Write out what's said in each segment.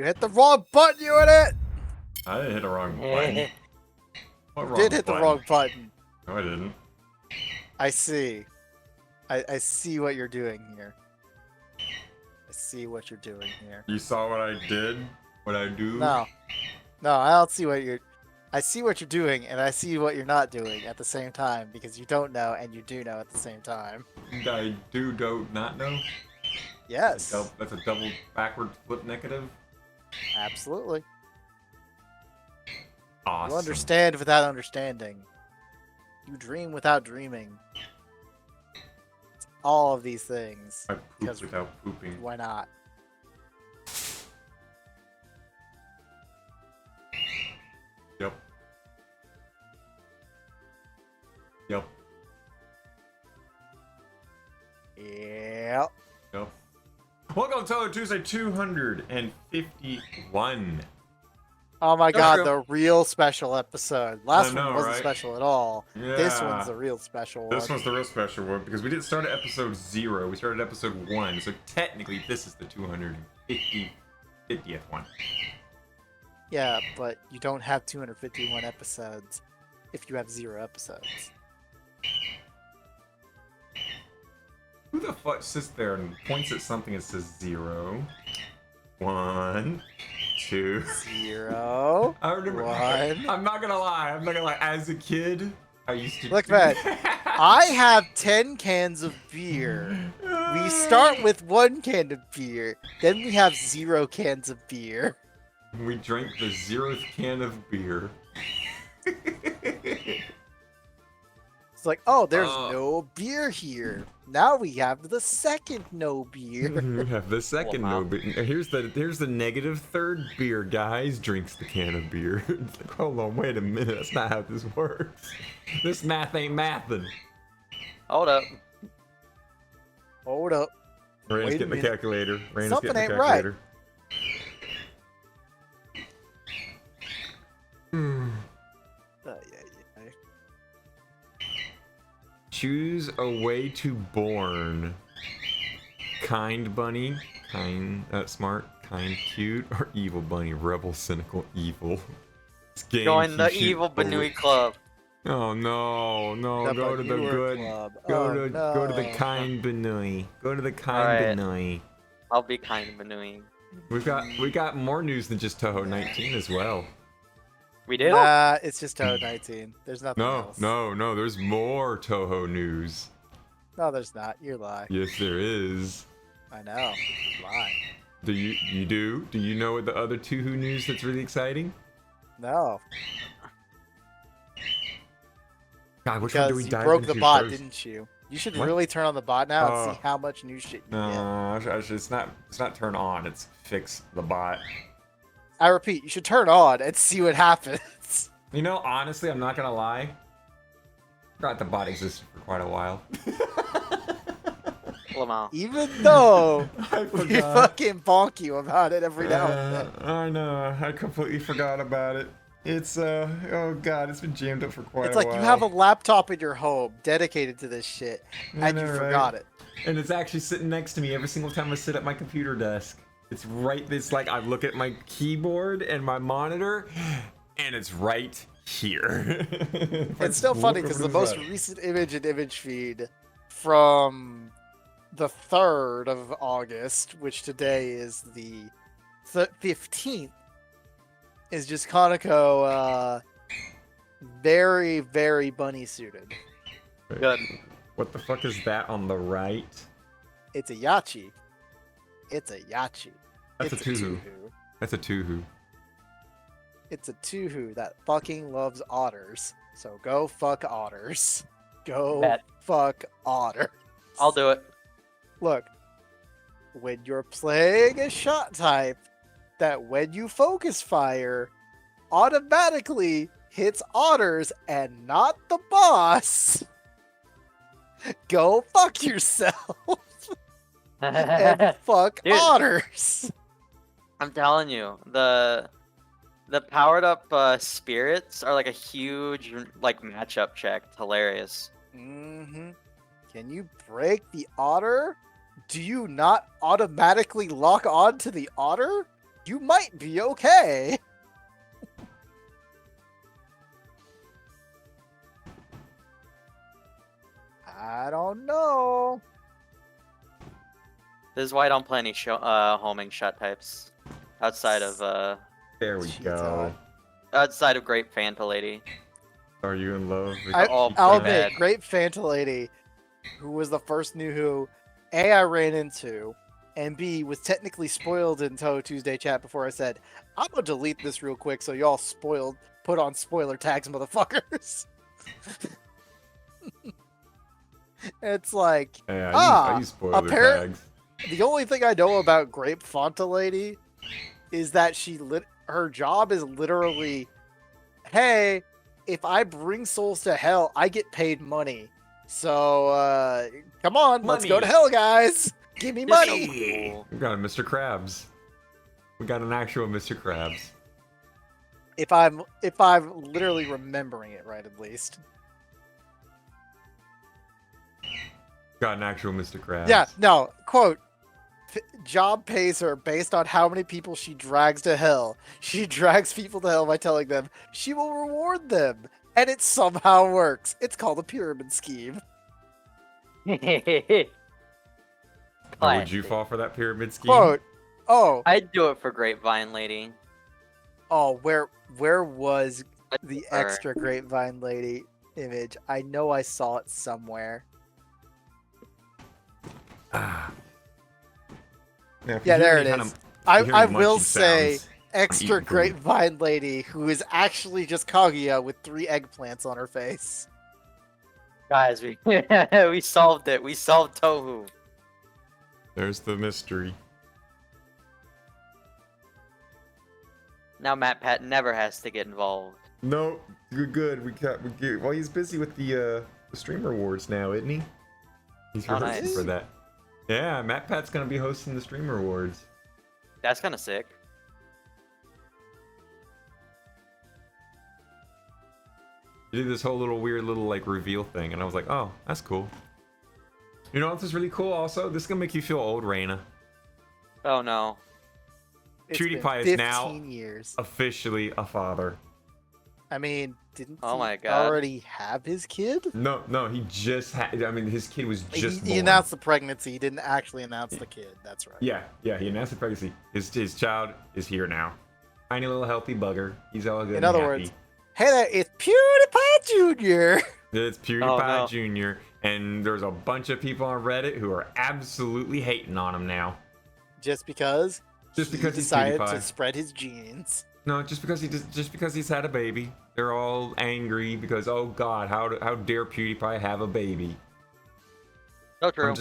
You hit the wrong button, you idiot! I didn't hit the wrong button. What You did hit the wrong button. No, I didn't. I see. I see what you're doing here. I see what you're doing here. You saw what I did? What I do? No. No, I don't see what you're... I see what you're doing, and I see what you're not doing at the same time, because you don't know, and you do know at the same time. I do not know? Yes. That's a double backward flip negative? Absolutely. Awesome. You understand without understanding. You dream without dreaming. It's all of these things. I poop without pooping. Why not? Yep. Yep. Yep. Yep. Welcome to Touhou Tuesday 251. Oh my god, the real special episode. Last one wasn't right? special at all. Yeah. This one's the real special one. This one's the real special one because we didn't start at episode 0. We started at episode 1. So technically, this is the 250th one. Yeah, but you don't have 251 episodes if you have 0 episodes. Who the fuck sits there and points at something and says 0, 1, 2, 0, I remember, 1. I'm not gonna lie. As a kid, I used to. Look, man, I have 10 cans of beer. We start with 1 can of beer, then we have 0 cans of beer. We drank the 0th can of beer. It's like, oh, there's no beer here. Now we have the second no beer. We have the second no beer. Here's the negative third beer, guys. Drinks the can of beer. It's like, hold on, wait a minute. That's not how this works. This math ain't mathin'. Hold up. Hold up. Raina's getting the calculator. Raina's Something getting the ain't right. calculator. Choose a way to born. Kind bunny, smart, kind cute, or evil bunny, rebel, cynical, evil. Join the evil Banui Club. Oh no, go to the good. Go to the kind Banui. Go to the kind Banui. I'll be kind Banui. We got more news than just Touhou 19 as well. We did? It's just Touhou 19. There's nothing else. No, there's more Touhou news. No, there's not. You lie. Yes, there is. I know. You lie. Do you do? Do you know what the other Touhou news that's really exciting? No. God, which one do we you dive broke the into bot, first? didn't you? You should really turn on the bot now and see how much new shit you get. No, it's not turn on. It's fix the bot. I repeat, you should turn on and see what happens. You know, honestly, I'm not gonna lie. Forgot the bot existed for quite a while. Even though we fucking bonk you about it every now and then. I know. I completely forgot about it. It's oh god, it's been jammed up for quite It's a like while. you have a laptop in your home dedicated to this shit, and you forgot it. And it's actually sitting next to me every single time I sit at my computer desk. It's right. It's like I look at my keyboard and my monitor, and it's right here. It's still funny because the most recent image and image feed from the 3rd of August, which today is the 15th, is just Kaneko very, very bunny suited. Good. What the fuck is that on the right? It's a Yachi. It's a Yachi. That's It's a Touhou. That's a Touhou. It's a Touhou that fucking loves otters. So go fuck otters. Go Bet. fuck otters. I'll do it. Look, when you're playing a shot type that when you focus fire automatically hits otters and not the boss, go fuck yourself and fuck Dude. otters. I'm telling you, the powered up spirits are like a huge like matchup check. It's hilarious. Mm-hmm. Can you break the otter? Do you not automatically lock on to the otter? You might be okay. I don't know. This is why I don't play any homing shot types outside of There we Cheetah. go. outside of Great Fanta Lady. Are you in love with Oh, I'll pretty admit, bad. Great Fanta Lady, who was the first new who, A, I ran into, and B, was technically spoiled in Touhou Tuesday chat before I said, I'm gonna delete this real quick so y'all put on spoiler tags, motherfuckers. It's like, Yeah, Ah, I use spoiler apparent- tags. the only thing I know about Grape Fanta Lady is that her job is literally, hey, if I bring souls to hell, I get paid money. So, come on, let's go to Money. hell, guys. Give me This is so money. cool. We got a Mr. Krabs. We got an actual Mr. Krabs. If I'm literally remembering it right, at least. Got an actual Mr. Krabs. Yeah, no, quote, job pays her based on how many people she drags to hell. She drags people to hell by telling them she will reward them. And it somehow works. It's called a pyramid scheme. Or would you fall for that pyramid scheme? Quote, oh, I'd do it for Grapevine Lady. oh, where was the Or- extra grapevine lady image? I know I saw it somewhere. Ah. Now, if you Yeah, hear there any it kind is. of- I if you hear any will munching say sounds, extra eating food. grapevine lady who is actually just Kaguya with 3 eggplants on her face. Guys, we we solved it. We solved Touhou. There's the mystery. Now Matt Pat never has to get involved. No, you're good. We get. Well, he's busy with the streamer awards now, isn't he? He's Oh, rehearsing nice. for that. Yeah, Matt Pat's gonna be hosting the streamer awards. That's kind of sick. He did this whole weird little like reveal thing, and I was like, oh, that's cool. You know what? This is really cool. Also, this is gonna make you feel old, Reina. Oh no. It's PewDiePie been is now 15 years. Officially a father. I mean, didn't Oh he my God. already have his kid? No, he just had. I mean, his kid was just He born. announced the pregnancy. He didn't actually announce the kid. That's right. Yeah, he announced the pregnancy. His child is here now. Tiny little healthy bugger. He's all good. In and other happy. words, hey there, it's PewDiePie Jr. It's PewDiePie Oh, no. Jr. And there's a bunch of people on Reddit who are absolutely hating on him now. Just because Just he because he's decided to PewDiePie. spread his genes. No, just because he's had a baby. They're all angry because, oh God, how dare PewDiePie have a baby? So true. I'm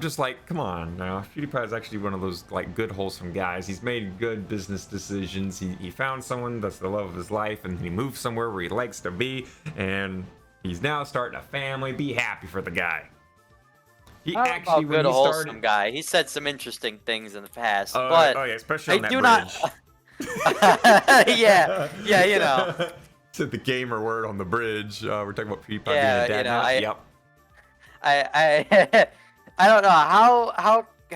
just like, come on now. PewDiePie is actually one of those like good, wholesome guys. He's made good business decisions. He found someone that's the love of his life, and he moved somewhere where he likes to be, and he's now starting a family. Be happy for the guy. He I'm actually, a when good he wholesome started, guy. He said some interesting things in the past, but oh yeah, especially on I that do bridge. not. Yeah, you know. Said the gamer word on the bridge. We're talking about PewDiePie Yeah, being a dad you know, now. I- Yep. I don't know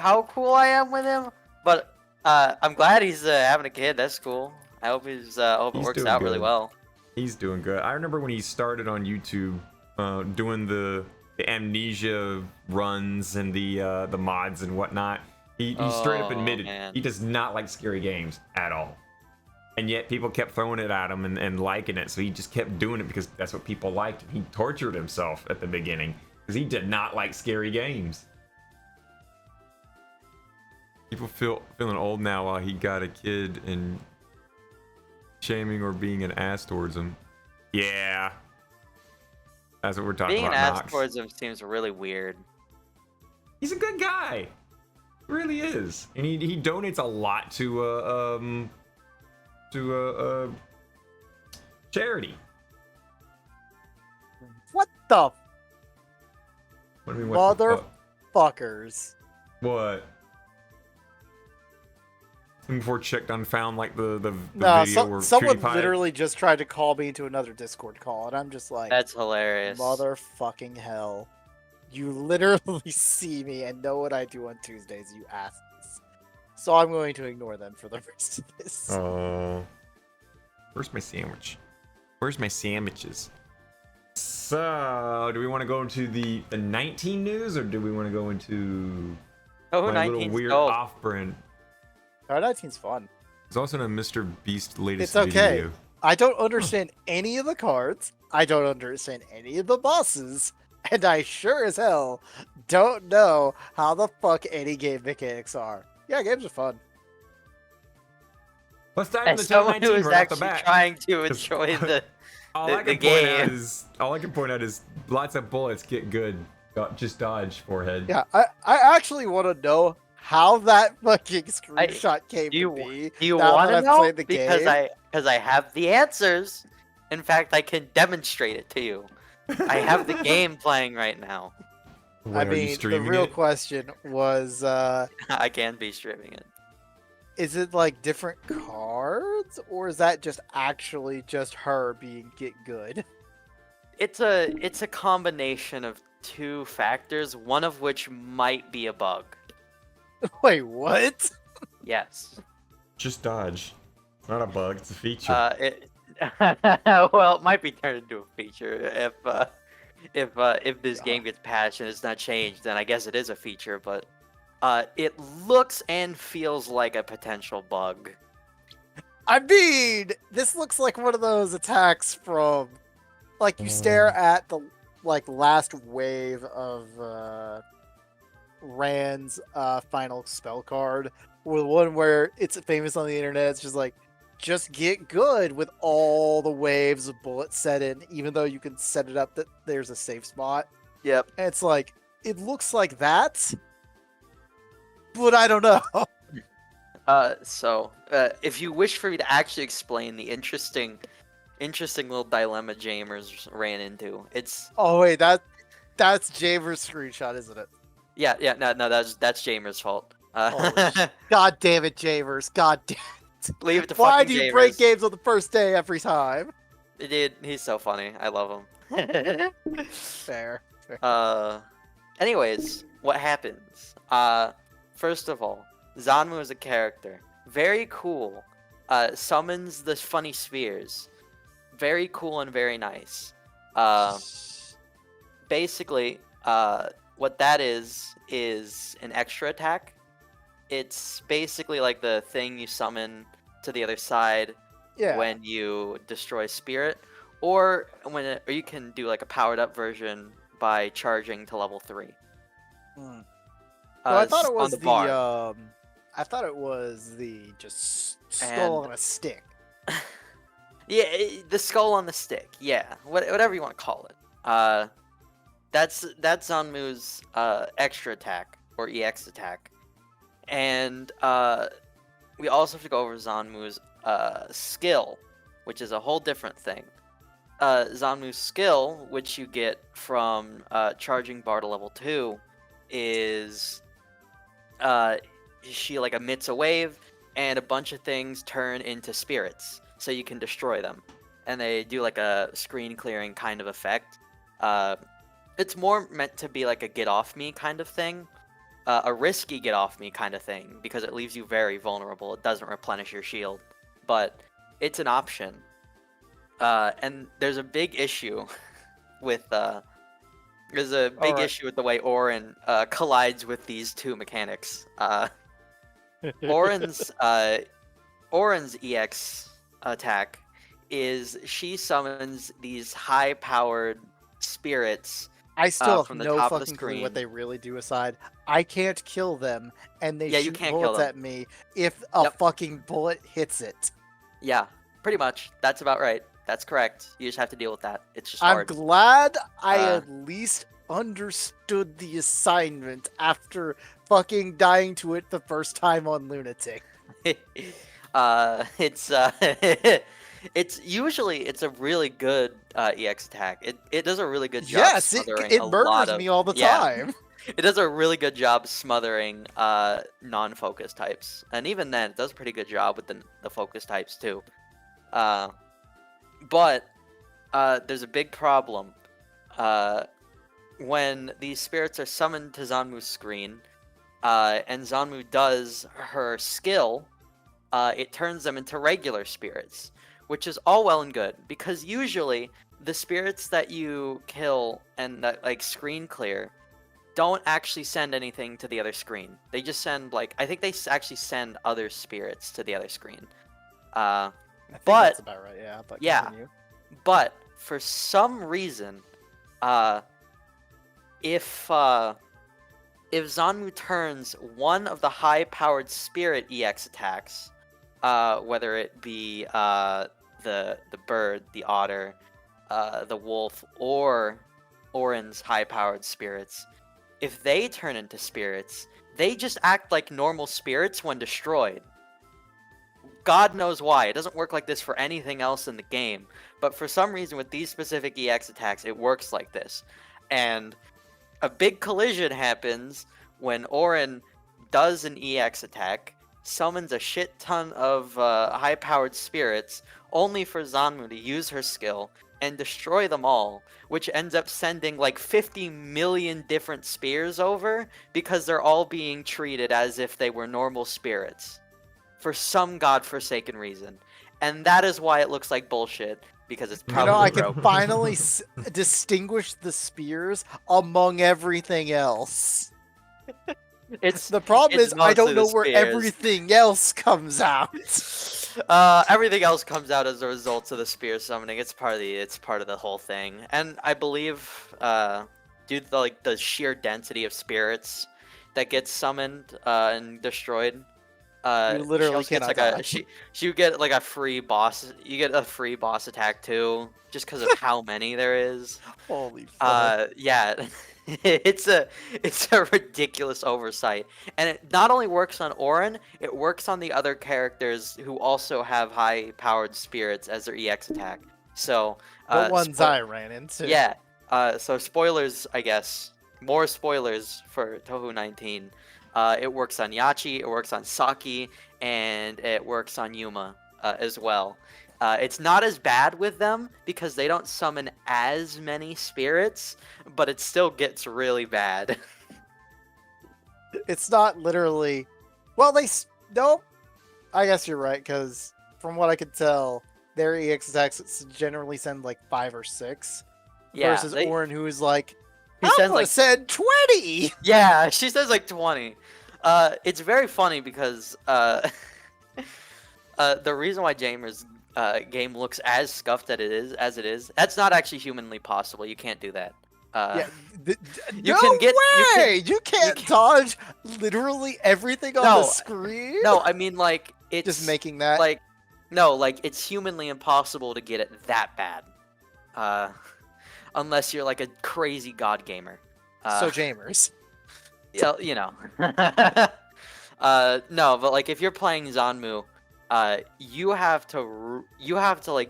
how cool I am with him, but I'm glad he's having a kid. That's cool. I hope it He's works doing out really good. well. He's doing good. I remember when he started on YouTube, doing the amnesia runs and the mods and whatnot. He straight up Oh, admitted man. he does not like scary games at all. And yet people kept throwing it at him and liking it, so he just kept doing it because that's what people liked. He tortured himself at the beginning because he did not like scary games. People feeling old now while he got a kid and shaming or being an ass towards him. Yeah. That's what we're talking Being an about, ass Knox. towards him seems really weird. He's a good guy. He really is. And he donates a lot to charity. What the What do you mean, what the fuck? fuckers? What? Before checked unfound like the No, video where someone PewDiePie... literally just tried to call me into another Discord call, and I'm just like, That's hilarious. motherfucking hell. You literally see me and know what I do on Tuesdays, you asses. So I'm going to ignore them for the rest of this. Oh. Where's my sandwich? Where's my sandwiches? So, do we want to go into the 19 news, or do we want to go into Oh, my little 19's weird dope. off-brand? Car 19's fun. It's also in a Mr. Beast latest It's okay. video. I don't understand any of the cards. I don't understand any of the bosses. And I sure as hell don't know how the fuck any game mechanics are. Yeah, games are fun. Let's dive As into the someone 19 who is right off the actually bat. trying to enjoy the All I the can point out game. is lots of bullets get good. Just dodge, forehead. Yeah, I actually want to know how that fucking screenshot came Do you, to be. do you now want that to I've know? played the Because game. I have the answers. In fact, I can demonstrate it to you. I have the game playing right now. Wait, I are you mean, the streaming real it? question was, I can be streaming it. is it like different cards, or is that just actually just her being get good? It's a combination of two factors, one of which might be a bug. Wait, what? Yes. Just dodge. It's not a bug. It's a feature. Well, it might be turned into a feature if this game gets patched and it's not changed. Then I guess it is a feature, but it looks and feels like a potential bug. I mean, this looks like one of those attacks from, like, you stare at the last wave of Rand's final spell card, or the one where it's famous on the internet. It's just like, just get good with all the waves of bullets set in, even though you can set it up that there's a safe spot. Yep. And it's like, it looks like that, but I don't know. So if you wish for me to actually explain the interesting little dilemma Jamers ran into, it's Oh wait, that's Jamer's screenshot, isn't it? yeah, no, that's Jamers' fault. Holy shit. God damn it, Jamers. God damn. Leave it to Why fucking do you Jamers. break games on the first day every time? Dude, he's so funny. I love him. Fair. Anyways, what happens? First of all, Zanmu is a character. Very cool. Summons the funny spheres. Very cool and very nice. Basically, what that is an extra attack. It's basically like the thing you summon to the other side Yeah. when you destroy spirit, or or you can do like a powered up version by charging to level 3. Hmm. Well, I thought it on was the bar. I thought it was the just skull And- on a stick. Yeah, the skull on the stick. Yeah, whatever you want to call it. That's Zanmu's extra attack or EX attack, and we also have to go over Zanmu's skill, which is a whole different thing. Zanmu's skill, which you get from charging bar to level 2, is she like emits a wave, and a bunch of things turn into spirits, so you can destroy them. And they do like a screen clearing kind of effect. It's more meant to be like a get off me kind of thing, a risky get off me kind of thing, because it leaves you very vulnerable. It doesn't replenish your shield, but it's an option. And there's a big issue with issue with the way Auron collides with these two mechanics. Auron's EX attack is she summons these high-powered spirits. I still from have the no top of the fucking clue screen. what they really do aside. I can't kill them, and they Yeah, you shoot can't kill bullets them. at me if a Yep. fucking bullet hits it. Yeah, pretty much. That's about right. That's correct. You just have to deal with that. It's just I'm hard. glad I Uh, at least understood the assignment after fucking dying to it the first time on Lunatic. It's it's a really good EX attack. It does a really good job Yes, smothering it a lot murders of me all the yeah. time. It does a really good job smothering non-focus types, and even then, it does a pretty good job with the focus types too. But there's a big problem. When these spirits are summoned to Zanmu's screen, and Zanmu does her skill, it turns them into regular spirits, which is all well and good, because usually the spirits that you kill and that like screen clear don't actually send anything to the other screen. They just send I think they actually send other spirits to the other screen. I think But- that's about right, yeah. But yeah. continue. But for some reason, if Zanmu turns one of the high-powered spirit EX attacks, whether it be the bird, the otter, the wolf, or Auron's high-powered spirits, if they turn into spirits, they just act like normal spirits when destroyed. God knows why. It doesn't work like this for anything else in the game. But for some reason, with these specific EX attacks, it works like this. And a big collision happens when Auron does an EX attack, summons a shit ton of high-powered spirits, only for Zanmu to use her skill and destroy them all, which ends up sending 50 million different spears over, because they're all being treated as if they were normal spirits. For some godforsaken reason. And that is why it looks like bullshit, because it's probably I can broken. finally distinguish the spears among everything else. It's The problem it's is I don't mostly the know where spears. everything else comes out. Everything else comes out as a result of the spear summoning. It's part of the whole thing. And I believe due to the sheer density of spirits that gets summoned and destroyed, You literally she also gets cannot die. she would get a free boss. You get a free boss attack too, just because of how many there is. Holy fuck. Yeah, it's a ridiculous oversight, and it not only works on Auron, it works on the other characters who also have high-powered spirits as their EX attack. So The ones I ran into. yeah. So spoilers, I guess. More spoilers for Touhou 19. It works on Yachi, it works on Saki, and it works on Yuma as well. It's not as bad with them because they don't summon as many spirits, but it still gets really bad. It's not literally. Well, nope. I guess you're right, because from what I could tell, their EX attacks generally send 5 or 6. Yeah, Versus Auron, who is I'm sends, gonna send 20! Yeah, she says 20. It's very funny because the reason why Jamer's game looks as scuffed as it is, that's not actually humanly possible. You can't do that. You can no get- way! You can't dodge literally everything on No, the screen? No, I mean it's Just making that. it's humanly impossible to get it that bad. Unless you're a crazy god gamer. So Jamers. Yeah, no, but if you're playing Zanmu, you have to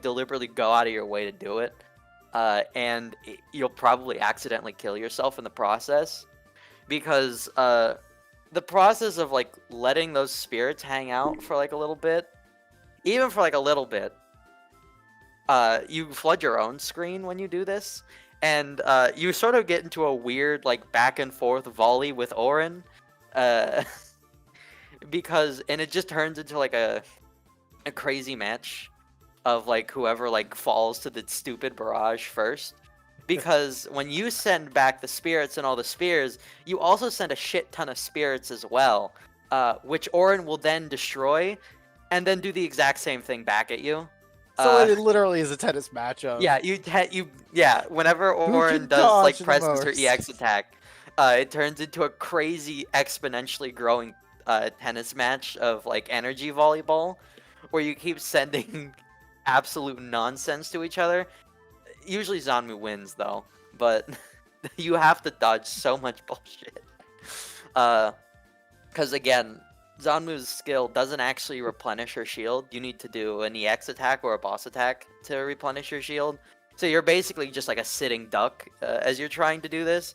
deliberately go out of your way to do it, and you'll probably accidentally kill yourself in the process, because the process of like letting those spirits hang out for like a little bit, even for like a little bit, you flood your own screen when you do this, and you sort of get into a weird like back and forth volley with Orin, because it just turns into like a crazy match of like whoever like falls to the stupid barrage first. Because when you send back the spirits and all the spears, you also send a shit ton of spirits as well, which Orin will then destroy, and then do the exact same thing back at you. So it literally is a tennis matchup. Yeah, whenever Orin does dodge like the presses her most? EX attack, it turns into a crazy exponentially growing tennis match of like energy volleyball, where you keep sending absolute nonsense to each other. Usually Zanmu wins though, but you have to dodge so much bullshit. Because again, Zanmu's skill doesn't actually replenish her shield. You need to do an EX attack or a boss attack to replenish your shield. So you're basically just like a sitting duck as you're trying to do this.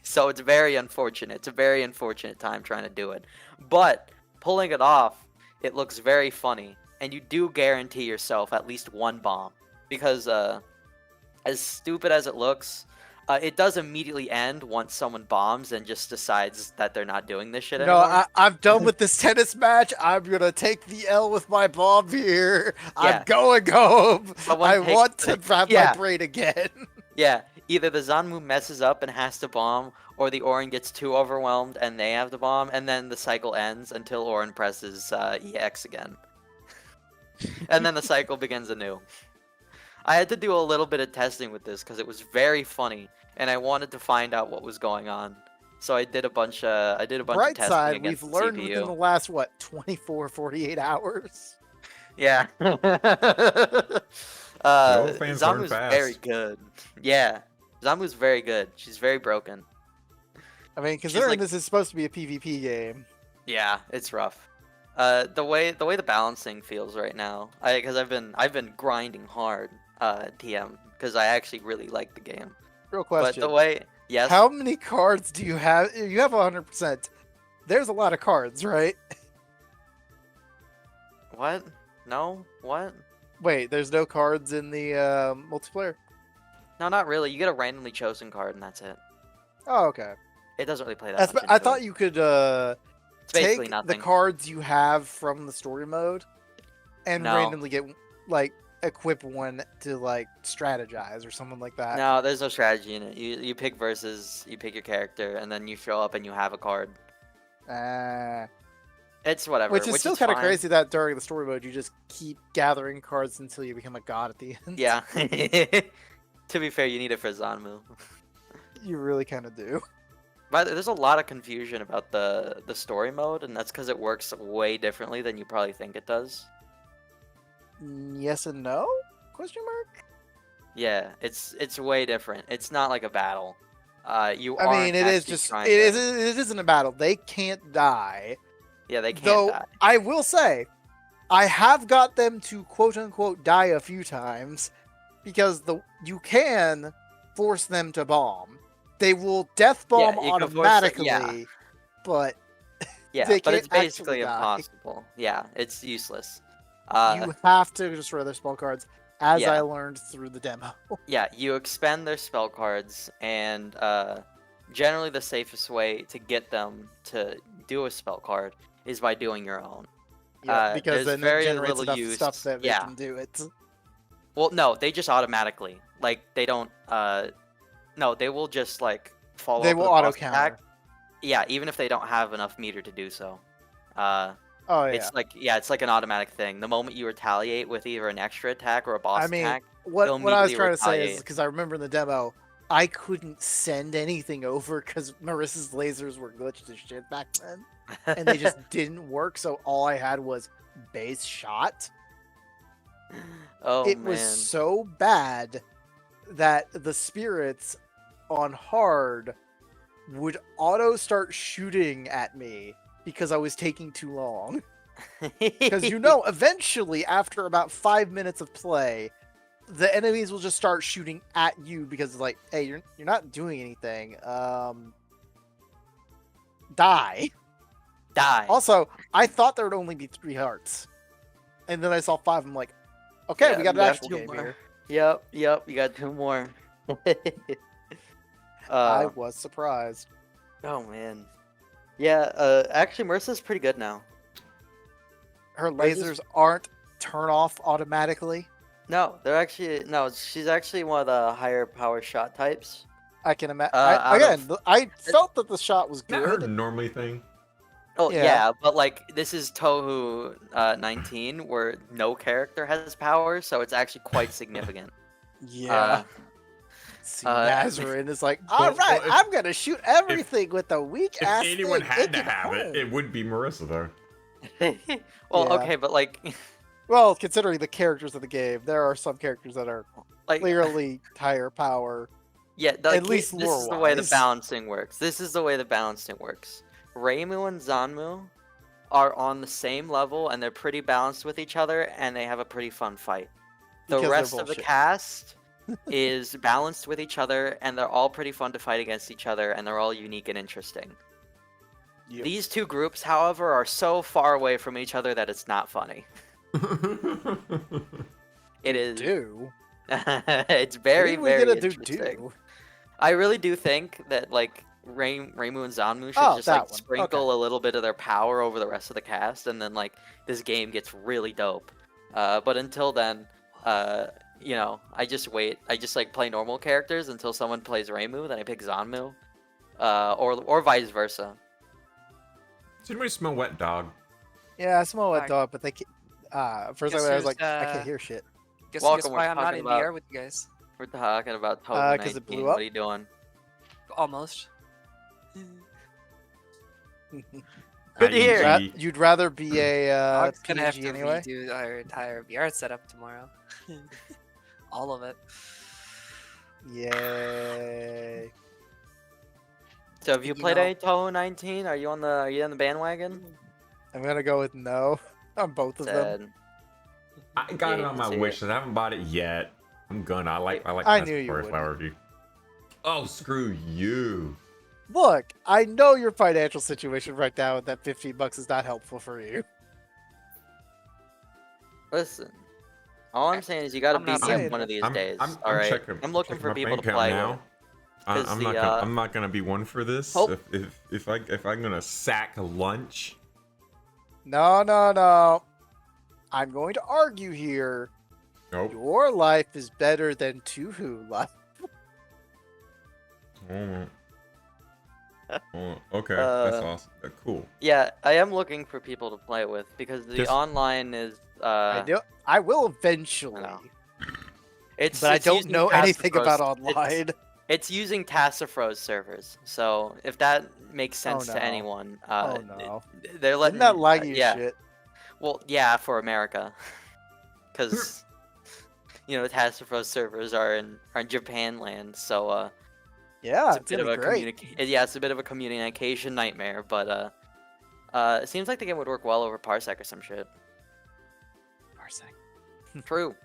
So it's very unfortunate. It's a very unfortunate time trying to do it. But pulling it off, it looks very funny. And you do guarantee yourself at least one bomb. Because as stupid as it looks, it does immediately end once someone bombs and just decides that they're not doing this shit No, anymore. I'm done with this tennis match. I'm gonna take the L with my bomb here. Yeah. I'm going home. Someone I takes want to have Yeah. my brain again. Yeah, either the Zanmu messes up and has to bomb, or the Orin gets too overwhelmed and they have to bomb, and then the cycle ends until Orin presses EX again. And then the cycle begins anew. I had to do a little bit of testing with this because it was very funny, and I wanted to find out what was going on. So I did a bunch of Bright testing side, against we've the learned CPU. within the last, 24, 48 hours? Yeah. fans learn Zamu's fast. very good. Yeah, Zamu's very good. She's very broken. I mean, considering like- this is supposed to be a PvP game. Yeah, it's rough. The way the balancing feels right now, because I've been grinding hard, TM, because I actually really like the game. Real But question. the way, yes, How many cards do you have? You have 100%. There's a lot of cards, right? what? No, what? Wait, there's no cards in the multiplayer? No, not really. You get a randomly chosen card, and that's it. Oh, okay. It doesn't really play that That's, much. I into thought it. you could It's basically take nothing. the cards you have from the story mode and No. randomly get, like, equip one to, like, strategize or something like that. No, there's no strategy in it. You pick versus, you pick your character, and then you show up and you have a card. It's whatever. Which is still kind of fine. crazy that during the story mode you just keep gathering cards until you become a god at the end. Yeah. To be fair, you need it for Zanmu. You really kind of do. But there's a lot of confusion about the story mode, and that's because it works way differently than you probably think it does. Yes and no? Question mark? Yeah, it's way different. It's not like a battle. I mean, it is just it isn't a battle. They can't die. Yeah, they can't Though die. I will say, I have got them to quote unquote die a few times because you can force them to bomb. They will death bomb you can force automatically, yeah. but Yeah, they but it's can't basically actually die. impossible. Yeah, it's useless. You have to destroy their spell cards, as Yeah. I learned through the demo. Yeah, you expend their spell cards, and generally the safest way to get them to do a spell card is by doing your own. Yeah, because there's then very it generates little enough use- stuff that they yeah. can do it. Well, no, they just automatically. Like, they don't, no, they will just, like, follow They up will with a boss auto-counter. attack. Yeah, even if they don't have enough meter to do so. Oh yeah. It's like an automatic thing. The moment you retaliate with either an extra attack or a boss I mean, attack, what they'll I was immediately trying to say is retaliate. because I remember in the demo, I couldn't send anything over because Marissa's lasers were glitched as shit back then, and they just didn't work. So all I had was base shot. oh It man. was so bad that the spirits on hard would auto start shooting at me because I was taking too long. Because eventually, after about 5 minutes of play, the enemies will just start shooting at you because it's like, hey, you're not doing anything. Die. Die. Also, I thought there would only be 3 hearts. And then I saw 5. I'm like, okay, Yeah, we got an you have actual 2 game more. here. Yep. You got 2 more. I was surprised. Oh man. Yeah. Actually, Marисsa's pretty good now. Her Where's lasers aren't turn off automatically. No, they're actually no. She's actually one of the higher power shot types. I can imagine. out of- I felt that the shot was Isn't that her good. normally thing? Oh Yeah. yeah, but like this is Touhou 19, where no character has power, so it's actually quite significant. Yeah. See, Nazarene is like, well, all right, if- I'm gonna shoot everything with a weak If ass anyone thing. had to can have home. it would be Marissa, though. Well, Yeah. okay, but like, Well, considering the characters of the game, there are some characters that are like clearly higher power. yeah, at least this is the way the lore-wise. balancing works. This is the way the balancing works. Reimu and Zanmu are on the same level, and they're pretty balanced with each other, and they have a pretty fun fight. The Because they're rest of the bullshit. cast is balanced with each other, and they're all pretty fun to fight against each other, and they're all unique and interesting. Yep. These 2 groups, however, are so far away from each other that it's not funny. It is. Do It's very, What are we very gonna interesting. I really do think that like Reimu and Zanmu should Oh, just that like one. sprinkle a little bit of their power over the rest of the cast, and then like this game gets really dope. But until then, you know, I just wait. I just like play normal characters until someone plays Reimu, then I pick Zanmu, or vice versa. Does anybody smell wet dog? Yeah, I smell wet Hi. dog, but they can't. First Guess I was who's, like, I can't hear shit. Guess Welcome, why we're I'm not talking in about- VR with you guys. We're talking about Touhou 'cause it 19. blew What up? are you doing? Almost. Good to hear. IEG. You'd rather be a Dog's gonna have PG to anyway. redo our entire VR setup tomorrow. All of it. Yay! So have you You played know- any Touhou 19? Are you on the bandwagon? I'm gonna go with no on both of them. Sad. I got Yeah, it on you my can see wish list. I haven't bought it yet. I'm gonna. I like I knew you Pacific Flower Review. Oh, screw you. Look, I know your financial situation right now, and that $15 is not helpful for you. Listen, all I'm saying is you gotta I'm beat not me saying up one of these I'm days. I'm all right, checking, I'm looking checking for my people bank to account play now. with. 'Cause I'm the, not gonna. I'm not gonna be one for this. Hope- If I'm gonna sack lunch. No. I'm going to argue here. Nope. Your life is better than Touhou life. Okay, that's Uh, awesome. Cool. Yeah, I am looking for people to play with because the Just- online is I will eventually, know. it's but I it's don't using know anything about Tassifro's- online. It's using Tassifro's servers, so if that makes Oh, sense no. to anyone, Oh no! they're letting Isn't that laggy yeah. shit? Well, yeah, for America, because you know Tassifro's servers are in Japan land, so Yeah, it's a bit of a yeah, it's a bit of a communication nightmare. But it seems like the game would work well over Parsec or some shit. True,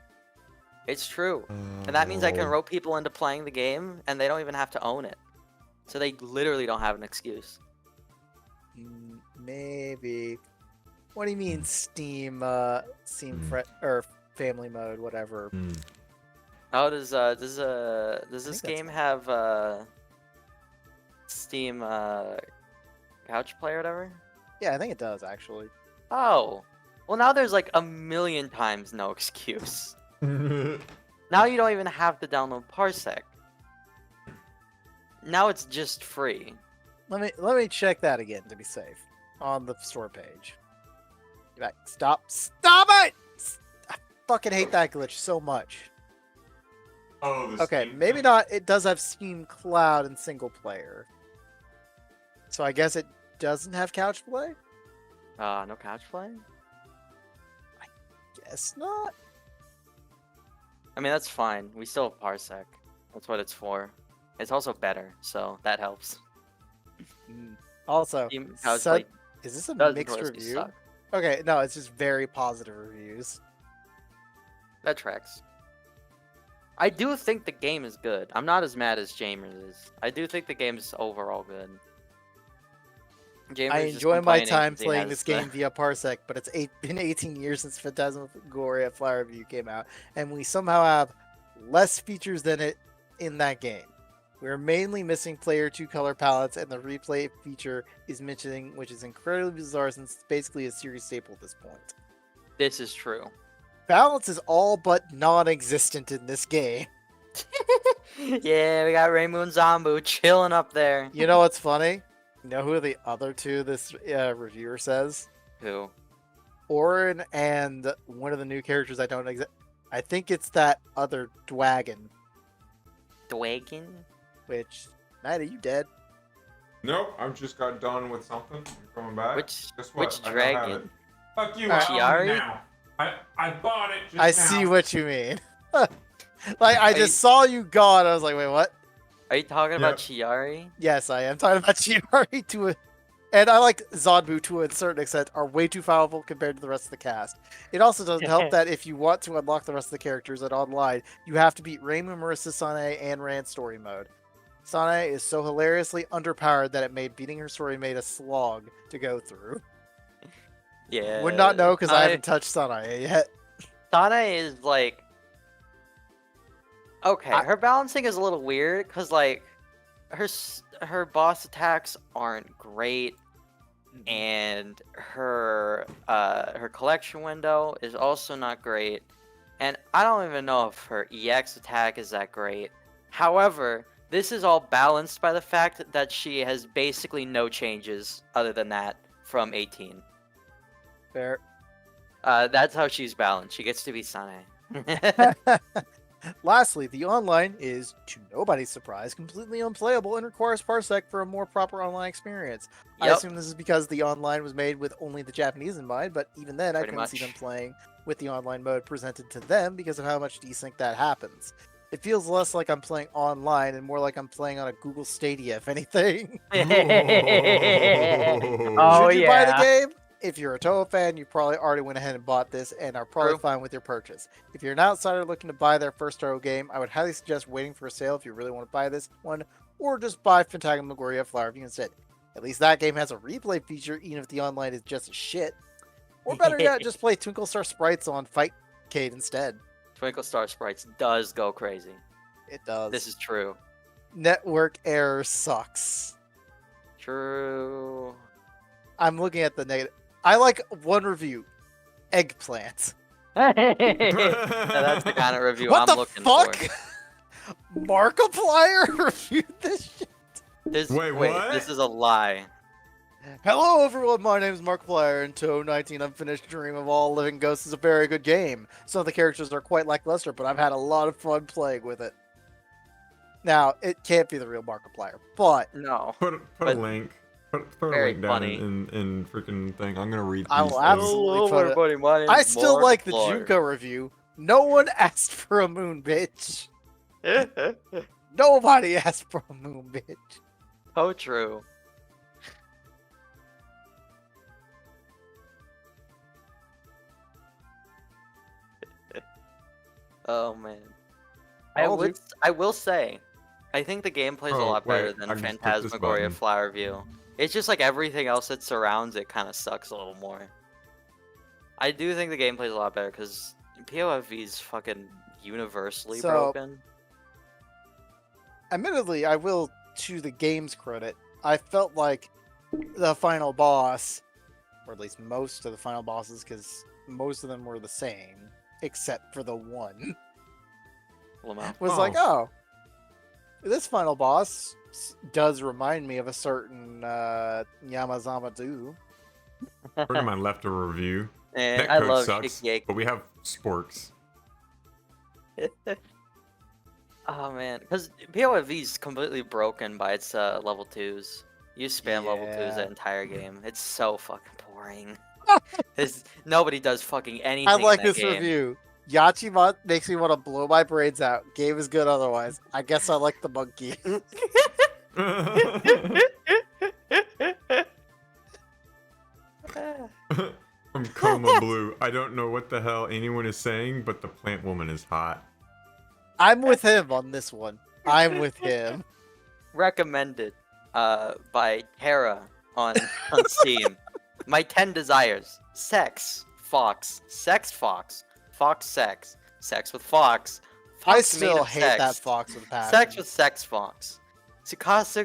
it's true, and that means I can rope people into playing the game, and they don't even have to own it, so they literally don't have an excuse. Maybe. What do you mean Steam? Steam or family mode, whatever. Oh, does this that's game have Steam couch play or whatever? Yeah, I think it does actually. Oh, well now there's like a million times no excuse. Now you don't even have to download Parsec. Now it's just free. Let me check that again to be safe on the store page. Back. Stop it! I fucking hate that glitch so much. Oh, Okay, maybe not. It does have Steam Cloud and single player. So I guess it doesn't have couch play? No couch play? Guess not. I mean that's fine. We still have Parsec. That's what it's for. It's also better, so that helps. Also, Steam couch Sud- play is this a does mixed notoriously review? suck. Okay, no, it's just very positive reviews. That tracks. I do think the game is good. I'm not as mad as Jamers is. I do think the game's overall good. Gamer's I just enjoy my complaining time 'cause he playing has this the- game via Parsec, but it's been 18 years since Phantasmagoria Flower Review came out, and we somehow have less features than it in that game. We're mainly missing player 2 color palettes, and the replay feature is missing, which is incredibly bizarre since it's basically a series staple at this point. This is true. Balance is all but non-existent in this game. Yeah, we got Raymoon Zombu chilling up there. You know what's funny? You know who the other two this reviewer says? Who? Orin and one of the new characters I don't I think it's that other Dwagon, Dwagon? which, Matt, are you dead? Nope, I just got done with something. I'm coming back. Which Guess what? which I don't have dragon? it. Fuck you, Alright. I own it Chiari? now. I bought it just I now. see what you mean. Like, I Are just saw you gone. I was like, wait, what? Are you talking about Yep. Chiari? Yes, I am talking about Chiari to a... And I like Zodbu to a certain extent, are way too powerful compared to the rest of the cast. It also doesn't help that if you want to unlock the rest of the characters at online, you have to beat Raymond, Marissa, Sanae, and Rand story mode. Sanae is so hilariously underpowered that it made beating her story made a slog to go through. Yeah. Would not know because I Sanae- haven't touched Sanae yet. Sanae is like. Okay, I- her balancing is a little weird because like her boss attacks aren't great, and her collection window is also not great, and I don't even know if her EX attack is that great. However, this is all balanced by the fact that she has basically no changes other than that from 18. Fair. That's how she's balanced. She gets to be Sanae. Lastly, the online is, to nobody's surprise, completely unplayable and requires Parsec for a more proper online experience. I Yep. assume this is because the online was made with only the Japanese in mind, but even then, I Pretty couldn't see them much. playing with the online mode presented to them because of how much desync that happens. It feels less like I'm playing online and more like I'm playing on a Google Stadia, if anything. Oh, Should you buy the yeah. game? If you're a Touhou fan, you probably already went ahead and bought this and are probably True. fine with your purchase. If you're an outsider looking to buy their first Touhou game, I would highly suggest waiting for a sale if you really want to buy this one, or just buy Phantasmagoria Flower Review instead. At least that game has a replay feature, even if the online is just a shit. Or better yet, just play Twinkle Star Sprites on Fightcade instead. Twinkle Star Sprites does go crazy. It does. This is true. Network error sucks. True. I'm looking at the negative. I like one review. Eggplant. Now that's the kind of review What I'm the looking fuck? for. Markiplier reviewed this shit. Wait, Wait, what? this is a lie. Hello everyone, my name is Markiplier, and Touhou 19 Unfinished Dream of All Living Ghosts is a very good game. Some of the characters are quite lackluster, but I've had a lot of fun playing with it. Now, it can't be the real Markiplier, but No. Put a But link. Put a very link down funny. in freaking thing. I'm gonna read. I these will things. absolutely put it. everybody. My name I is still like the Markiplier. Junko review. No one asked for a moon, bitch. Nobody asked for a moon, bitch. So true. Oh man. I'll do. I will say, I think the gameplay's a Oh, lot better wait, than I just clicked this Phantasmagoria button. Flower View. It's just like everything else that surrounds it kind of sucks a little more. I do think the gameplay's a lot better because POFV is fucking universally So- broken. Admittedly, I will, to the game's credit, I felt like the final boss, or at least most of the final bosses, because most of them were the same, except for the one, Lamau. was like, oh, this final boss does remind me of a certain Yamazama-do. Friend of mine left a review. And That I code love sucks, Shikigeki. but we have sporks. Oh man, because POFV is completely broken by its level 2s. You spam level 2s Yeah. that entire game. It's so fucking boring. Nobody does fucking anything. I in like that this game. review. Yachibot makes me want to blow my brains out. Game is good otherwise. I guess I like the monkey. From Coma Blue. I don't know what the hell anyone is saying, but the plant woman is hot. I'm with him on this one. I'm with him. Recommended by Tara on Steam. My 10 desires: sex, fox, sex, fox, fox, sex, sex with fox. I Fox made still of hate sex, that fox with passion. sex with sex fox. Tsukasa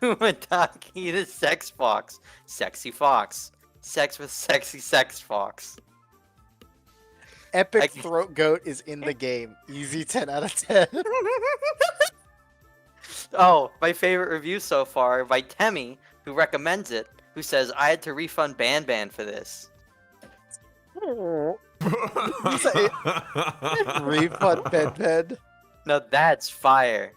Kumataki the sex fox. Sexy fox. Sex with sexy sex fox. Epic I- throat goat is in the game. Easy 10 out of 10. Oh, my favorite review so far by Temmie, who recommends it, who says, I had to refund Ban for this. Refund bed. Now that's fire.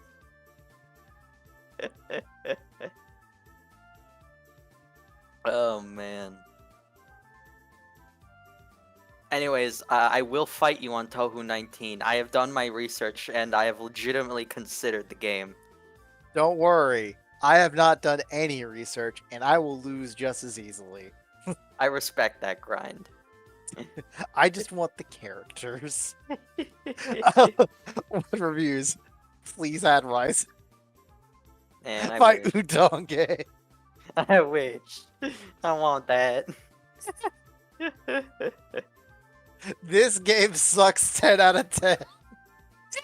Oh, man. Anyways, I will fight you on Touhou 19. I have done my research, and I have legitimately considered the game. Don't worry. I have not done any research, and I will lose just as easily. I respect that grind. I just want the characters. What reviews? Please add rice. And I My wish. udonge. I wish. I want that. This game sucks 10 out of 10.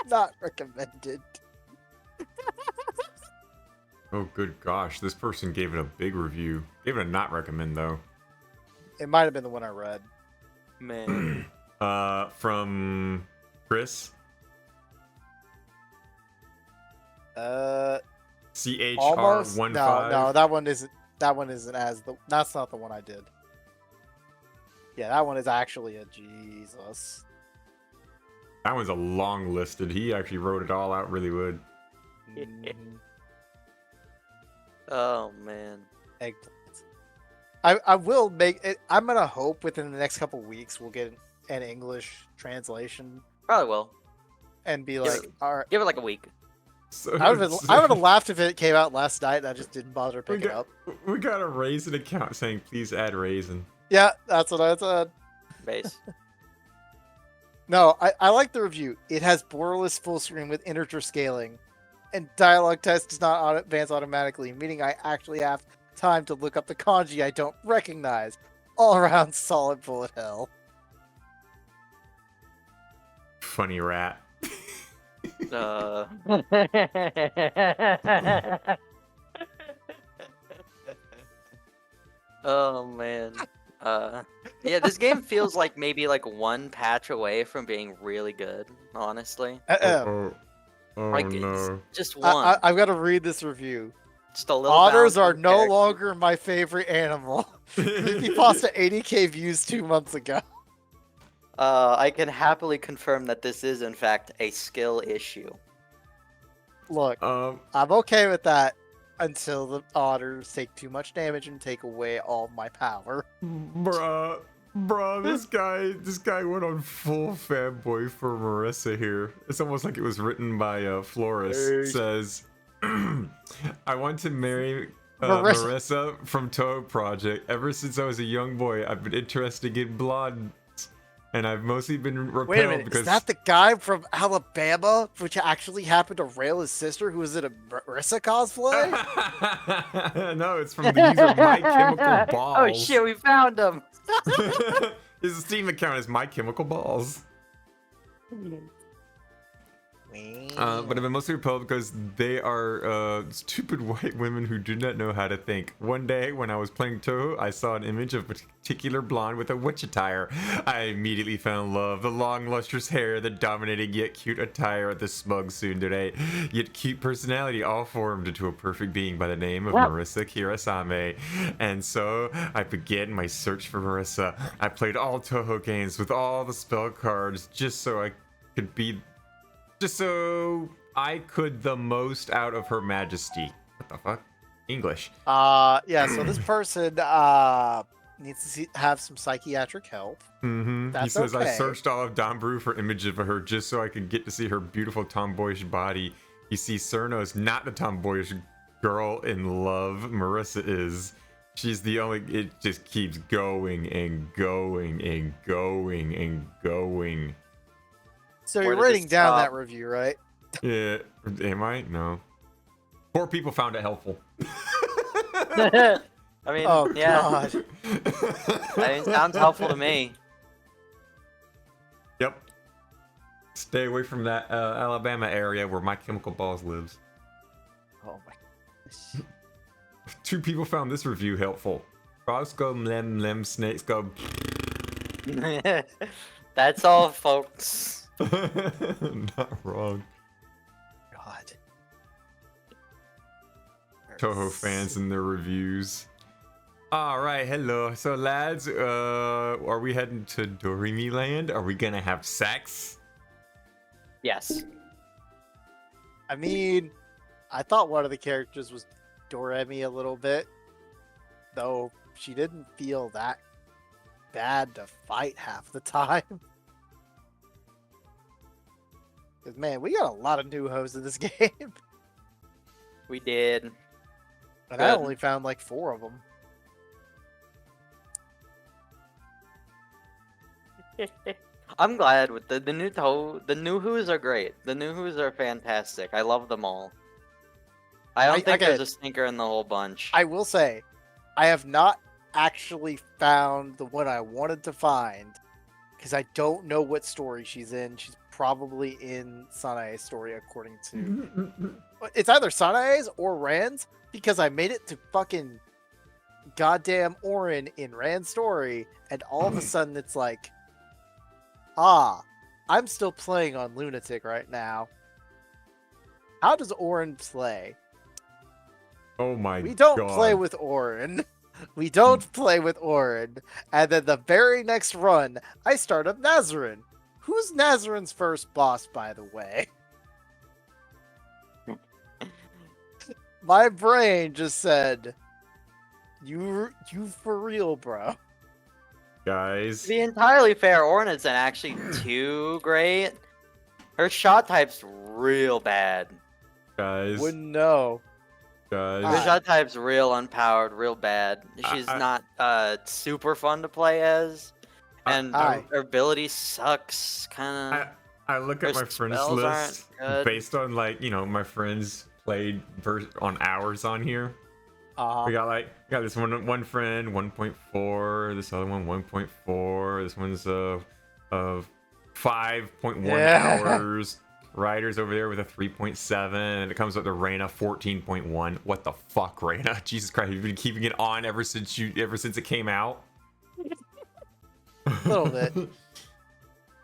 Not recommended. Oh, good gosh. This person gave it a big review. Gave it a not recommend, though. It might have been the one I read. Man. From Chris. Almost. CHR15. No, that one isn't. That one isn't as the. That's not the one I did. Yeah, that one is actually a Jesus. That one's a long listed. He actually wrote it all out really good. Mhm. Oh, man. Eggplant. I will make it. I'm gonna hope within the next couple weeks we'll get an English translation Probably will. and be Give like, it- all right. Give it like a week. So, I would have laughed if it came out last night and I just didn't bother to we pick it got, up. we got a Raisin account saying, please add Raisin. Yeah, that's what I said. Base. No, I like the review. It has borderless full screen with integer scaling, and dialogue text does not advance automatically, meaning I actually have time to look up the kanji I don't recognize. All around solid bullet hell. Funny rat. Oh man. Yeah, this game feels like maybe like one patch away from being really good, honestly. Oh Like it's no. just one. I've got to read this review. Just a little Otters bounce are in no character. longer my favorite animal. Creepypasta 80k views 2 months ago. I can happily confirm that this is in fact a skill issue. Look, I'm okay with that until the otters take too much damage and take away all my power. Bruh, this guy went on full fanboy for Marissa here. It's almost like it was written by Flores. Hey. Says, I want to marry Marissa. Marissa from Touhou Project. Ever since I was a young boy, I've been interested in blondes, and I've mostly been repelled Wait a minute, because is that the guy from Alabama, which actually happened to rail his sister who was in a Marissa cosplay? No, it's from the user My Chemical Balls. Oh shit, we found him! His Steam account is My Chemical Balls. But I've been mostly repelled because they are stupid white women who do not know how to think. One day when I was playing Touhou, I saw an image of a particular blonde with a witch attire. I immediately fell in love. The long, lustrous hair, the dominating yet cute attire, the smug tsundere, yet cute personality, all formed into a perfect being by the name of Marissa Kirasame. And so I began my search for Marissa. I played all Touhou games with all the spell cards just so I could the most out of her majesty. What the fuck? English. Yeah, so this person needs to have some psychiatric help. He That's says, I okay. searched all of Donbrew for images of her just so I could get to see her beautiful tomboyish body. You see, Cerno is not the tomboyish girl in love Marissa is. She's the only... It just keeps going and going and going and going. So Where you're does it writing down stop? that review, right? Yeah, am I? No. 4 people found it helpful. I mean, Oh yeah. god. I mean, sounds helpful to me. Yep. Stay away from that Alabama area where My Chemical Balls lives. Oh my goodness. 2 people found this review helpful. Frogs go mlem mlem, snakes go. That's all, folks. Not wrong. God. Touhou fans and their reviews. All right, hello. So lads, are we heading to Doremi Land? Are we gonna have sex? Yes. I mean, I thought one of the characters was Doremi a little bit, though she didn't feel that bad to fight half the time. Because, man, we got a lot of new hoes in this game. We did. And I Good. only found like 4 of them. I'm glad with the new the new Who's are great. The new Who's are fantastic. I love them all. I don't think there's okay. a stinker in the whole bunch. I will say, I have not actually found the one I wanted to find because I don't know what story she's in. She's probably in Sanae's story, according to. It's either Sanae's or Rand's because I made it to fucking goddamn Orin in Rand's story, and all of a sudden it's like, I'm still playing on Lunatic right now. How does Orin play? Oh my god. We don't play with Orin. We don't play with Orin. And then the very next run, I start up Nazarin. Who's Nazarin's first boss, by the way? My brain just said, you for real, bro. Guys. To be entirely fair, Orn isn't actually too great. Her shot type's real bad. Guys. Wouldn't know. Her Guys. shot type's real unpowered, real bad. She's not super fun to play as. And her ability sucks, kind of. I look at Her my friends spells aren't list good. based on like, you know, my friends played on hours on here. We got this one friend 1.4, this other one 1.4, this one's 5.1 hours. Ryder's over there with a 3.7, and it comes up to Reyna 14.1. What the fuck, Reyna? Jesus Christ, you've been keeping it on ever since it came out. A little bit.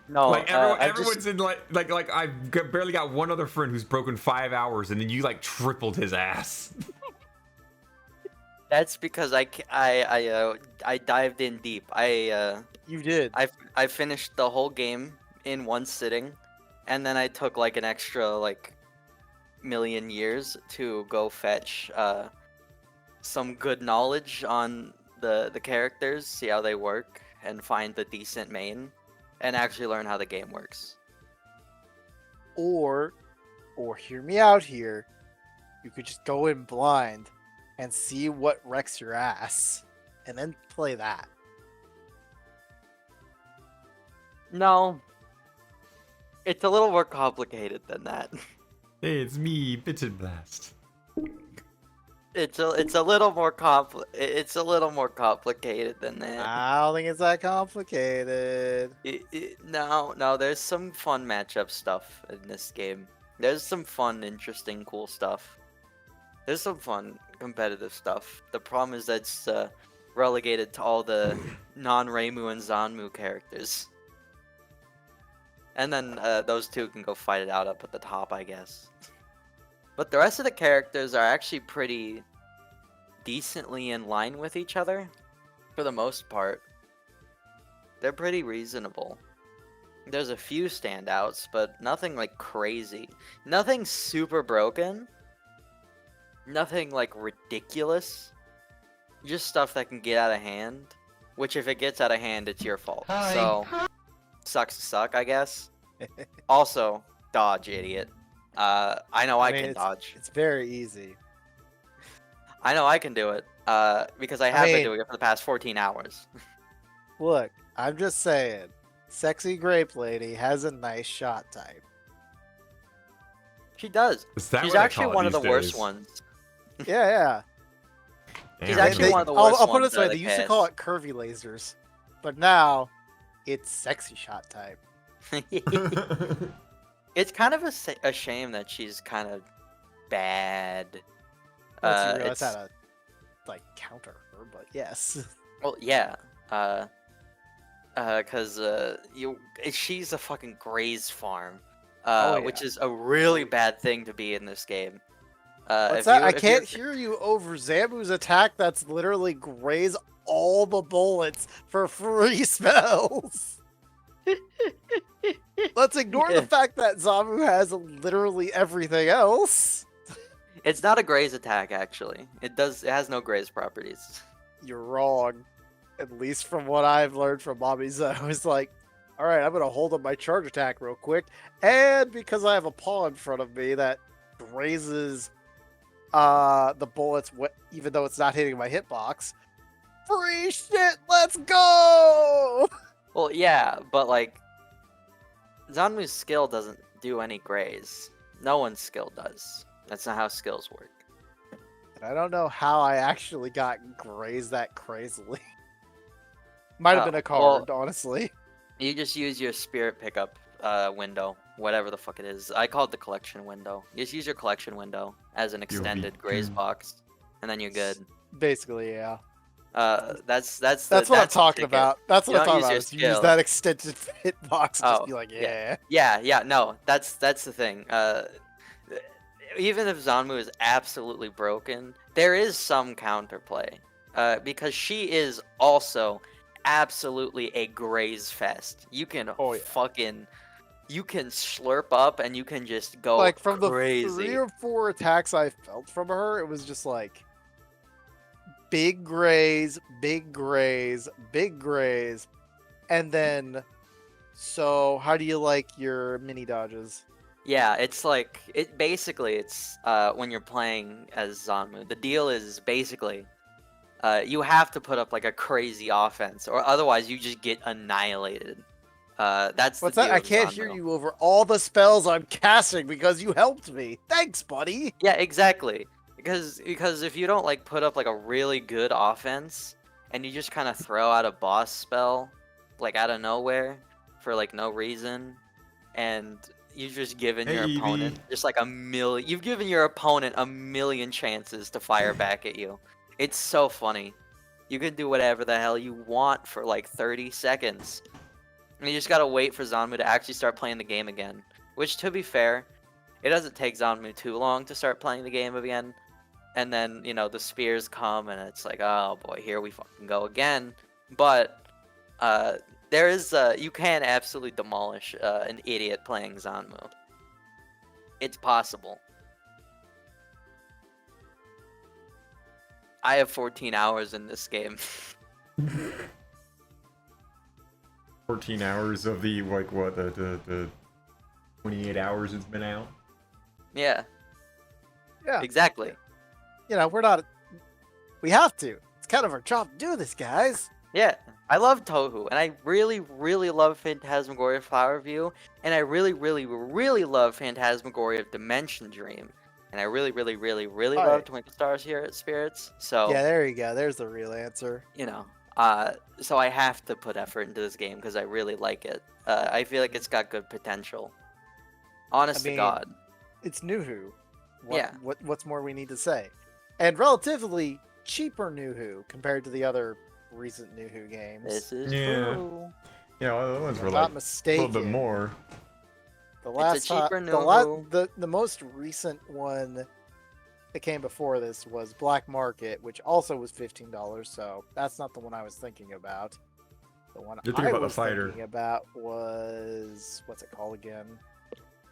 No, Like everyone's in like I've barely got one other friend who's broken 5 hours, and then you like tripled his ass. That's because I dived in deep. You did. I finished the whole game in one sitting, and then I took like an extra like million years to go fetch some good knowledge on the characters, see how they work, and find the decent main, and actually learn how the game works. Or hear me out here, you could just go in blind and see what wrecks your ass, and then play that. No, it's a little more complicated than that. Hey, it's me, Bitin Blast. It's a little more complicated than that. I don't think it's that complicated. No, there's some fun matchup stuff in this game. There's some fun, interesting, cool stuff. There's some fun, competitive stuff. The problem is that's relegated to all the non-Reimu and Zanmu characters. And then those two can go fight it out up at the top, I guess. But the rest of the characters are actually pretty decently in line with each other, for the most part. They're pretty reasonable. There's a few standouts, but nothing like crazy. Nothing super broken. Nothing like ridiculous. Just stuff that can get out of hand. Which if it gets out of hand, it's your fault. Hi. So, sucks to suck, I guess. Also, dodge, idiot. I know I mean, can dodge. It's very easy. I know I can do it. Because I have been doing it for the past 14 hours. Look, I'm just saying, Sexy Grape Lady has a nice shot type. She does. Is that She's what I actually call it one of the these worst days? ones. Yeah. She's Damn, actually They- one of the I'll worst put it ones this way: out of they the used to cast. call it curvy lasers, but now it's sexy shot type. It's kind of a shame that she's kind of bad. Once you realize it's- how to like counter her, but yes. Well, yeah. Cause she's a fucking graze farm. Oh, Which yeah. is a really bad thing to be in this game. What's if that? you- I if can't you're- hear you over Zamu's attack. That's literally graze all the bullets for free spells. Let's ignore the fact that Zamu has literally everything else. It's not a graze attack, actually. It has no graze properties. You're wrong. At least from what I've learned from Mommy Zo, it's like, all right, I'm gonna hold up my charge attack real quick, and because I have a paw in front of me that grazes the bullets, even though it's not hitting my hitbox. Free shit, let's go! Well, yeah, but like, Zanmu's skill doesn't do any graze. No one's skill does. That's not how skills work. And I don't know how I actually got grazed that crazily. Might have Oh, been a card, honestly. You just use your spirit pickup window, whatever the fuck it is. I call it the collection window. You just use your collection window as an extended graze box, and then you're good. Basically, yeah. That's That's what I'm the talking ticket. about. That's You what I'm don't talking use about. your Is use skill. that extended hitbox and Oh, just be like, yeah. yeah. Yeah, no, that's the thing. Even if Zanmu is absolutely broken, there is some counterplay. Because she is also absolutely a graze fest. You can Oh, yeah. you can slurp up and you can just go Like from crazy. the 3 or 4 attacks I felt from her, it was just like big graze, big graze, big graze, and then so how do you like your mini dodges? Yeah, it's like it's when you're playing as Zanmu. The deal is basically you have to put up like a crazy offense, or otherwise you just get annihilated. That's What's the that? deal I with can't Zanmu. hear you over all the spells I'm casting because you helped me. Thanks, buddy. Yeah, exactly. Because if you don't like put up like a really good offense and you just kind of throw out a boss spell like out of nowhere for like no reason, and you've just given your Hey, opponent Evie. just like you've given your opponent a million chances to fire back at you. It's so funny. You can do whatever the hell you want for like 30 seconds. And you just gotta wait for Zanmu to actually start playing the game again. Which, to be fair, it doesn't take Zanmu too long to start playing the game again. And then, you know, the spears come and it's like, oh boy, here we fucking go again. But there is you can absolutely demolish an idiot playing Zanmu. It's possible. I have 14 hours in this game. 14 hours of the, like, what, the 28 hours it's been out? Yeah, Yeah. exactly. You know, we have to. It's kind of our job to do this, guys. Yeah, I love Touhou, and I really, really love Phantasmagoria Flower View, and I really, really, really love Phantasmagoria of Dimension Dream, and I really, really, really, really love Alright. Twinkle Stars here at Spirits. So Yeah, there you go. There's the real answer. you know, so I have to put effort into this game because I really like it. I feel like it's got good potential. Honest mean, to God. It's Nuhu. Yeah. What's more we need to say? And relatively cheaper Nuhu compared to the other recent Nuhu games. This is Yeah. true. Yeah, well, the ones If were I'm like not a mistaken. little bit more. The It's a last cheaper time, Nuhu. the most recent one that came before this was Black Market, which also was $15. So that's not the one I was thinking about. The one You're thinking I about the was fighter. thinking about was what's it called again?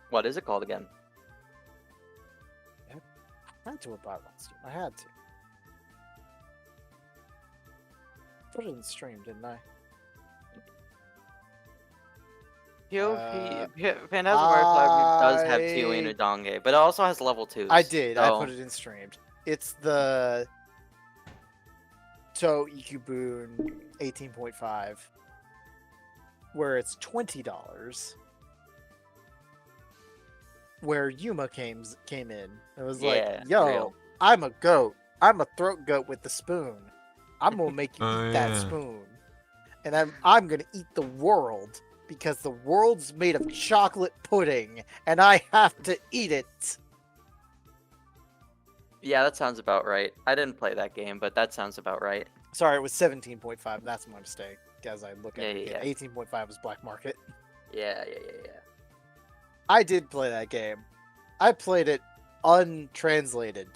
What is it called again? I had to have bought one Steam. I had to. Put it in stream, didn't I? Phantasmagoria Flower View does have Tiwi and Udonge, but it also has level 2s. I did. I so- put it in streamed. It's the To Ikubun 18.5, where it's $20. Where Yuma came in. It was Yeah, like, yo, real. I'm a goat. I'm a throat goat with the spoon. I'm gonna make you Oh, eat that yeah. spoon, and I'm gonna eat the world because the world's made of chocolate pudding, and I have to eat it. Yeah, that sounds about right. I didn't play that game, but that sounds about right. Sorry, it was 17.5. That's my mistake. As I look at it, Yeah. 18.5 was Black Market. Yeah. I did play that game. I played it untranslated,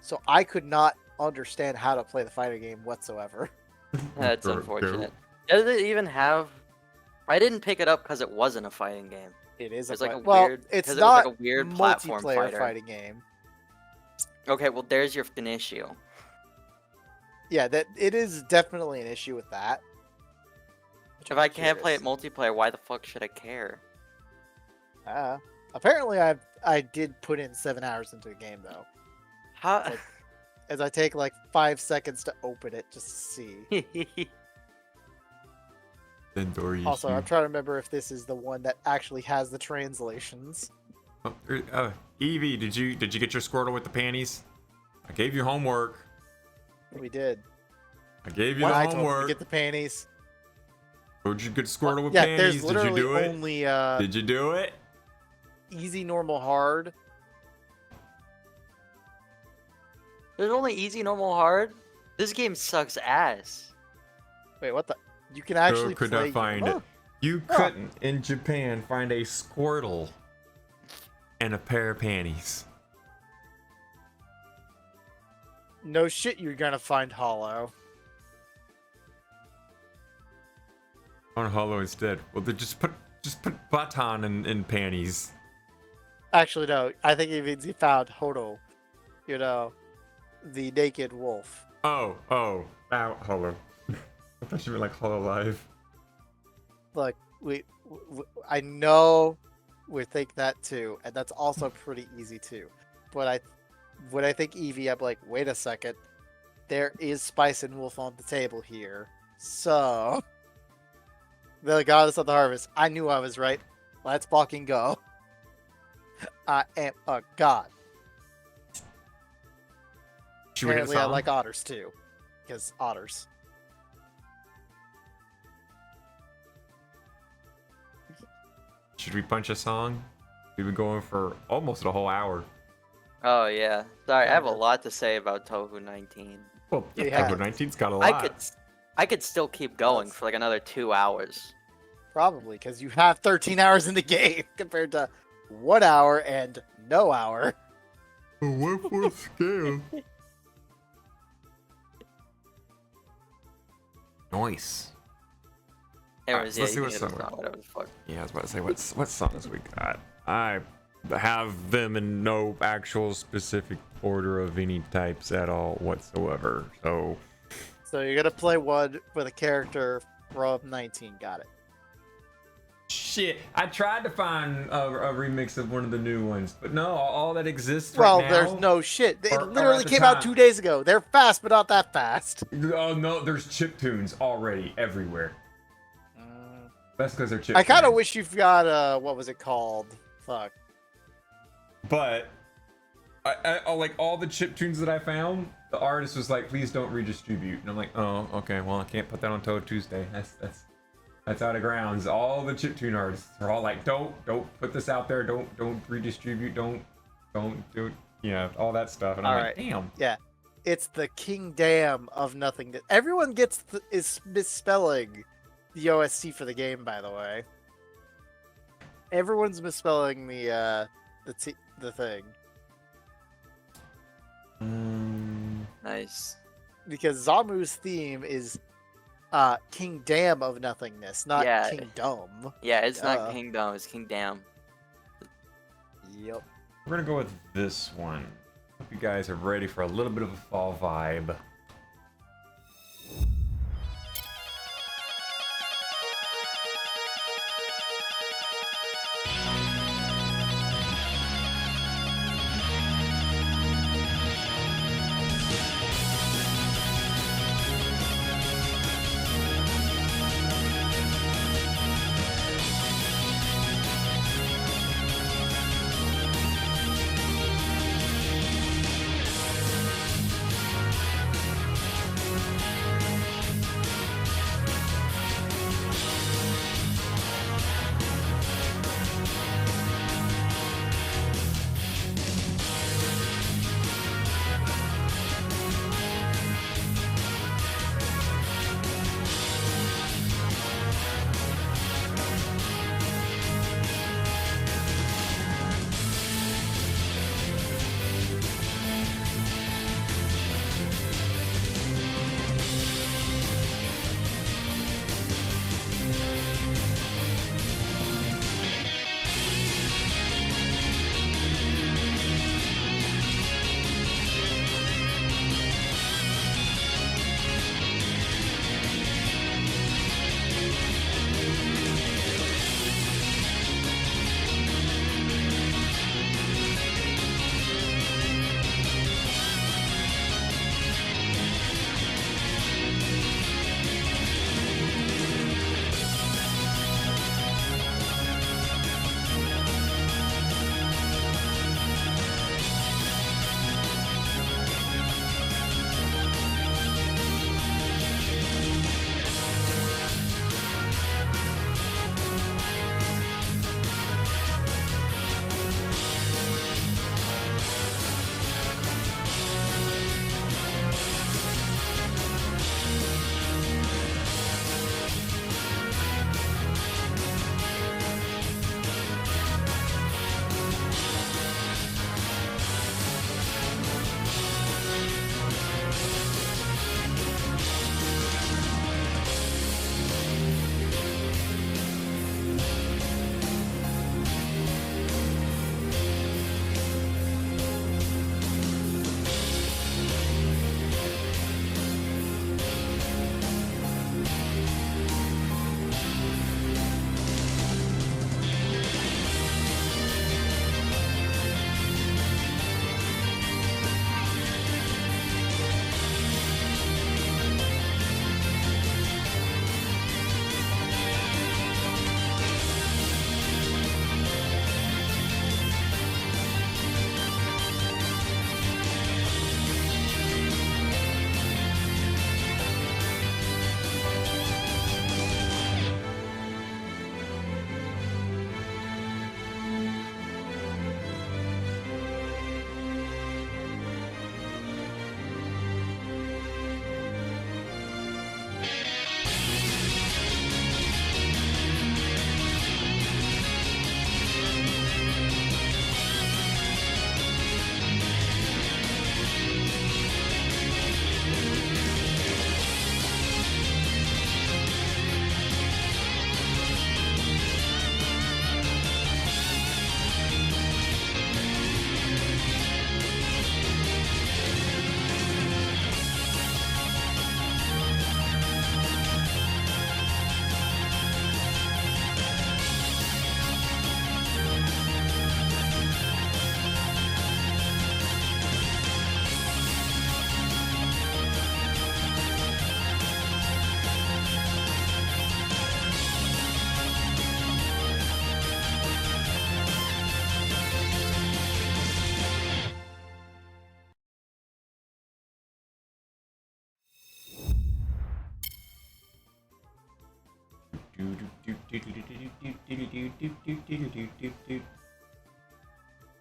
so I could not understand how to play the fighting game whatsoever. That's Throat unfortunate. Does it even have? I didn't pick it up because it wasn't a fighting game. It is It's a like a well, weird- it's 'cause it was like not a weird platform multiplayer fighter. fighting game. Okay, well, there's your an issue. Yeah, that it is definitely an issue with that. If I can't play it multiplayer, why the fuck should I care? Apparently I did put in 7 hours into the game though, How? Like- as I take like 5 seconds to open it just to see. Also, I'm trying to remember if this is the one that actually has the translations. Evie, did you get your Squirtle with the panties? I gave you homework. We did. I gave you When the I told you to homework. get the panties. Did you get Squirtle with Yeah, panties? there's Did you literally do it? only Did you do it? easy, normal, hard. There's only easy, normal, hard. This game sucks ass. Wait, what the? You can actually could play. not find Huh. it. You Huh. couldn't in Japan find a Squirtle and a pair of panties. No shit, you're gonna find Hollow. On Hollow instead. Well, they just put Baton in panties. Actually, no. I think it means he found Hodo. You know, the naked wolf. Oh, Hollow. I thought you were like Hollow Live. Look, I know we think that too, and that's also pretty easy too. But when I think Eevee, I'm like, wait a second, there is Spice and Wolf on the table here. So, the goddess of the harvest. I knew I was right. Let's fucking go. I am a god. Should we hit a Apparently, I song? like otters too, because otters. Should we punch a song? We've been going for almost a whole hour. Oh yeah. Sorry, I have a lot to say about Touhou 19. Well, Yeah. Touhou 19's got a lot. I could still keep going for like another 2 hours. Probably, because you have 13 hours in the game compared to 1 hour and no hour. A 1/4 scale. Nice. Anyways, let's see you what can hit a song song, whatever the fuck. Yeah, I was about to say, what songs we got? I have them in no actual specific order of any types at all whatsoever. So, So you're gonna play one with a character from 19. Got it. shit. I tried to find a remix of one of the new ones, but no, all that exists Well, right now. there's no shit. It or literally at the came out time. 2 days ago. They're fast, but not that fast. Oh no, there's chiptunes already everywhere. That's because they're chiptunes. I kind of wish you've got what was it called? Fuck. But I like all the chiptunes that I found. The artist was like, "Please don't redistribute," and I'm like, "Oh, okay. Well, I can't put that on Touhou Tuesday. That's out of grounds." All the chiptune artists are all like, "Don't put this out there. Don't redistribute. Don't do all that stuff." And I'm All like, right. "Damn." Yeah, it's the King Dam of nothing. Everyone is misspelling the OSC for the game, by the way. Everyone's misspelling the thing Nice. because Zamu's theme is King Dam of nothingness, not Yeah. Kingdom. Yeah, it's Duh. not Kingdom, it's Kingdam. Yep. We're gonna go with this one. Hope you guys are ready for a little bit of a fall vibe.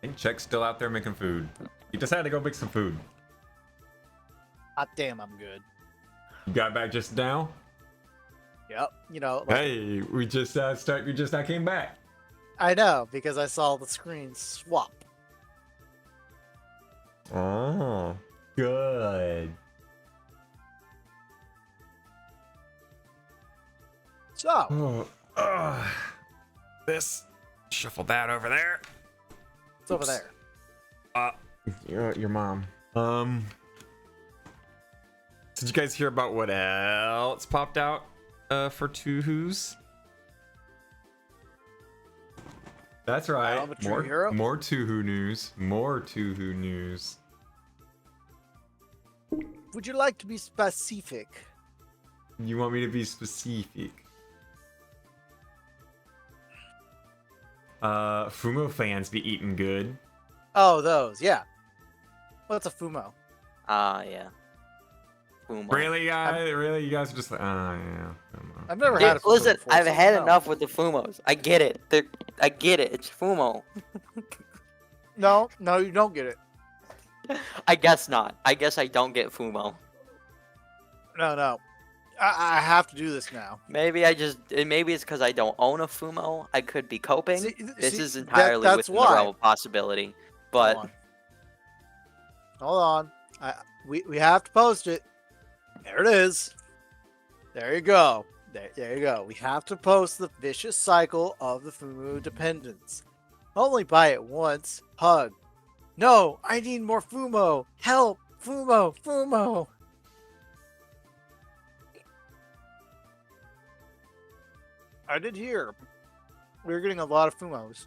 And Chuck's still out there making food. He decided to go make some food. Hot damn, I'm good. You got back just now? Yep. You know. Like, Hey, we just we just now came back. I know because I saw the screen swap. Oh, good. So This. Shuffle that over there. it's over there. Your mom. Did you guys hear about what else popped out for Touhou's? That's right. I'm a true hero. More Touhou news. More Touhou news. Would you like to be specific? You want me to be specific? Fumo fans be eating good. Oh, those. Yeah. What's a fumo? Yeah. Fumo. Really, guys? Really, you guys are just like, oh yeah. Fumo. I've never Dude, had a fumo listen, before, I've so had no. enough with the Fumos. I get it. I get it. It's Fumo. No, you don't get it. I guess not. I guess I don't get Fumo. No. I have to do this now. Maybe maybe it's because I don't own a Fumo. I could be coping. This is that- entirely that's within the why. realm of possibility. But Hold on. We have to post it. There it is. There you go. There you go. We have to post the vicious cycle of the Fumu dependence. Only buy it once. Hug. No, I need more Fumo. Help. Fumo. I did hear. We were getting a lot of Fumos.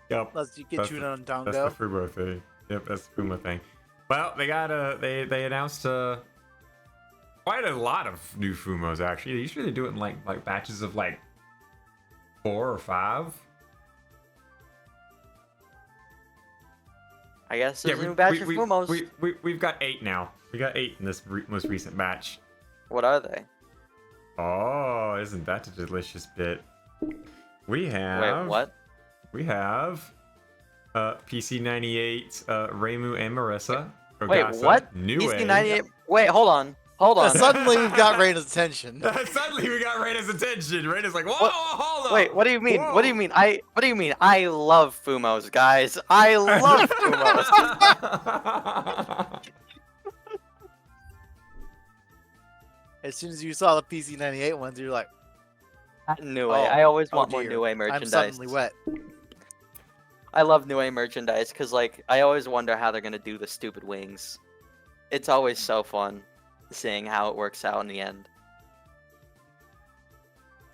Yep. Let's get That's you the- on That's Dongo. the Fumo thing. Yep, that's the Fumo thing. Well, they got they announced quite a lot of new Fumos actually. Usually they do it in like batches of like 4 or 5. I guess there's a new batch of Fumos. We've got 8 now. We got 8 in this most recent batch. What are they? Oh, isn't that a delicious bit? We have. Wait, what? We have PC98, Reimu and Marissa. Wait, Ogasa, what? New PC98. Wait, hold on. Suddenly we've got Raina's attention. Suddenly we got Raina's attention. Raina's like, whoa, hold on. Wait, what do you mean? Whoa. What do you mean? What do you mean? I love Fumos, guys. I love Fumos. As soon as you saw the PC98 ones, you're like, New A. I always want more dear. New A I'm merchandise. suddenly wet. I love New A merchandise because, like, I always wonder how they're gonna do the stupid wings. It's always so fun seeing how it works out in the end.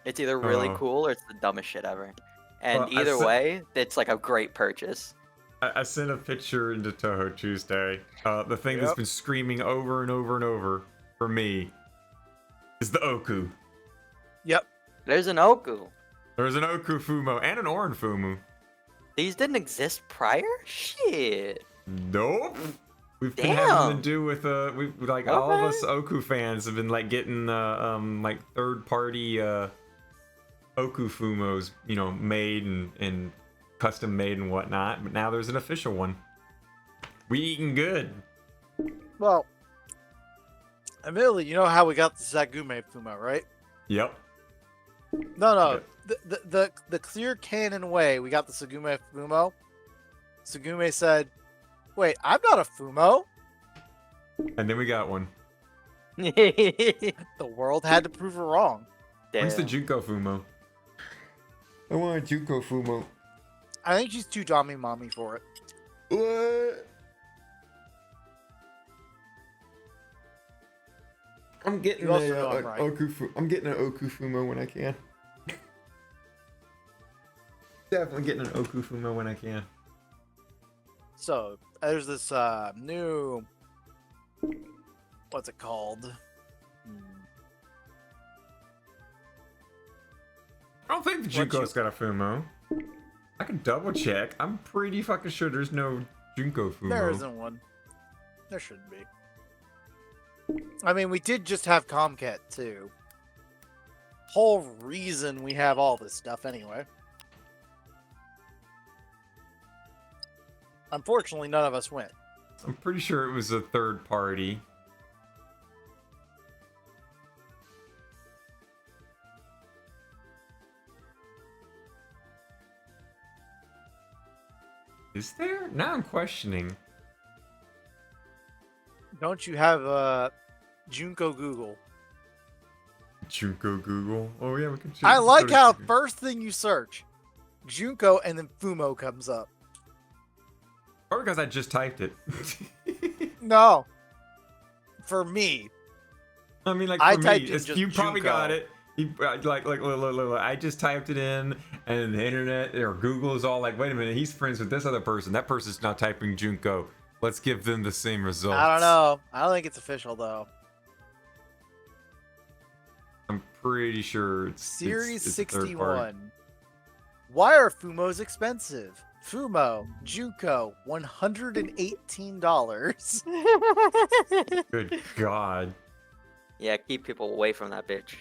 It's either really cool or it's the dumbest shit ever. And Well, either way, it's like a great purchase. I sent a picture into Touhou Tuesday. The thing that's Yep. been screaming over and over and over for me is the Oku. Yep. There's an Oku. There's an Oku Fumo and an Oran Fumu. These didn't exist prior? Shit. Nope. We've been having to Damn. do with we like all of us Oku fans have been like getting like third party Oku Fumos, you know, made and custom made and whatnot. But now there's an official one. We eating good. Well, admittedly, you know how we got the Zagume Fumo, right? Yep. No. The clear canon way we got the Sagume Fumo. Sagume said, "Wait, I'm not a Fumo." And then we got one. The world had to prove her wrong. Where's the Damn. Junko Fumo? I want a Junko Fumo. I think she's too Dami mommy for it. What? I'm getting You also know I'm right. I'm getting an Oku Fumo when I can. Definitely getting an Oku Fumo when I can. So there's this new, what's it called? I don't think the Junko's got a Fumo. I can double check. I'm pretty fucking sure there's no Junko Fumo. There isn't one. There shouldn't be. I mean, we did just have Comcat too. Whole reason we have all this stuff anyway. Unfortunately, none of us went. I'm pretty sure it was a third party. Is there? Now I'm questioning. Don't you have Junko Google? Junko Google. Oh yeah, we can. I like how first thing you search, Junko, and then Fumo comes up. Or because I just typed it. No, for me. I mean, like I for typed me, in it's, just you probably Junko. got it. You, look, I just typed it in, and the internet or Google is all like, wait a minute, he's friends with this other person. That person's not typing Junko. Let's give them the same results. I don't know. I don't think it's official though. I'm pretty sure it's Series it's third party. 61. Why are Fumos expensive? Fumo, Junko, $118. Good God. Yeah, keep people away from that bitch.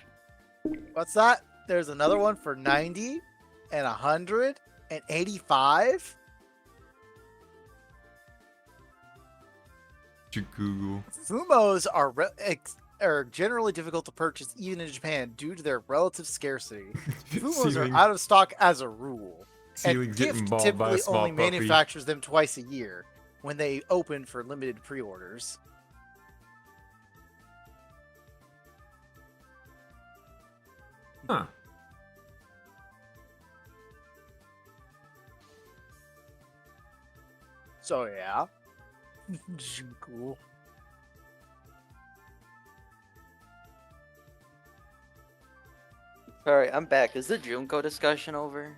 What's that? There's another one for 90 and 100 and 85. Google. Fumos are generally difficult to purchase even in Japan due to their relative scarcity. Fumos are out of stock as a rule. And Gift typically only manufactures them twice a year when they open for limited pre-orders. Huh. So yeah. Cool. Alright, I'm back. Is the Junko discussion over?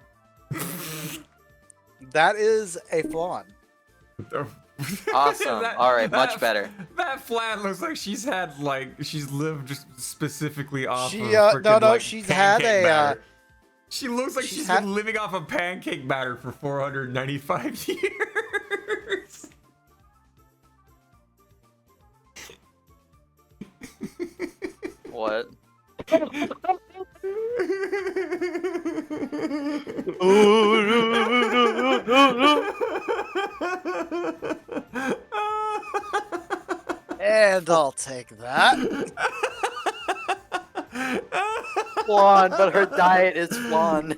That is a flan. Awesome. Alright, much better. That flat looks like she's had, like, she's lived just specifically off of she's had a batter. She looks like she's been living off of pancake batter for 495 years. What? And I'll take that. Flan, but her diet is flan.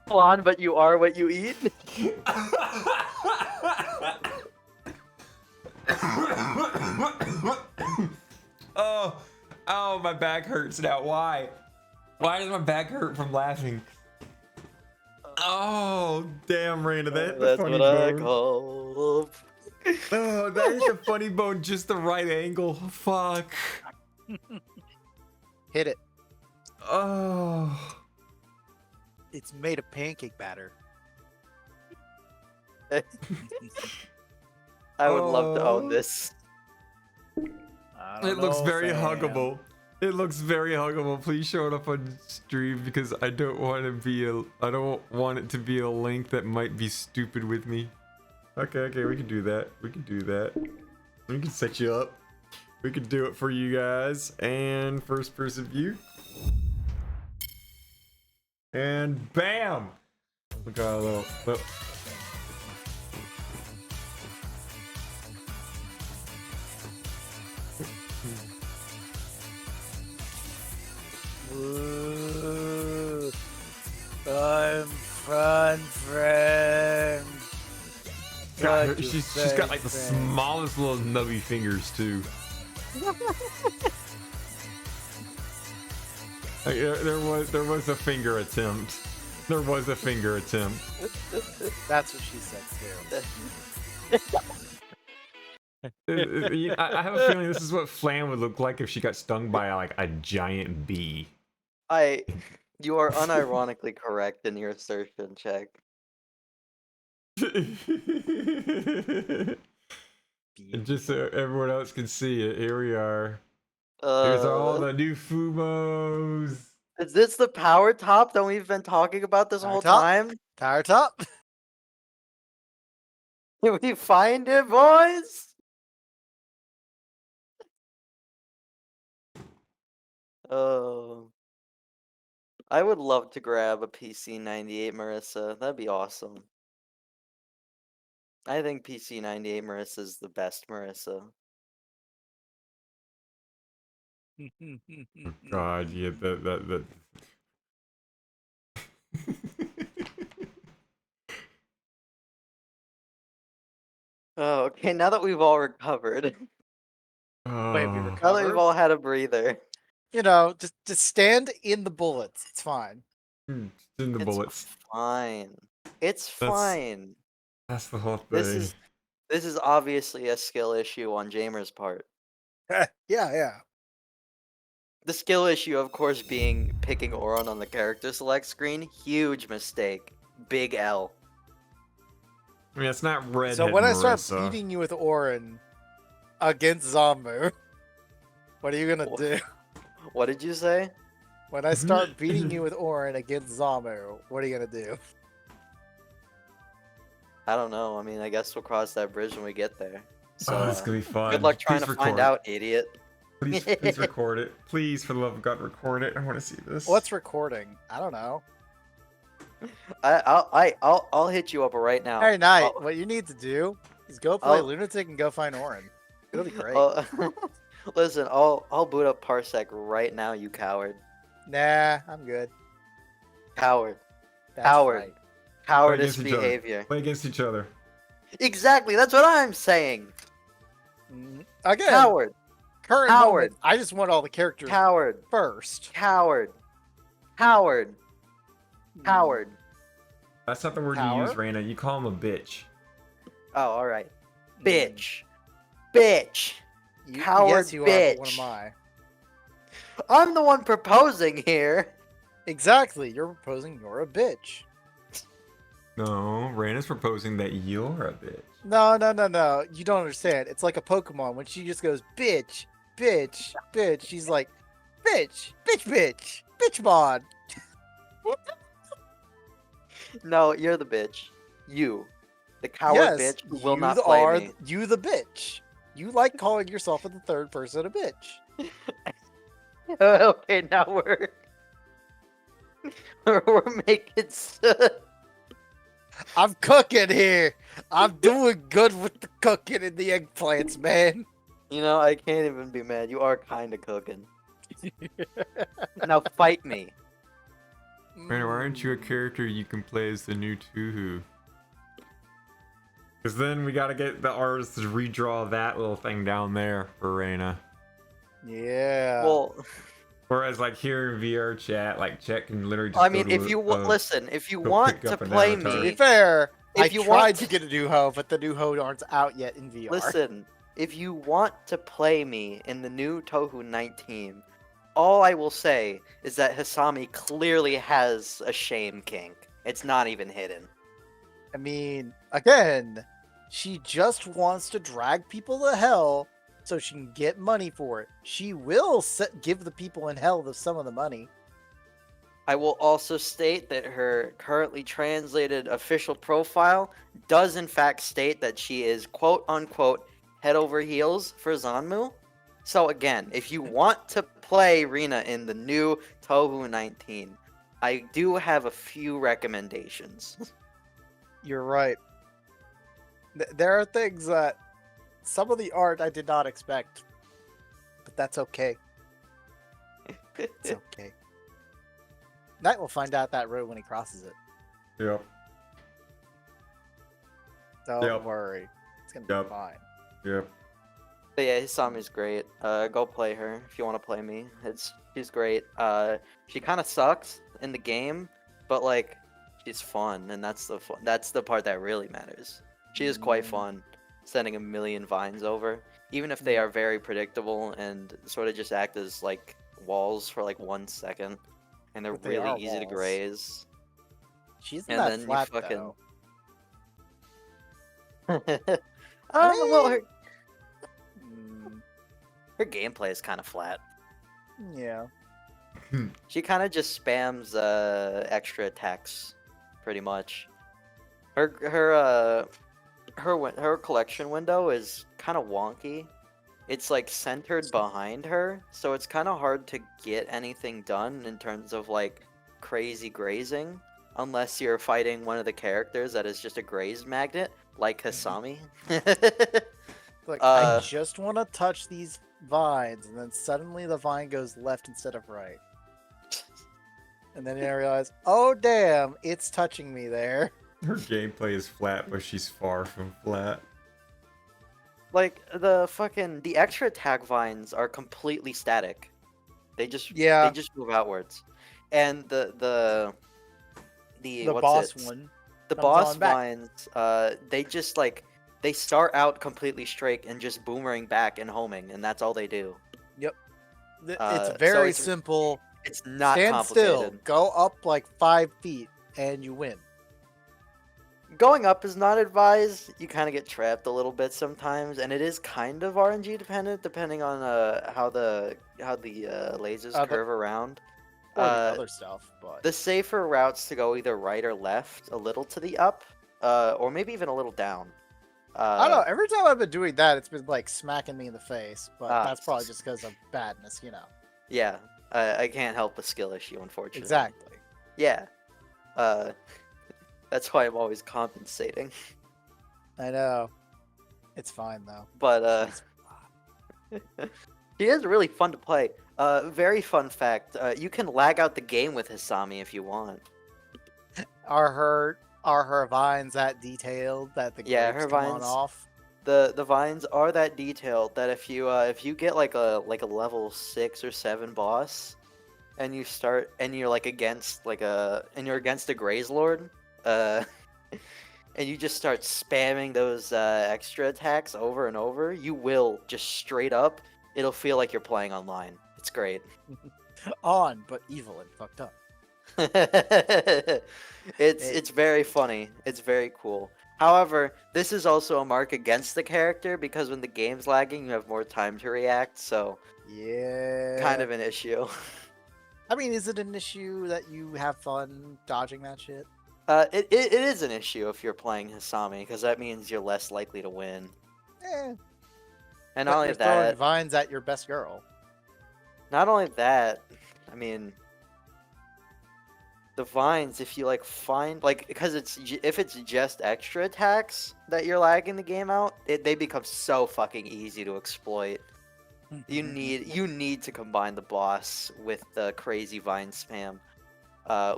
Flan, but you are what you eat. Oh, my back hurts now. Why? Why does my back hurt from laughing? Oh, damn, Raina, that's That's funny what I bone. call. Oh, that is a funny bone, just the right angle. Fuck. Hit it. Oh. It's made of pancake batter. I would love to own this. It looks very huggable. It looks very huggable. Please show it up on stream because I don't want to be I don't want it to be a link that might be stupid with me. Okay, we can do that. We can do that. We can set you up. We can do it for you guys. And first person view. And bam! We got a little. Ooh, I'm friend. God, she's got like the smallest little nubby fingers too. There was a finger attempt. There was a finger attempt. That's what she said too. I have a feeling this is what Flan would look like if she got stung by like a giant bee. You are unironically correct in your assertion, check. And just so everyone else can see it, here we are. Here's all the new Fumos. Is this the power top that we've been talking about this Power whole top? time? Tower top? Can we find it, boys? Oh. I would love to grab a PC98 Marissa. That'd be awesome. I think PC98 Marissa is the best Marissa. Oh, God, yeah, that. Oh, okay, now that we've all recovered. Wait, we Oh, Now that we've recovered? all had a breather. You know, just stand in the bullets. It's fine. it's in the It's bullets. fine. It's That's- fine. That's the whole thing. This is obviously a skill issue on Jamer's part. Yeah. The skill issue, of course, being picking Auron on the character select screen. Huge mistake. Big L. I mean, it's not red. So when I start Marissa. beating you with Orin against Zombu, what are you gonna do? What did you say? When I start beating you with Orin against Zombu, what are you gonna do? I don't know. I mean, I guess we'll cross that bridge when we get there. So, Oh, this is gonna be fun. good luck trying Please to record. find out, idiot. Please record it. Please, for the love of God, record it. I want to see this. What's recording? I don't know. I'll hit you up right now. Hey, Knight, I'll- what you need to do is go play I'll- Lunatic and go find Orin. It'll be great. Listen, I'll boot up Parsec right now, you coward. Nah, I'm good. Coward. That's Coward. right. Cowardice against each other. behavior. Play against each other. Exactly, that's what I'm saying. Again, Coward. current Coward. moment, I just want all the characters Coward. first. Coward. Coward. Coward. That's not the word you Power? use, Raina. You call him a bitch. Oh, alright. Bitch. Bitch. Coward yes, you are, but what bitch. am I? I'm the one proposing here. Exactly, you're proposing you're a bitch. No, Raina's proposing that you're a bitch. No. You don't understand. It's like a Pokemon. When she just goes, bitch, bitch, bitch, she's like, bitch, bitch, No, you're the bitch. You. The coward bitch who will not you play are me. you the bitch. You like calling yourself in the third person a bitch. Okay, now we're making I'm cooking here. I'm doing good with the cooking and the eggplants, man. You know, I can't even be mad. You are kind of cooking. Now fight me. Raina, why aren't you a character you can play as the new Touhou? Because then we gotta get the artists to redraw that little thing down there for Raina. Yeah. Well, Whereas, like, here in VR chat, like, chat can literally just I go mean, to if you listen, if you go want pick to up an play avatar. to be me, fair, if I you tried want to get a new hoe, but the new hoe aren't out yet in VR. listen, if you want to play me in the new Touhou 19, all I will say is that Hisami clearly has a shame kink. It's not even hidden. I mean, again, she just wants to drag people to hell so she can get money for it. She will give the people in hell some of the money. I will also state that her currently translated official profile does in fact state that she is quote unquote head over heels for Zanmu. So again, if you want to play Rina in the new Touhou 19, I do have a few recommendations. You're right. There are things that some of the art I did not expect, but that's okay. It's okay. Knight will find out that road when he crosses it. Yep. Don't Yep. worry. It's gonna Yep. be fine. Yep. But yeah, Hisami's great. Go play her if you want to play me. She's great. She kind of sucks in the game, but like she's fun, and that's the part that really matters. She is quite fun, sending a million vines over, even if they are very predictable and sort of just act as like walls for like 1 second, and they're But they are really easy to walls. graze. She isn't And that then you flat fucking- though. Well, Mm, her gameplay is kind of flat. yeah. She kind of just spams extra attacks, pretty much. Her collection window is kind of wonky. It's like centered behind her, so it's kind of hard to get anything done in terms of like crazy grazing, unless you're fighting one of the characters that is just a graze magnet, like Hasami. Like, I just want to touch these vines, and then suddenly the vine goes left instead of right. And then I realize, oh damn, it's touching me there. Her gameplay is flat, but she's far from flat. Like the extra attack vines are completely static. They just move outwards. And the what's boss it? one. The comes boss on back. vines, they just like they start out completely straight and just boomerang back and homing, and that's all they do. Yep. So It's very it's- simple. It's not Stand complicated. still, go up like 5 feet, and you win. Going up is not advised. You kind of get trapped a little bit sometimes, and it is kind of RNG dependent, depending on how the lasers curve around. Or the other stuff, but The safer routes to go either right or left, a little to the up, or maybe even a little down. I don't know. Every time I've been doing that, it's been like smacking me in the face. But Ah, that's probably just because of badness, you know. Yeah, I can't help a skill issue, unfortunately. Exactly. Yeah. That's why I'm always compensating. I know. It's fine though. But she is really fun to play. Very fun fact. You can lag out the game with Hisami if you want. Are her vines that detailed that the Yeah, grapes her come on vines- off? The vines are that detailed that if you get like a level 6 or 7 boss, and you're like against you're against a Graze Lord, and you just start spamming those extra attacks over and over, you will just straight up. It'll feel like you're playing online. It's great. On, but evil and fucked up. It's very funny. It's very cool. However, this is also a mark against the character because when the game's lagging, you have more time to react. So Yeah. kind of an issue. I mean, is it an issue that you have fun dodging that shit? It is an issue if you're playing Hisami because that means you're less likely to win. Eh. And But not only you're throwing that, vines at your best girl. I mean, the vines, if you like find because if it's just extra attacks that you're lagging the game out, they become so fucking easy to exploit. You need to combine the boss with the crazy vine spam,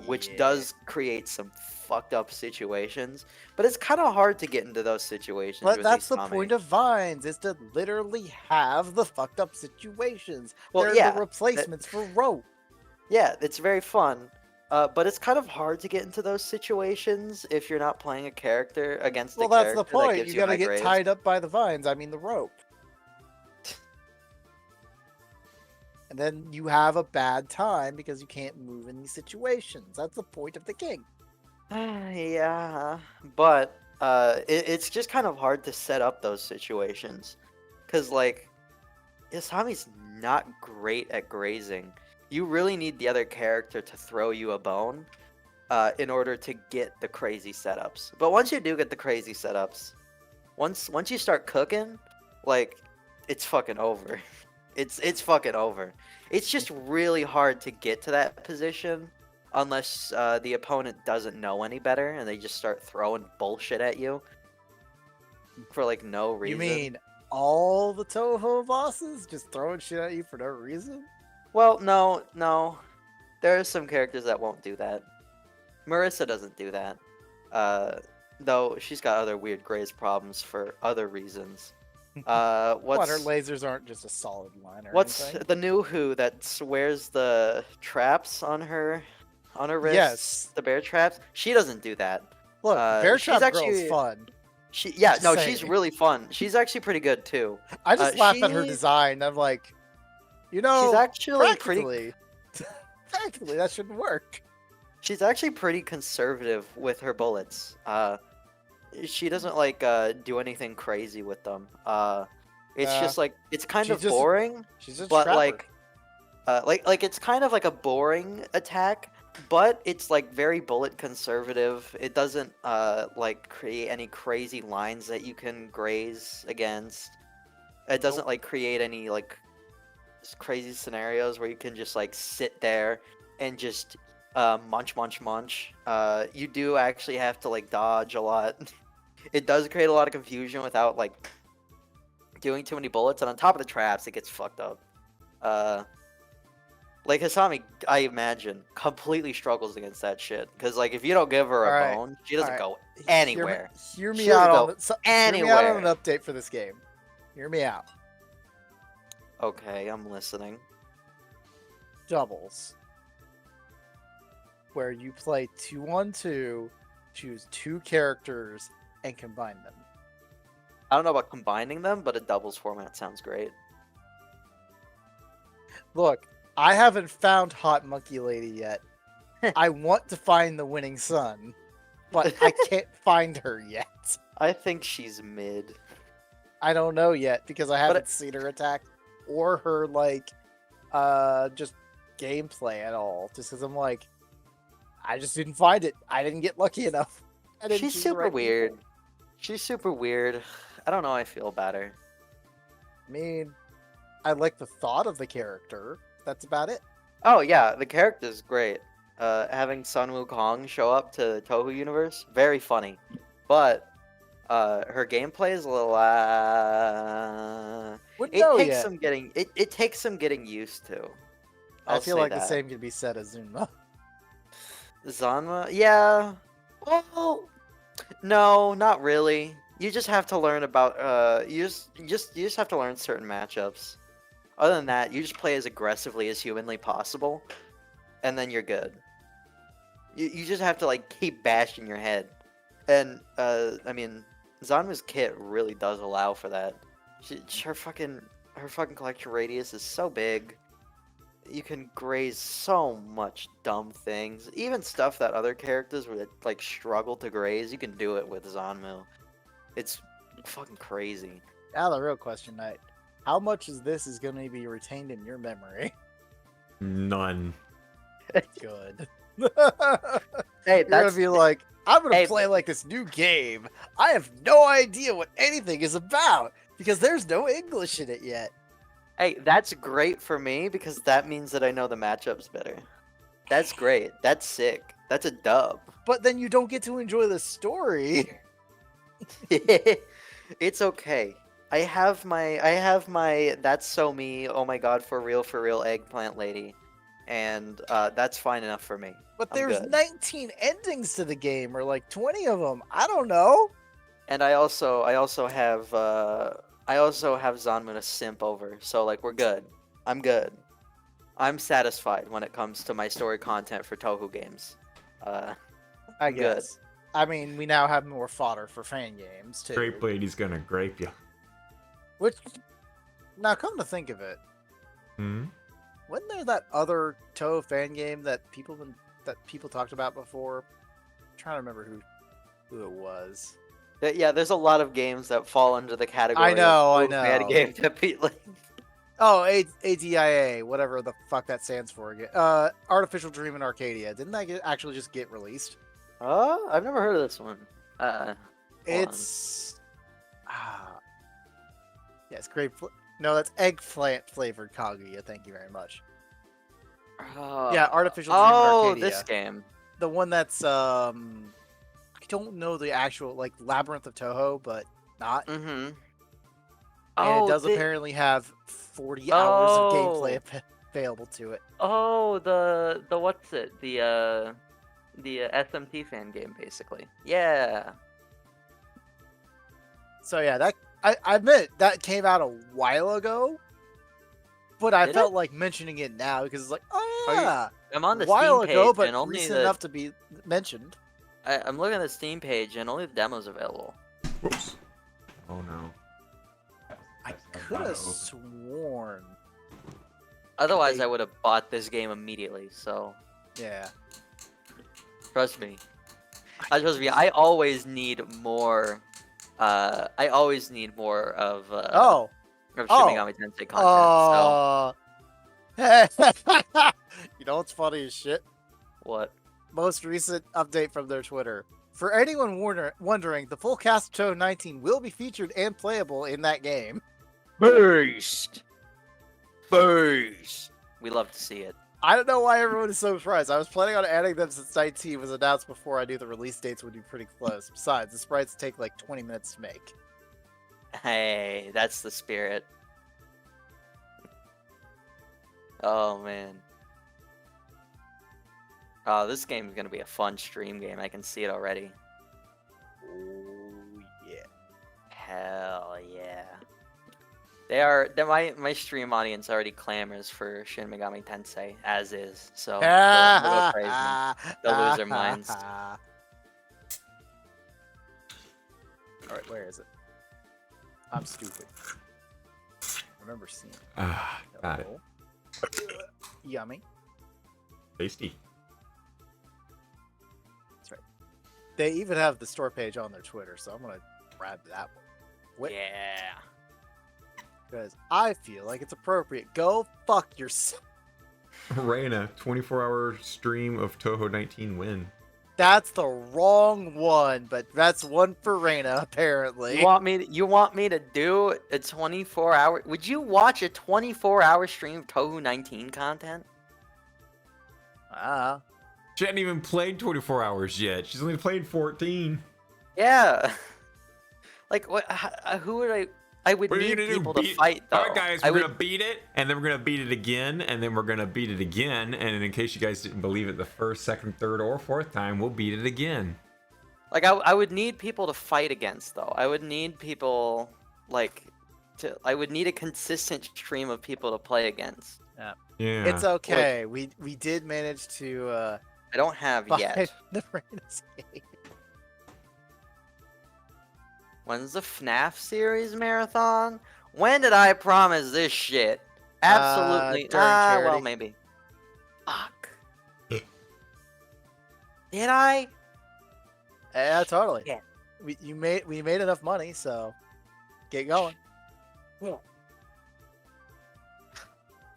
which Yeah. does create some fucked up situations. But it's kind of hard to get into those situations. But with that's the Hisami. point of vines, is to literally have the fucked up situations. Well, They're yeah, the replacements for rope. Yeah, it's very fun. But it's kind of hard to get into those situations if you're not playing a character against Well, a that's character the that point. gives You you gotta high get grades. tied up by the vines. I mean, the rope. And then you have a bad time because you can't move in these situations. That's the point of the game. Yeah, but it's just kind of hard to set up those situations because like Isami's not great at grazing. You really need the other character to throw you a bone in order to get the crazy setups. But once you do get the crazy setups, once you start cooking, like it's fucking over. It's fucking over. It's just really hard to get to that position unless the opponent doesn't know any better and they just start throwing bullshit at you for like no reason. You mean all the Touhou bosses just throwing shit at you for no reason? Well, no. There are some characters that won't do that. Marissa doesn't do that. Though she's got other weird graze problems for other reasons. What, her lasers aren't just a solid line or What's anything? the new Who that wears the traps on her wrists? Yes. The bear traps. She doesn't do that. Look, Bear she's Trap Girl's actually- fun. She's Saying. really fun. She's actually pretty good too. I just laugh at her she- design. I'm like, you know, She's actually pretty. practically, practically that shouldn't work. She's actually pretty conservative with her bullets. She doesn't like do anything crazy with them. It's Nah. just like it's kind She's of just- boring, She's a but trapper. like Like it's kind of like a boring attack, but it's like very bullet conservative. It doesn't like create any crazy lines that you can graze against. It doesn't like create any like crazy scenarios where you can just like sit there and just munch. You do actually have to like dodge a lot. It does create a lot of confusion without like doing too many bullets, and on top of the traps, it gets fucked up. Like Hasami, I imagine, completely struggles against that shit. Because like, if you don't give her a Alright, bone, she doesn't go Hear me- anywhere. Hear me She'll out go on hear me out on an anywhere. update for this game. Hear me out. Okay, I'm listening. Doubles, where you play 2-on-2, choose 2 characters, and combine them. I don't know about combining them, but a doubles format sounds great. Look, I haven't found Hot Monkey Lady yet. I want to find the winning son, but I can't find her yet. I think she's mid. I don't know yet because I haven't seen her attack or her like just gameplay at all. Just because I'm like, I just didn't find it. I didn't get lucky enough. I didn't She's choose the super right weird. people. She's super weird. I don't know how I feel about her. I mean, I like the thought of the character. That's about it. Oh yeah, the character's great. Having Sun Wukong show up to Touhou universe, very funny. But her gameplay is a little Wouldn't it know takes yet. some getting it takes some getting used to. I I'll feel say like the that. same could be said as Zuma. Zanma, yeah. Well, no, not really. You just have to learn about you just have to learn certain matchups. Other than that, you just play as aggressively as humanly possible, and then you're good. You just have to like keep bashing your head, and I mean, Zanma's kit really does allow for that. Her fucking collection radius is so big. You can graze so much dumb things, even stuff that other characters would like struggle to graze. You can do it with Zanmu. It's fucking crazy. Now the real question, Knight. How much is this is going to be retained in your memory? None. Good. Hey, You're gonna that's be like, I'm gonna Hey, play like this new game. I have no idea what anything is about because there's no English in it yet. hey, that's great for me because that means that I know the matchups better. That's great. That's sick. That's a dub. But then you don't get to enjoy the story. It's okay. I have my that's so me, oh my god, for real eggplant lady. And that's fine enough for me. But I'm there's good. 19 endings to the game, or like 20 of them. I don't know. And I also have Zanmu to simp over, so like we're good. I'm good. I'm satisfied when it comes to my story content for Touhou games. I Good. guess. I mean, we now have more fodder for fan games too. Grape Lady's gonna grape you. Which, now come to think of it, Hmm? wasn't there that other Touhou fan game that people talked about before? I'm trying to remember who it was. Yeah, there's a lot of games that fall under the category. I know, of fan know. games that like. Oh, ADIA, whatever the fuck that stands for again. Artificial Dream in Arcadia. Didn't that actually just get released? I've never heard of this one. It's yes, grape. No, that's eggplant flavored Kaguya. Thank you very much. Yeah, Artificial Dream in Arcadia. This game. The one that's I don't know the actual like Labyrinth of Touhou, but not. Mm-hmm. And it does apparently have 40 hours of gameplay available to it. Oh, the what's it? The SMT fan game, basically. Yeah. So yeah, that I admit that came out a while ago, but I Did felt like mentioning it now because it's like, oh Are you- yeah, I'm on the a while Steam ago, page but and only recent the enough to be mentioned. I'm looking at the Steam page and only the demo's available. Whoops. Oh no. I could have sworn. Otherwise, They- I would have bought this game immediately. So Yeah. trust me. Trust me. I always need more. I always need more of Oh. of Oh. Shin Megami Tensei content. So You know what's funny as shit? What? Most recent update from their Twitter. For anyone wondering, the full cast of Touhou 19 will be featured and playable in that game. Beast. We love to see it. I don't know why everyone is so surprised. I was planning on adding them since 19 was announced before I knew the release dates would be pretty close. Besides, the sprites take like 20 minutes to make. Hey, that's the spirit. Oh man. Oh, this game is gonna be a fun stream game. I can see it already. Oh yeah. Hell yeah. My stream audience already clamors for Shin Megami Tensei, as is. So they'll go crazy. They'll lose their minds. Alright, where is it? I'm stupid. I remember seeing it. Got it. Yummy. Tasty. That's right. They even have the store page on their Twitter, so I'm gonna grab that one. What? Yeah. Because I feel like it's appropriate. Go fuck yourself. Reina, 24-hour stream of Touhou 19 win. That's the wrong one, but that's one for Reina, apparently. You want me to do a 24-hour? Would you watch a 24-hour stream of Touhou 19 content? She hadn't even played 24 hours yet. She's only played 14. Yeah. Like what? Who would I? I would What are you need gonna do? people to fight though. All right, guys, we're gonna beat it, and then we're gonna beat it again, and then we're gonna beat it again. And in case you guys didn't believe it the first, second, third, or fourth time, we'll beat it again. Like I would need people to fight against though. I would need people I would need a consistent stream of people to play against. Yeah. It's okay. We did manage to I don't have find yet. the Reina's game. When's the FNAF series marathon? When did I promise this shit? Absolutely. During charity. Well, maybe. Fuck. Did I? Yeah, totally. Yeah. We made enough money, so get going.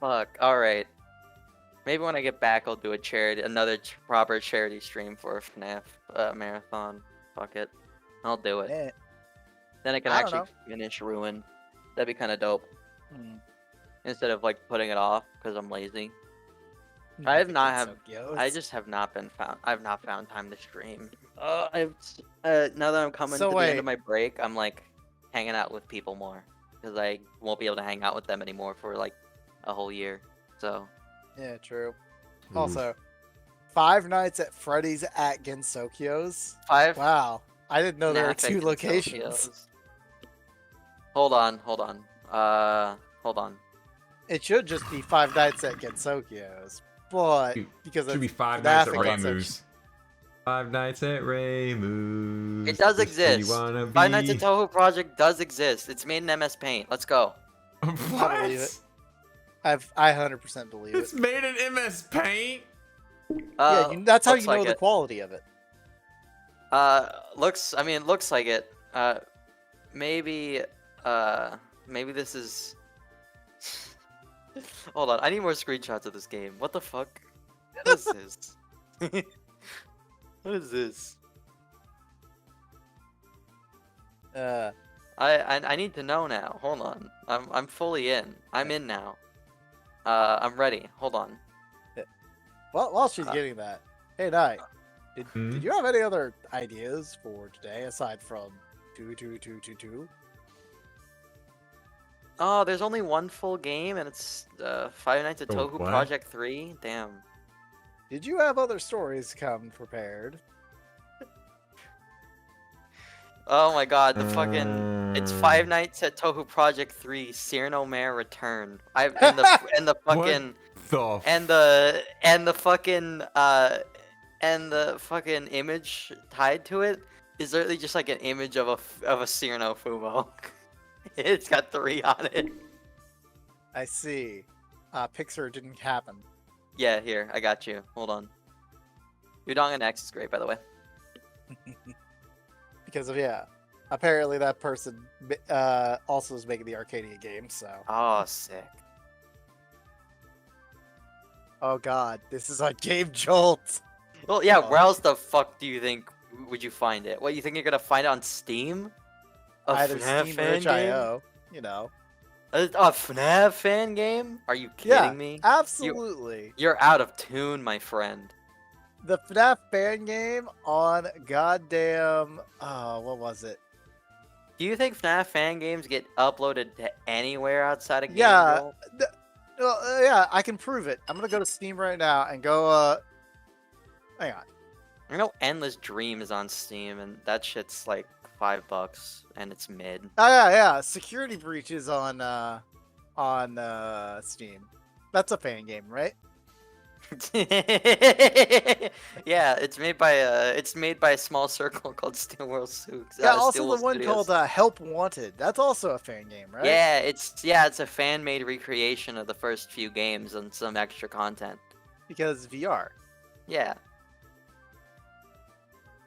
Fuck. All right. Maybe when I get back, I'll do another proper charity stream for a FNAF marathon. Fuck it. I'll do it. Eh, Then I can I don't actually know. finish Ruin. That'd be kind of dope. hmm. Instead of like putting it off because I'm lazy. I have not have. I just have not been found. I've not found time to stream. I've now that I'm coming So to the end wait. of my break, I'm like hanging out with people more because I won't be able to hang out with them anymore for like a whole year. So Yeah, true. Ooh. Also, 5 Nights at Freddy's at Gensokyo's. 5. Wow, I didn't know there were Nafik 2 and locations. Tokyo's. Hold on. Hold on. It should just be 5 Nights at Gensokyo's, but because Should be it's 5 nights at FNAF against Raymu's. 5 nights at Raymu's. It does Just where you exist. wanna Five Nights at be. Touhou Project does exist. It's made in MS Paint. Let's go. What? I believe it. I 100% believe It's it. made in MS Paint. Yeah, that's how looks you know like the it. quality of it. Looks. I mean, it looks like it. Maybe this is. Hold on, I need more screenshots of this game. What the fuck? What is this? What is this? I need to know now. Hold on. I'm fully in. I'm in now. I'm ready. Hold on. Well, while she's getting that, hey, Night, Hmm? did you have any other ideas for today aside from 22222? Oh, there's only one full game, and it's Five Nights at Oh, Touhou what? Project 3. Damn. Did you have other stories come prepared? Oh my god, the fucking it's Five Nights at Touhou Project 3, Cyrano Mare Return. And the fucking and the fucking image tied to it is literally just like an image of a Cyrano Fumo. It's got 3 on it. I see. Pixar didn't happen. Yeah, here, I got you. Hold on. Udon and X is great, by the way. Because of, yeah. Apparently that person also is making the Arcadia game, so. Oh, sick. Oh god, this is on Game Jolt. Well, yeah. Oh. Where else the fuck do you think would you find it? What, you think you're gonna find it on Steam? A Either FNAF Steam or fan game? itch.io, you know. A FNAF fan game? Are you kidding Yeah, me? absolutely. You're out of tune, my friend. The FNAF fan game on goddamn, what was it? Do you think FNAF fan games get uploaded to anywhere outside of Game Yeah, Jolt? Well, yeah, I can prove it. I'm gonna go to Steam right now and go, hang on. I know Endless Dream is on Steam, and that shit's like $5, and it's mid. Oh, yeah, Security Breach is on Steam. That's a fan game, right? Yeah, it's made by a small circle called Steel World Studios. Yeah, also the one called Help Wanted. That's also a fan game, right? Yeah, it's a fan-made recreation of the first few games and some extra content. Because VR. Yeah.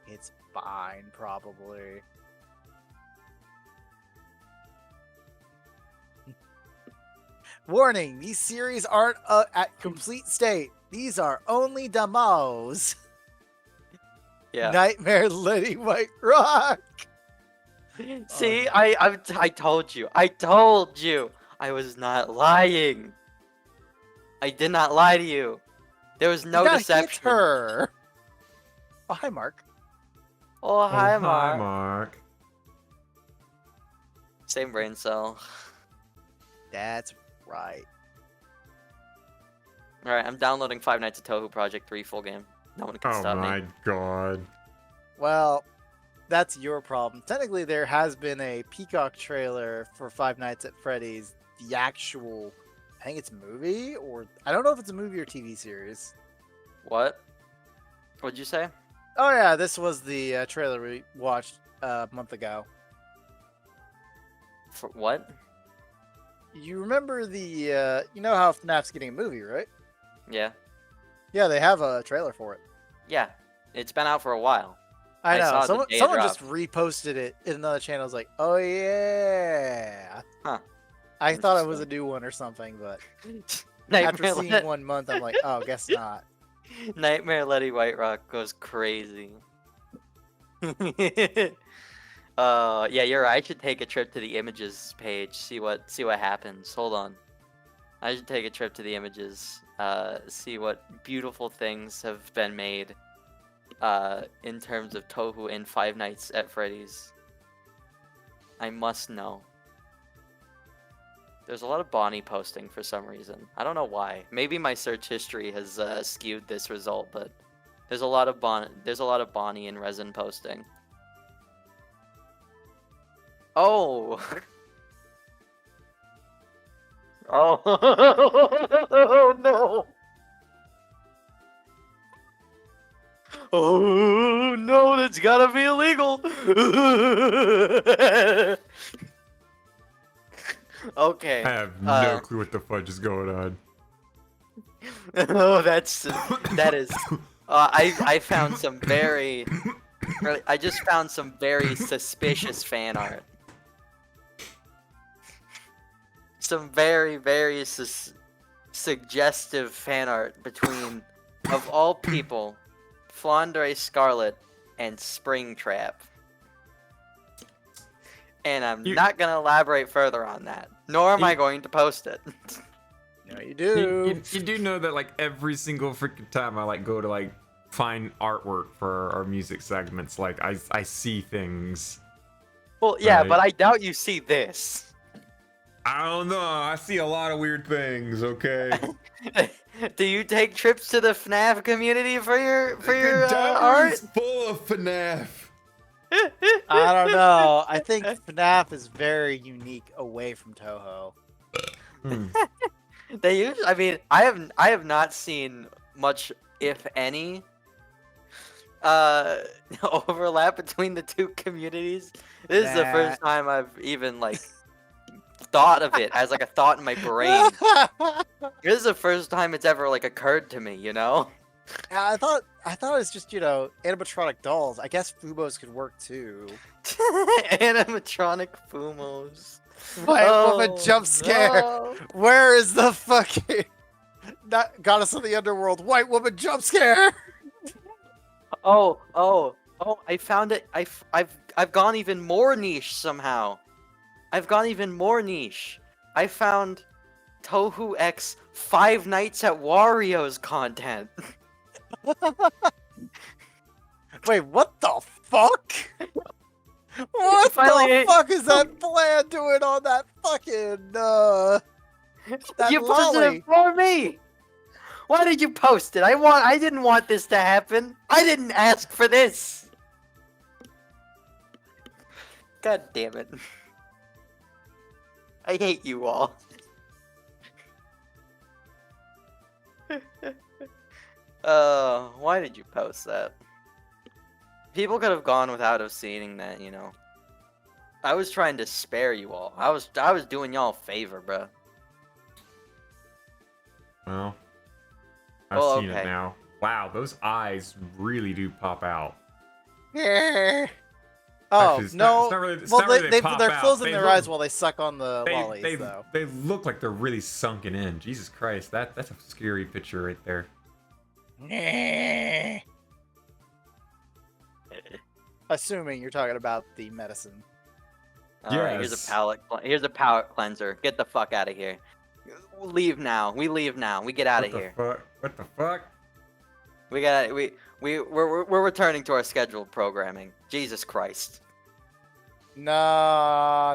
It's fine, probably. Warning, these series aren't at complete state. These are only demos. Yeah. Nightmare Letty White Rock. See, I told you. I told you. I was not lying. I did not lie to you. There was no You gotta deception. hit her. Oh, hi, Mark. Oh, hi, Oh, Mark. Hi, Mark. Same brain cell. That's right. Alright, I'm downloading Five Nights at Touhou Project 3 full game. No one can Oh stop my me. god. Well, that's your problem. Technically, there has been a Peacock trailer for Five Nights at Freddy's. The actual, I think it's a movie, or I don't know if it's a movie or TV series. What? What'd you say? Oh yeah, this was the trailer we watched a month ago. For what? You remember the, you know how FNAF's getting a movie, right? Yeah. Yeah, they have a trailer for it. Yeah. It's been out for a while. I I know. saw the Someone, day it someone just dropped. reposted it in another channel. I was like, oh yeah. Huh. I thought it was a new one or something, but after Nightmare, seeing 1 month, I'm like, oh, guess not. Nightmare Letty White Rock goes crazy. Yeah, you're right. I should take a trip to the images page, see what happens. Hold on. I should take a trip to the images, see what beautiful things have been made in terms of Touhou and Five Nights at Freddy's. I must know. There's a lot of Bonnie posting for some reason. I don't know why. Maybe my search history has skewed this result, but there's a lot of Bonnie and Resin posting. Oh. Oh no. Oh no, that's gotta be illegal. Okay. I have no clue what the fudge is going on. Oh, that is. I found some very. I just found some very suspicious fan art. Some very suggestive fan art between, of all people, Flandre Scarlet and Springtrap. And I'm not gonna elaborate further on that, nor am I going to post it. No, you do. You do know that like every single freaking time I like go to like find artwork for our music segments, like I see things. Well, yeah, Right. but I doubt you see this. I don't know. I see a lot of weird things. Okay. Do you take trips to the FNAF community for your Gallery's art? full of FNAF. I don't know. I think FNAF is very unique away from Touhou. Hmm. They use. I mean, I have not seen much, if any, overlap between the two communities. This is the Nah. first time I've even like thought of it as like a thought in my brain. This is the first time it's ever like occurred to me. You know? Yeah, I thought it was just, you know, animatronic dolls. I guess Fubos could work too. Animatronic Fumos. What a jump scare. no. Where is the fucking Goddess of the underworld, white woman jump scare. Oh! I found it. I've gone even more niche somehow. I've gone even more niche. I found Touhou X Five Nights at Wario's content. Wait, what the fuck? What the fuck is that plan doing on that fucking that You posted lolly? it for me. Why did you post it? I didn't want this to happen. I didn't ask for this. God damn it. I hate you all. Why did you post that? People could have gone without have seeing that, you know. I was trying to spare you all. I was doing y'all a favor, bruh. Well, I've Oh, seen okay. it now. Wow, those eyes really do pop out. Oh Actually, it's no! it's not really, it's Well, not really pop they're out. closing They their look- eyes while they suck on the lollies, though. They look like they're really sunken in. Jesus Christ, that's a scary picture right there. Assuming you're talking about the medicine. Alright, here's Yes. here's a palate cleanser. Get the fuck out of here. Leave now. We leave now. We get out of here. What the fuck? We're returning to our scheduled programming. Jesus Christ. No.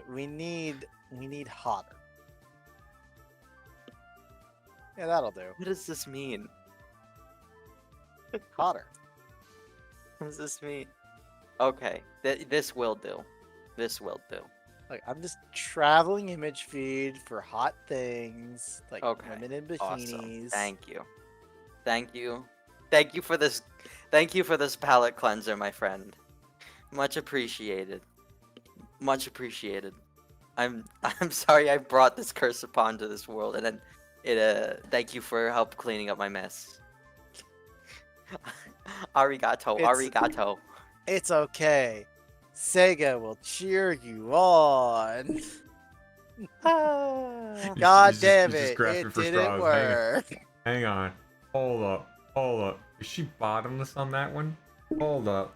We need hotter. Yeah, that'll do. What does this mean? Hotter. What does this mean? Okay, this will do. This will do. Like, I'm just traveling image feed for hot things, like Okay, women in bikinis. Awesome. Thank you. Thank you. Thank you for this. Thank you for this palate cleanser, my friend. Much appreciated. Much appreciated. I'm sorry I brought this curse upon to this world, and then thank you for help cleaning up my mess. Arigato, arigato. It's okay. Sega will cheer you on. God He's damn just it, grasping it for didn't straws. work. Hang on. Hold up. Is she bottomless on that one? Hold up.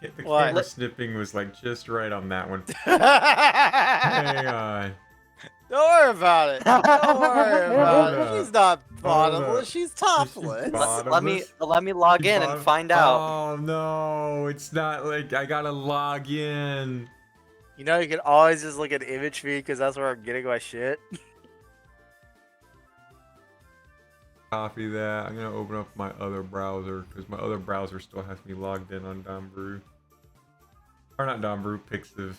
The What? camera snipping was like just right on that one. Hang on. Don't worry about it. Don't worry about Hold it. up. She's not Hold bottomless. up. She's topless. bottomless? Let me log in and find out. Oh no, it's not like I gotta log in. You know, you can always just look at image feed because that's where I'm getting my shit. Copy that. I'm gonna open up my other browser because my other browser still has me logged in on Dombrew. Or not Dombrew, Pixiv.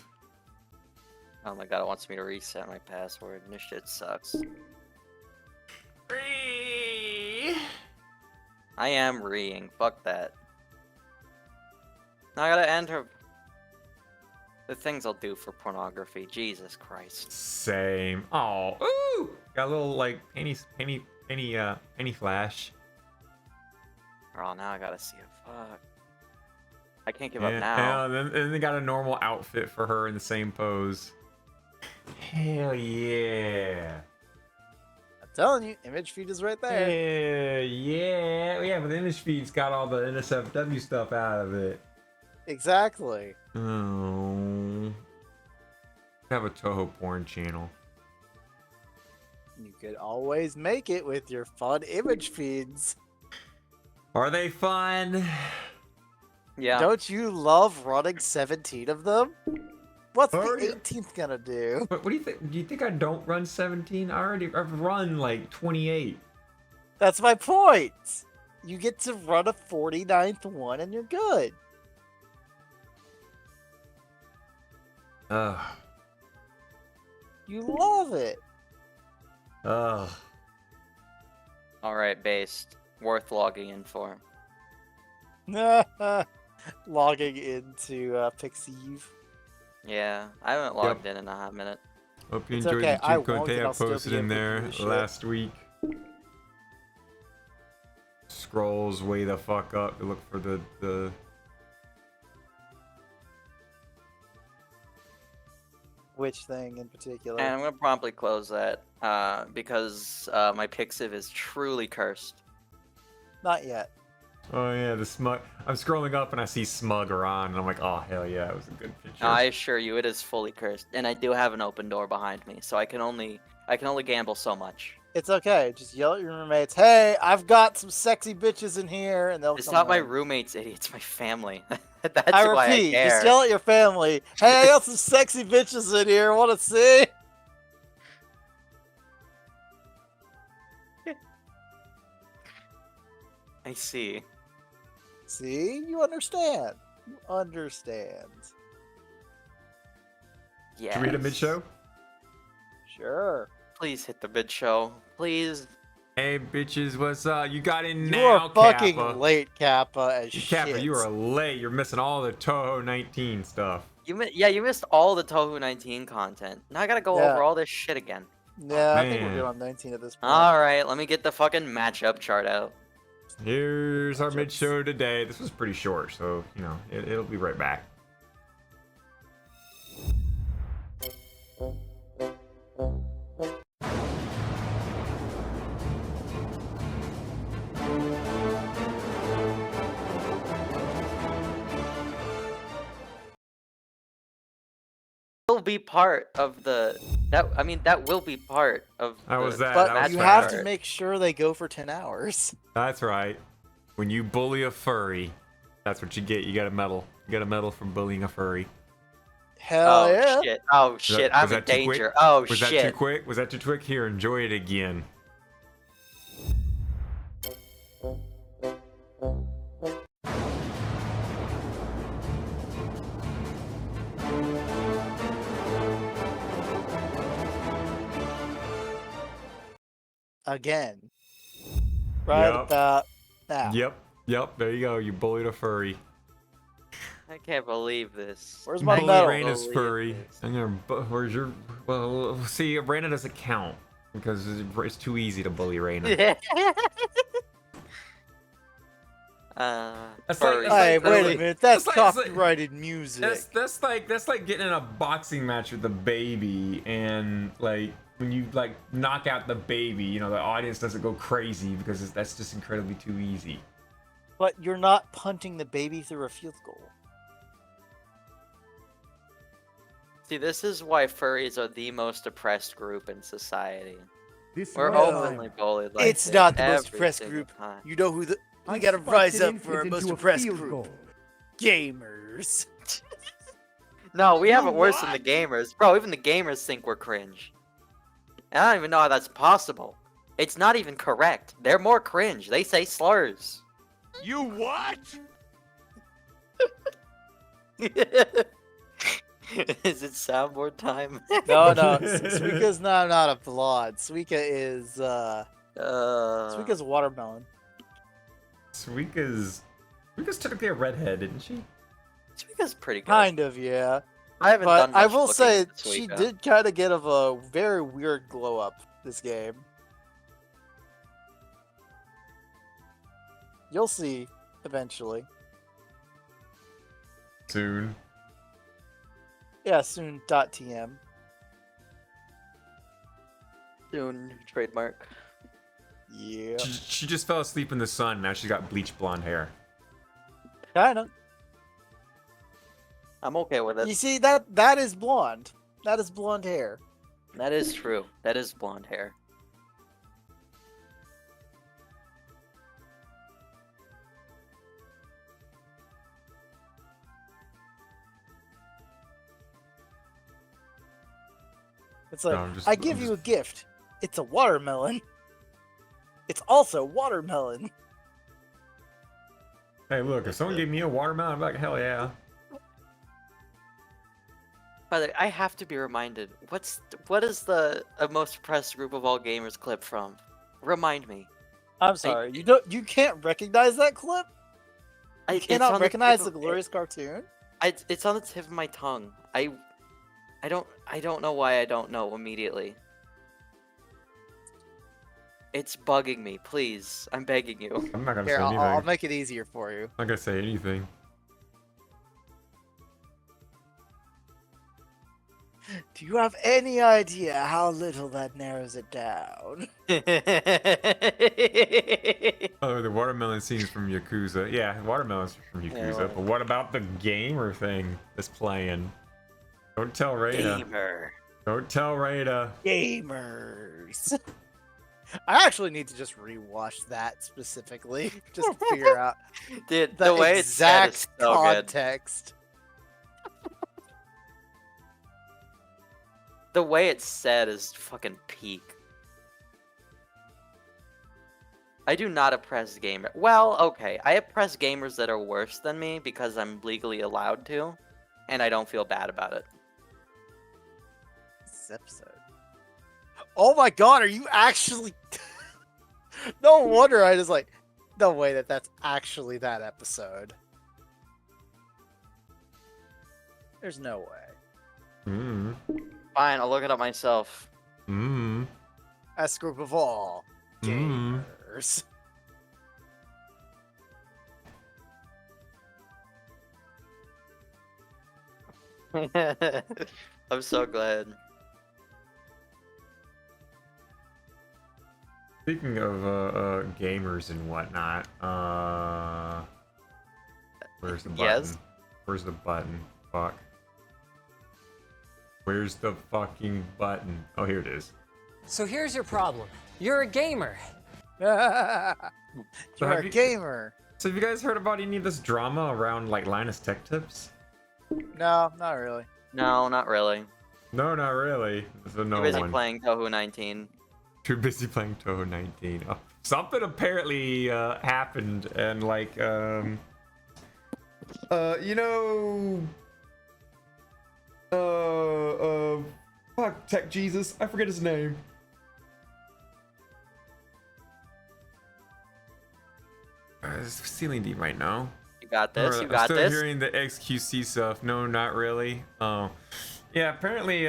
Oh my god, it wants me to reset my password. This shit sucks. I am reeing. Fuck that. Now I gotta enter the things I'll do for pornography. Jesus Christ. Same. Oh, ooh! Got a little like penny flash. Oh, now I gotta see it. Fuck. I can't give up And, now. and then they got a normal outfit for her in the same pose. Hell yeah. I'm telling you, image feed is right there. Hell yeah, but the image feed's got all the NSFW stuff out of it. Exactly. Oh. Have a Touhou porn channel. You could always make it with your fun image feeds. Are they fun? Yeah. Don't you love running 17 of them? What's Oh, the yeah. 18th gonna do? What do you think? Do you think I don't run 17? I've run like 28. That's my point. You get to run a 49th one and you're good. Ugh. You love it. Ugh. Alright, based. Worth logging in for. Logging into Pixiv. Yeah, I haven't logged in a hot minute. Hope you It's enjoyed okay, the I cheat won't, code and I I'll still posted be in able to there do the shit. last week. Scrolls way the fuck up to look for the. Twitch thing in particular. And I'm gonna promptly close that because my Pixiv is truly cursed. Not yet. Oh yeah, the smug. I'm scrolling up and I see Smugger on, and I'm like, oh hell yeah, it was a good picture. I assure you, it is fully cursed, and I do have an open door behind me, so I can only gamble so much. It's okay. Just yell at your roommates. Hey, I've got some sexy bitches in here, and they'll. It's come not my in. roommates, idiot. It's my family. That's I why repeat, I care. just yell at your family. Hey, I got some sexy bitches in here. Want to see? I see. See, you understand. You understand. Yeah. Should we hit a mid show? Sure. Please hit the mid show, please. Hey bitches, what's up? You got in You now, are fucking Kappa. late, Kappa, as shit. Kappa, you are late. You're missing all the Touhou 19 stuff. You missed all the Touhou 19 content. Now I gotta go Yeah. over all this shit again. Yeah, I think we're Man. good on 19 at this point. All right, let me get the fucking matchup chart out. Here's our mid show today. This was pretty short, so you know it'll be right back. Will be part of the that will be part of. How was that? But That was you fun. have to make sure they go for 10 hours. That's right. When you bully a furry, that's what you get. You got a medal. You got a medal for bullying a furry. Hell yeah. Shit! Oh shit! I'm was in that too quick? danger. Oh Was that shit! too quick? Was that too quick? Here, enjoy it again. Again. Right Yep. about now. Yep. There you go. You bullied a furry. I can't believe this. Where's my Bully medal? Raina's Believe furry. this. I'm gonna. Where's your? Well, see, Raina doesn't count because it's too easy to bully Raina. That's furry. like- Hey, that's wait like- a minute. That's that's like- copyrighted music. That's like getting in a boxing match with the baby, and like when you like knock out the baby, you know the audience doesn't go crazy because that's just incredibly too easy. But you're not punting the baby through a field goal. See, this is why furries are the most oppressed group in society. This We're one openly bullied like It's this not the most every oppressed single group. time. You know who the... We I gotta spiked rise an up for our infant most into a oppressed field group. goal. Gamers. No, we have You it worse than the gamers. Bro, even the gamers think we're cringe. And I don't even know how that's possible. It's not even correct. They're more cringe. They say slurs. You what? Is it soundboard time? No, Suika's not a blonde. Suika is, Suika's a watermelon. Suika's technically a redhead, isn't she? Suika's pretty good. Kind of, yeah. I haven't But done much I will looking say, into she Suika. did kind of get of a very weird glow up this game. You'll see, eventually. Soon. Yeah, soon. .tm. Soon, trademark. Yeah. She just fell asleep in the sun. Now she's got bleach blonde hair. Kinda. I'm okay with You it. see, that is blonde. That is blonde hair. That is true. That is blonde hair. It's like, No, I'm just- I give I'm you a gift. It's a watermelon. It's also watermelon. Hey, look, if someone gave me a watermelon, I'd be like, hell yeah. By the way, I have to be reminded. What is the most oppressed group of all gamers clip from? Remind me. I'm sorry. You can't recognize that clip? You It's cannot on recognize tip the of- glorious cartoon? It's on the tip of my tongue. I don't know why I don't know immediately. It's bugging me. Please, I'm begging you. I'm not gonna Here, say anything. I'll make it easier for you. I'm not gonna say anything. Do you have any idea how little that narrows it down? Oh, the watermelon scenes from Yakuza. Yeah, watermelon's from Yakuza. But what about the gamer thing that's playing? Don't tell Rada. Gamer. Don't tell Rada. Gamers. I actually need to just rewatch that specifically, just to figure out Dude, the the way it's said exact is so good. context. The way it's said is fucking peak. I do not oppress gamer. Well, okay, I oppress gamers that are worse than me because I'm legally allowed to, and I don't feel bad about it. This episode. Oh my god, are you actually? No wonder I just like. No way that's actually that episode. There's no way. Mm. Fine, I'll look it up myself. Mm. S group of all gamers. I'm so glad. Speaking of gamers and whatnot, where's the button? Yes? Where's the button? Fuck. Where's the fucking button? Oh, here it is. So here's your problem. You're a gamer. You're have a you- gamer. So have you guys heard about any of this drama around like Linus Tech Tips? No, not really. No, not really. No, not really. So no Too busy one. playing Touhou 19. Too busy playing Touhou 19. Oh, something apparently happened, and like you know, fuck Tech Jesus, I forget his name. Ceiling Deep right now. You got this. You I'm got still this. hearing the XQC stuff. No, not really. Oh, yeah. Apparently,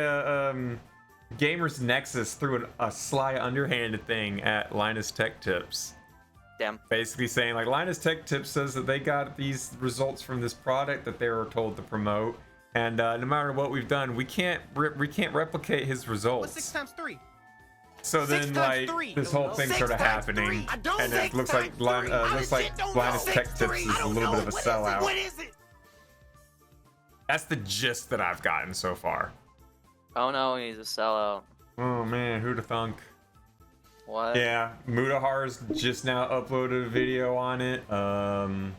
Gamers Nexus threw a sly, underhanded thing at Linus Tech Tips. Damn. Basically saying like Linus Tech Tips says that they got these results from this product that they were told to promote, and no matter what we've done, we can't replicate his results. What's 6 times 3? So Six then, times like, three. this whole thing 6 started times happening, 3. I don't and it think looks like times 3. I looks like legit don't Linus know. Tech 6 Tips 3. is I a don't little bit know. of a What is it? sellout. What is it? That's the gist that I've gotten so far. Oh no, he's a sellout. Oh man, who'da thunk? What? Yeah, Mudahar's just now uploaded a video on it. Of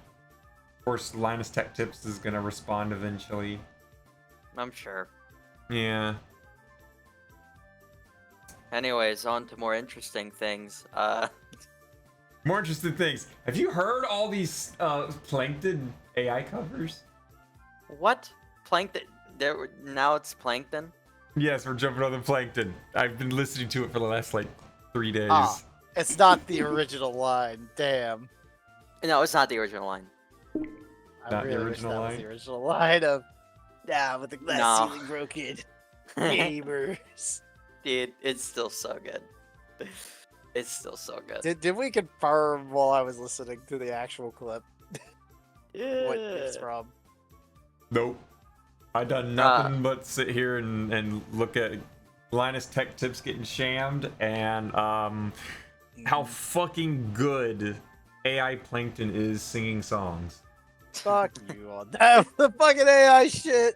course, Linus Tech Tips is gonna respond eventually. I'm sure. Yeah. Anyways, on to more interesting things. More interesting things. Have you heard all these Plankton AI covers? What? Plankton? Now it's Plankton? Yes, we're jumping on the Plankton. I've been listening to it for the last like 3 days. Ah, it's not the original line. Damn. No, it's not the original line. I Not the really original wish that line? was the original line of with the glass No. ceiling broken. Gamers. Dude, it's still so good. It's still so good. Did we confirm while I was listening to the actual clip Yeah. what it's from? Nope. I done nothing but sit here and look at Linus Tech Tips getting shammed and how fucking good AI Plankton is singing songs. Fuck you on that. The fucking AI shit.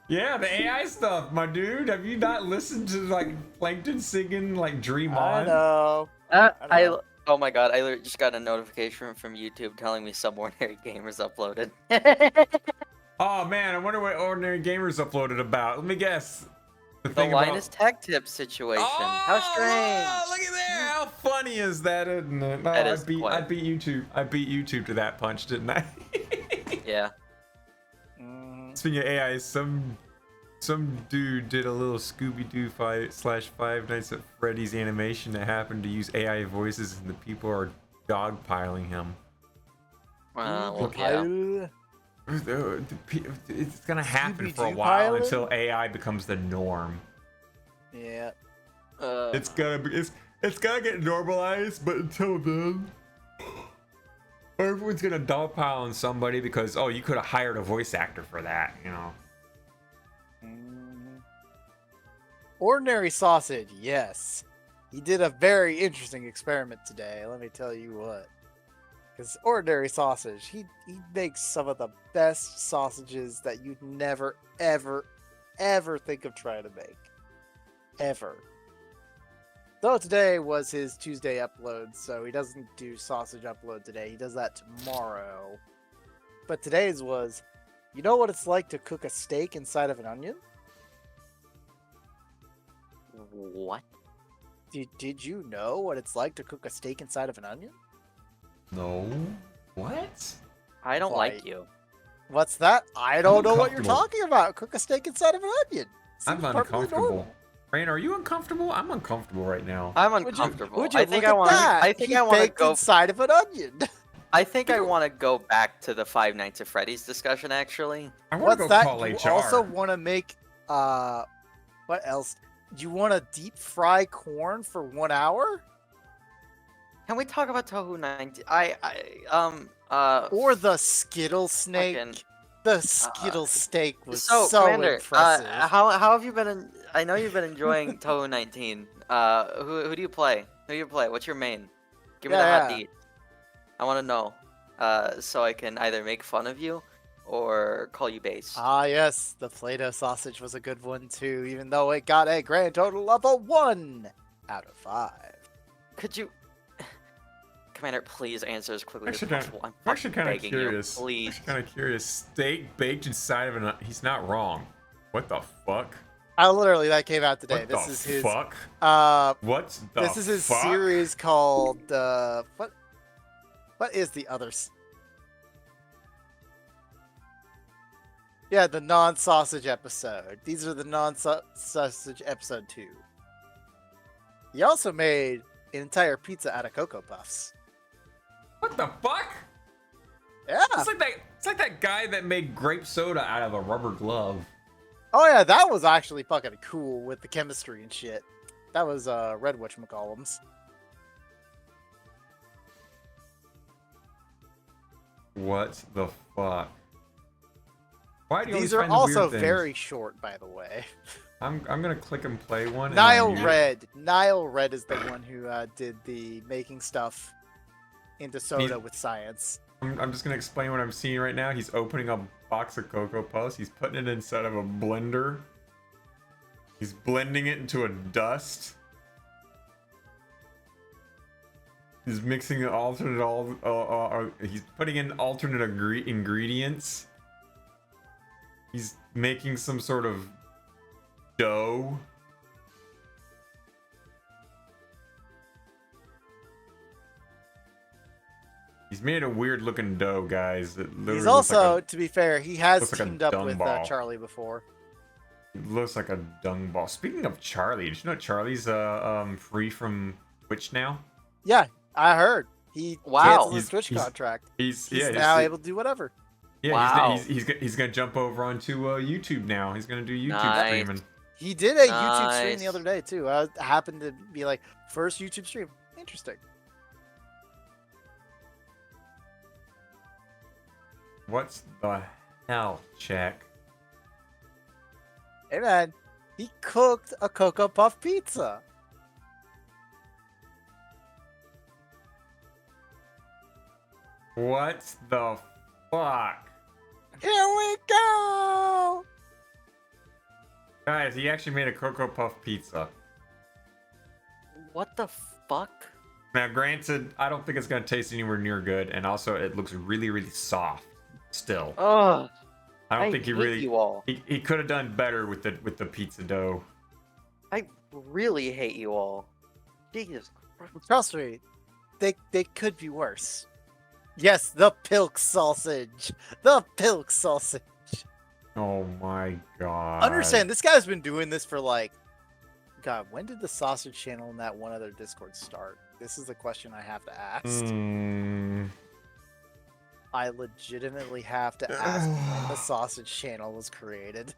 Yeah, the AI stuff, my dude. Have you not listened to like Plankton singing like Dream I On? know. I know. Oh my god, I literally just got a notification from YouTube telling me some ordinary gamers uploaded. Oh man, I wonder what Ordinary Gamers uploaded about. Let me guess. The thing Linus Tech Tip situation. How strange. Look at there! How funny is that, isn't it? No, That I is beat quite- YouTube. I beat YouTube to that punch, didn't I? Yeah. Speaking of AI, some dude did a little Scooby-Doo /Five Nights at Freddy's animation that happened to use AI voices, and the people are dogpiling him. Well, yeah. It's gonna happen for a Scooby-Doo while pilot? until AI becomes the norm. Yeah. It's gonna get normalized, but until then, everyone's gonna dogpile on somebody because you could have hired a voice actor for that, you know. Ordinary sausage, yes. He did a very interesting experiment today, let me tell you what. Because ordinary sausage, he makes some of the best sausages that you'd never, ever, ever think of trying to make. Ever. Though today was his Tuesday upload, so he doesn't do sausage upload today. He does that tomorrow. But today's was, you know what it's like to cook a steak inside of an onion? What? Did you know what it's like to cook a steak inside of an onion? No. What? I don't Like- like you. What's that? I don't know what you're uncomfortable. talking about. Cook a steak inside of an onion. I'm Seems perfectly uncomfortable. normal. Rain, are you uncomfortable? I'm uncomfortable right now. I'm Would you- uncomfortable. would you I think look I at want. that? I think He I want to baked go. inside of an onion. I think I want to go back to the Five Nights at Freddy's discussion. Actually, I want to What's go that? call You HR. also want to make what else? Do you want to deep fry corn for 1 hour? can we talk about Touhou 19? Or the Skittle snake? fucking- The Skittle steak was so, so Commander, impressive. how have you been? I know you've been enjoying Touhou 19. Who do you play? Who do you play? What's your main? Give me the hot Yeah. deed. I want to know, so I can either make fun of you or call you base. Ah, yes, the Play-Doh sausage was a good one too, even though it got a grand total of a 1 out of 5. Could you, Commander, please answer as quickly as Actually, possible? I'm I'm actually kind of begging curious. you, please. Kind of curious. Steak baked inside of an. He's not wrong. What the fuck? Literally, that came out today. What This the is his. fuck? What's the This is his fuck? series called what? What is the other? Yeah, the non-sausage episode. These are the non-sausage episode 2. He also made an entire pizza out of Cocoa Puffs. What the fuck? Yeah. It's like that guy that made grape soda out of a rubber glove. Oh yeah, that was actually fucking cool with the chemistry and shit. That was Red Whatchamacallums. What the fuck? Why do you These always are find the weird also things? very short, by the way. I'm gonna click and play one. and Nile then mute it. Red. Nile Red is the one who did the making stuff into soda with science. I'm just gonna explain what I'm seeing right now. He's opening a box of Cocoa Puffs. He's putting it inside of a blender. He's blending it into a dust. He's mixing the alternate he's putting in alternate ingredients. He's making some sort of dough. He's made a weird looking dough, guys. It literally He's looks like also, to be fair, he has looks like a teamed up dung with ball. Charlie before. It looks like a dung ball. Speaking of Charlie, did you know Charlie's free from Twitch now? Yeah, I heard. He Wow. canceled his He's- Twitch he's- contract. He's He's yeah, now he's, able to do whatever. yeah, Wow. he's gonna jump over onto YouTube now. He's gonna do YouTube Nice. streaming. He did a YouTube stream Nice. the other day too. I happened to be like, first YouTube stream. Interesting. What's the hell, check? Hey man, he cooked a Cocoa Puff pizza. What the fuck? Here we go. Guys, he actually made a Cocoa Puff pizza. What the fuck? Now, granted, I don't think it's gonna taste anywhere near good, and also it looks really, really soft. Still, Ugh. I don't think he hate really. you all. He could have done better with the pizza dough. I really hate you all. Jesus Christ. Trust me, they could be worse. Yes, the pilk sausage. The pilk sausage. Oh my god. Understand, this guy's been doing this for like, God, when did the sausage channel in that one other Discord start? This is the question I have to ask. Mm, I legitimately have to ask when the sausage channel was created.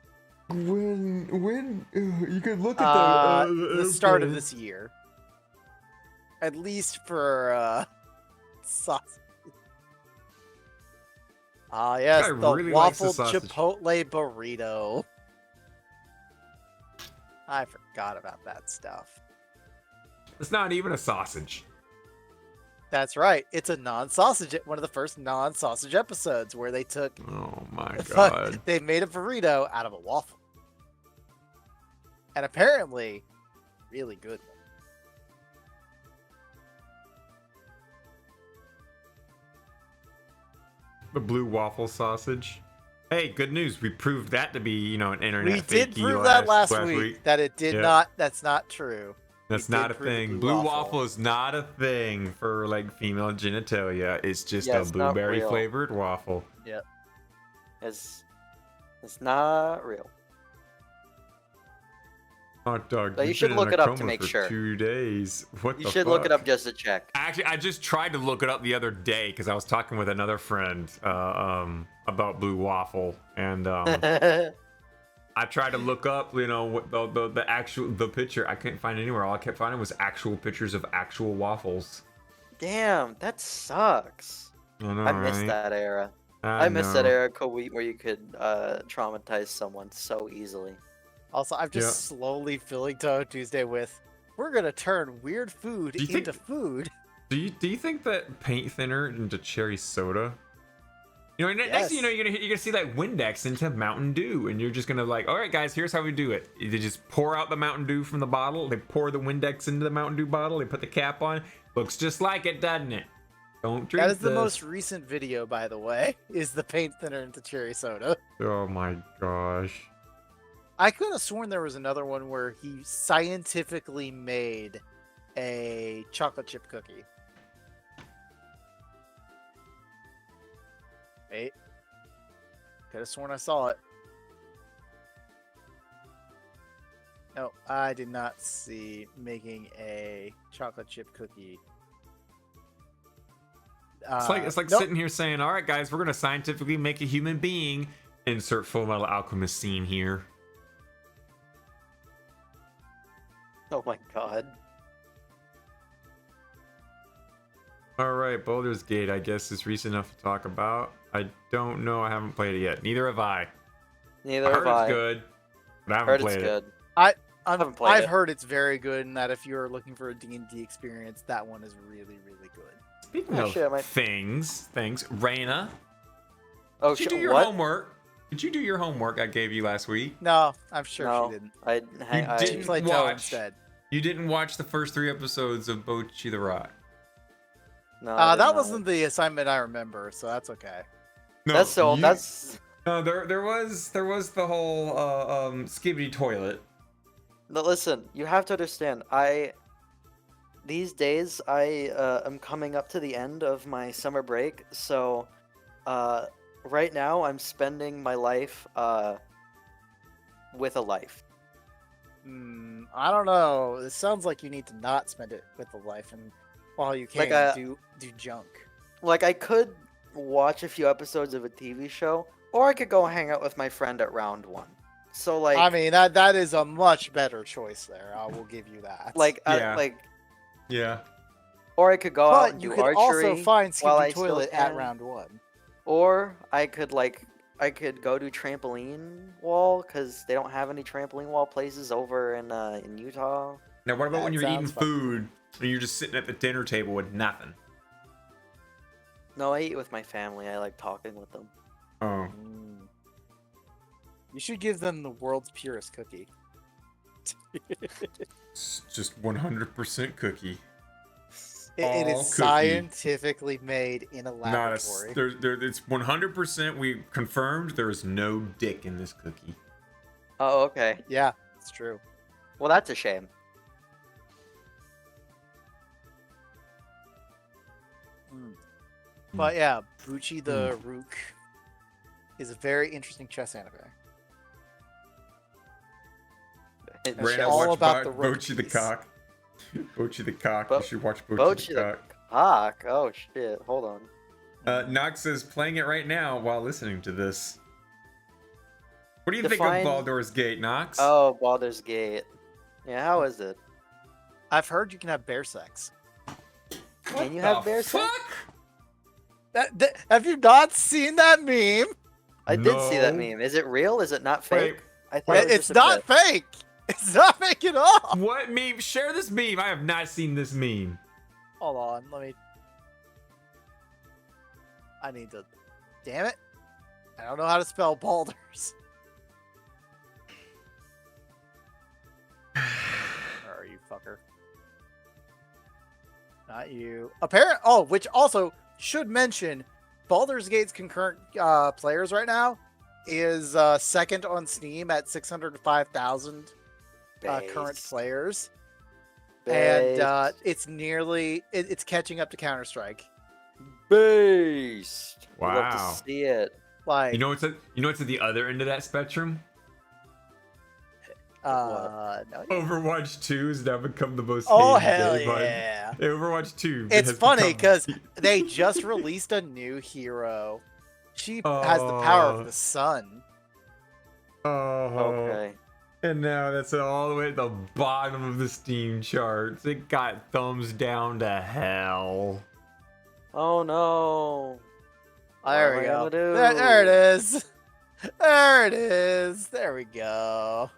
when you could look The start of this year. At least for sausage. Ah, yes, guy the really likes the waffled sausage. chipotle burrito. I forgot about that stuff. It's not even a sausage. That's right. It's a non-sausage. One of the first non-sausage episodes where they took. Oh my god. They made a burrito out of a waffle, and apparently, really good one. The blue waffle sausage. Hey, good news. We proved that to be, an internet We did fakey prove that last week that it did Yeah. not. That's not true. That's We did not a prove the thing. blue Blue waffle. waffle is not a thing for like female genitalia. It's just Yeah, a it's not blueberry real. flavored waffle. It's not real. Hot dog. So you you've should been in look a it up to coma make for sure. 2 days. What You the should look it fuck? up just to check. Actually, I just tried to look it up the other day because I was talking with another friend about blue waffle, and I tried to look up, what the picture. I couldn't find it anywhere. All I kept finding was actual pictures of actual waffles. Damn, that sucks. I know, I missed right? that era. I missed that know. era, where you could traumatize someone so easily. Also, I'm just slowly filling Touhou Tuesday with. We're gonna turn weird food Do you think- into food. Do you think that paint thinner into cherry soda? Next thing you know, you're gonna see like Windex into Mountain Dew, and you're just gonna like, all right, guys, here's how we do it. They just pour out the Mountain Dew from the bottle. They pour the Windex into the Mountain Dew bottle. They put the cap on. Looks just like it, doesn't it? Don't drink That is the this. most recent video, by the way. Is the paint thinner into cherry soda? Oh my gosh. I could have sworn there was another one where he scientifically made a chocolate chip cookie. Wait. Could have sworn I saw it. No, I did not see making a chocolate chip cookie. It's like nope. sitting here saying, all right, guys, we're gonna scientifically make a human being. Insert Full Metal Alchemist scene here. Oh my god. All right, Baldur's Gate, I guess, is recent enough to talk about. I don't know. I haven't played it yet. Neither have I. Neither I heard have I. it's good, but I haven't Heard it's played it. good. haven't played I've it. heard it's very good, and that if you're looking for a D&D experience, that one is really, really good. Speaking Oh, of shit, I might- things, Raina, Oh did you shit! do your What? homework? Did you do your homework I gave you last week? No, I'm sure No, she didn't. I You She didn't played Toe watch. instead. You didn't watch the first 3 episodes of Bocchi the Rock. No, I did That not. wasn't the assignment I remember, so that's okay. No, That's so. you- That's no. There was the whole skibidi toilet. no. Listen, you have to understand. These days I am coming up to the end of my summer break, so right now I'm spending my life with a life. I don't know. It sounds like you need to not spend it with the life, and while you can Like, do junk. Like I could watch a few episodes of a TV show, or I could go hang out with my friend at round 1. So like, I mean, that is a much better choice there. I will give you that. Yeah. Yeah. or I could go out but and you do could archery. also find while I Skippy still Toilet at can. round 1. Or I could go do trampoline wall because they don't have any trampoline wall places over in Utah. Now, what about when That you're eating sounds fun. food and you're just sitting at the dinner table with nothing? No, I eat with my family. I like talking with them. Oh. You should give them the world's purest cookie. It's just 100% cookie. It All is cookie. scientifically made in a Not laboratory. it's 100%. We confirmed there is no dick in this cookie. Oh, okay. Yeah, it's true. Well, that's a shame. But yeah, Bucci the Rook is a very interesting chess anime. It's Right, Raina, all watch about the Bocchi the rookies. cock. Bocchi the cock. Bo- You should watch Bocchi Bocchi the the cock. cock. Oh shit! Hold on. Nox is playing it right now while listening to this. What do you think Define- of Baldur's Gate, Nox? Oh, Baldur's Gate. Yeah, how is it? I've heard you can have bear sex. Can you have bear sex? Have you not seen that meme? I did see that No. meme. Is it real? Is it not fake? Wait, I thought it was It's just a not bit. fake. It's not making up. What meme? Share this meme. I have not seen this meme. Hold on, I need to. Damn it! I don't know how to spell boulders. Where are you, fucker? Not you. Oh, which also should mention, Baldur's Gate's concurrent players right now is second on Steam at 605,000 current players. And it's catching up to Counter-Strike. Based. I'd love Wow. to see it. Like, You know what's at the other end of that spectrum? no, Overwatch 2 has now become the most oh hated hell game on- yeah! Overwatch 2. It's has funny become- because they just released a new hero. She has the power of the sun. Oh. Okay. And now that's all the way at the bottom of the Steam charts. It got thumbs down to hell. Oh no. There What we am I go. gonna do? There it is. There it is. There we go.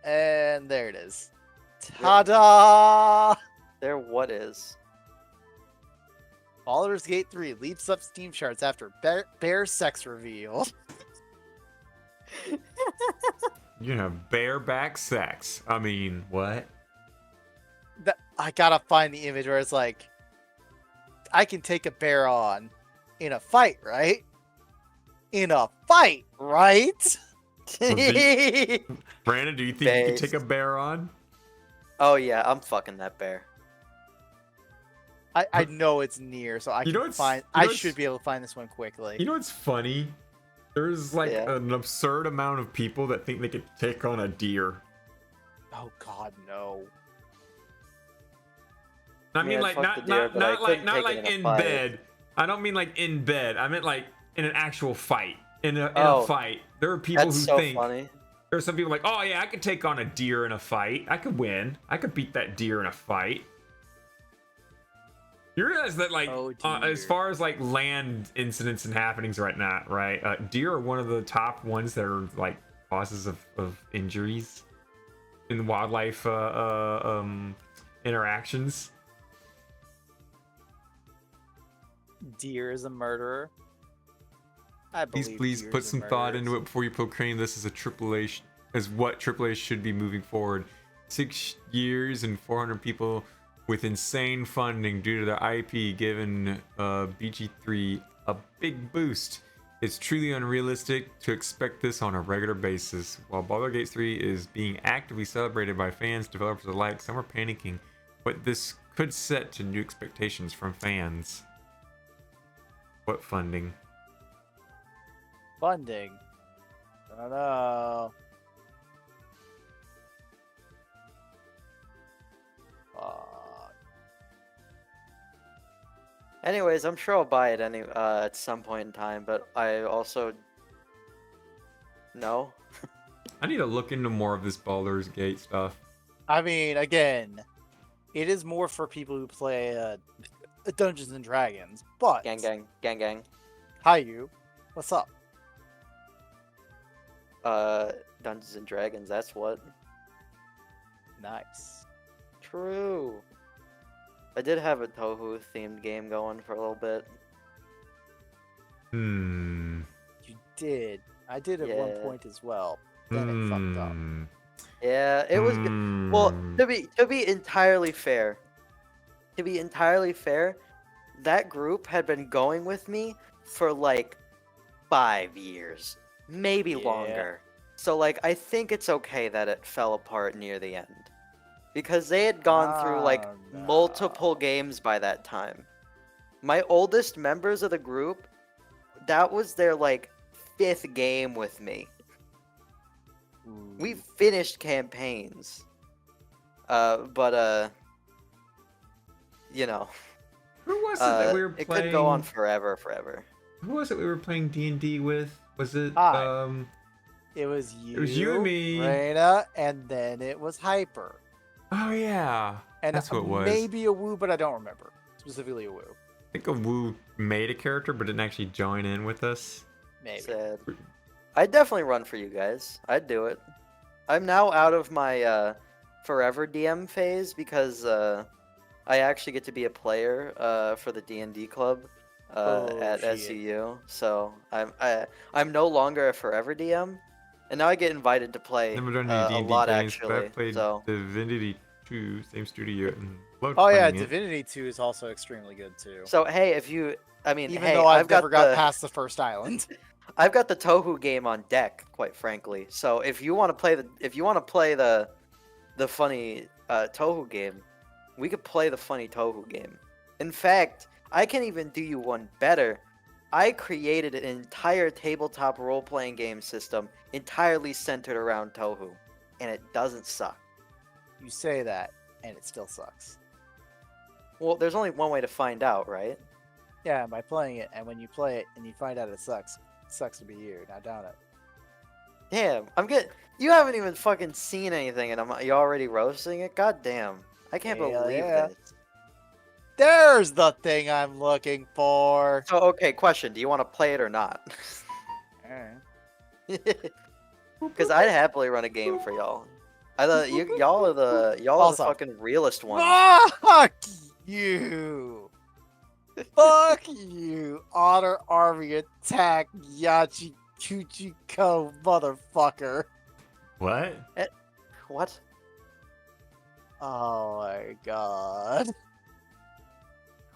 And there it is. Ta-da! There what is? Baldur's Gate 3 leaps up Steam charts after bear sex reveal. You have bareback sex. I mean, what? I gotta find the image where it's like, I can take a bear on in a fight, right? In a fight, right? Brandon, do you think you could take a Based. bear on? Oh yeah, I'm fucking that bear. I know it's near, so I You know can what's- find. you know I what's- should be able to find this one quickly. You know what's funny? There's like Yeah. an absurd amount of people that think they could take on a deer. Oh God, no! I mean, Yeah, like fuck not the deer, not but I not like couldn't not take like it in a in fight. bed. I don't mean like in bed. I meant like in an actual fight. In a Oh, fight. There are people That's who so think funny. there are some people like, oh yeah, I could take on a deer in a fight. I could win. I could beat that deer in a fight. You realize that, like, Oh, as dear. far as like land incidents and happenings right now, right? Deer are one of the top ones that are like causes of injuries in wildlife interactions. Deer is a murderer. I believe. Please deer put is a some thought into murderer. it before you proclaim this as as what AAA should be moving forward. 6 years and 400 people with insane funding due to the IP giving BG3 a big boost. It's truly unrealistic to expect this on a regular basis. While Baldur's Gate 3 is being actively celebrated by fans, developers alike, some are panicking what this could set to new expectations from fans. What funding? Funding. I don't know. Anyways, I'm sure I'll buy it at some point in time, but I also no. I need to look into more of this Baldur's Gate stuff. I mean, again, it is more for people who play Dungeons and Dragons. But Gang gang, gang gang. hi, you. What's up? Dungeons and Dragons, that's what. Nice. True. I did have a Touhou themed game going for a little bit. Hmm. You did. I did at one Yeah. point as well. Then it fucked up. Hmm. Yeah, it was good. Well, Hmm. to be entirely fair, that group had been going with me for like 5 years, maybe Yeah. longer. So like I think it's okay that it fell apart near the end. Because they had gone through like Oh, no. multiple games by that time. My oldest members of the group, that was their like 5th game with me. We finished campaigns. You know, Who was it that we were it playing? could go on forever. Who was it we were playing D&D with? Was it Hi. It was you. was you and me. Raina, and then it was Hyper. Oh yeah. And That's what it was. maybe a Woo, but I don't remember. Specifically a Woo. I think a Woo made a character but didn't actually join in with us. Maybe. Sad. I'd definitely run for you guys. I'd do it. I'm now out of my forever DM phase because I actually get to be a player for the D&D club at shit. SUU. So I'm no longer a forever DM, and now I get invited to play Never done a any D&D lot games, but I actually. played So Divinity 2, same studio, and loved Oh yeah, playing it. Divinity 2 is also extremely good too. hey, if you, I mean, Even hey, though I've got never got the past the first island. I've got the Touhou game on deck, quite frankly. So if you want to play the funny Touhou game, we could play the funny Touhou game. In fact, I can even do you one better. I created an entire tabletop role-playing game system entirely centered around Touhou, and it doesn't suck. You say that, and it still sucks. Well, there's only one way to find out, right? Yeah, by playing it, and when you play it and you find out it sucks to be you. Now down it. Damn, I'm good. You haven't even fucking seen anything, and you already roasting it? God damn. I can't Hell believe yeah. this. There's the thing I'm looking for. So, okay, question. Do you want to play it or not? Because I'd happily run a game for y'all. Y'all are the Also- fucking realest ones. Fuck you. Fuck you. Honor Army Attack Yachi Kuchiko motherfucker. What? What? Oh my god.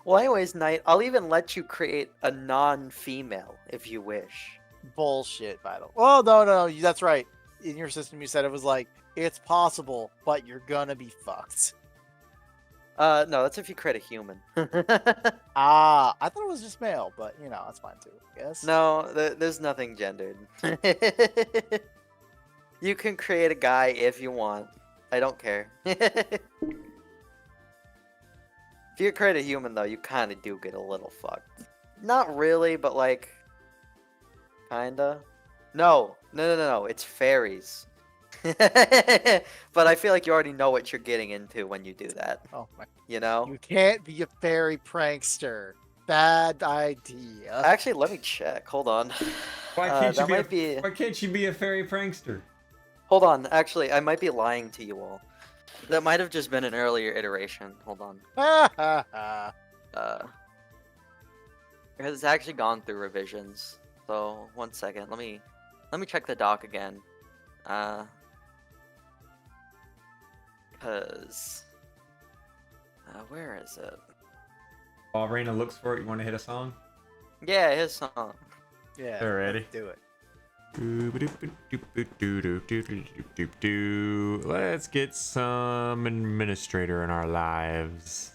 Well, anyways, Knight, I'll even let you create a non-female if you wish. Bullshit, Vital. Oh, no, that's right. In your system, you said it was like, it's possible, but you're gonna be fucked. No, that's if you create a human. Ah, I thought it was just male, but, you know, that's fine too, I guess. No, there's nothing gendered. You can create a guy if you want. I don't care. If you create a human, though, you kind of do get a little fucked. Not really, but like, kinda. No, it's fairies. But I feel like you already know what you're getting into when you do that. Oh my. You know? You can't be a fairy prankster. Bad idea. Actually, let me check. Hold on. Why can't that you might be. Why can't you be a fairy prankster? Hold on. Actually, I might be lying to you all. That might have just been an earlier iteration. Hold on. Because it's actually gone through revisions. So 1 second. Let me check the doc again. Cause where is it? While Reina looks for it, you want to hit a song? Yeah, his song. Yeah. Alrighty. Do it. Let's get some administrator in our lives.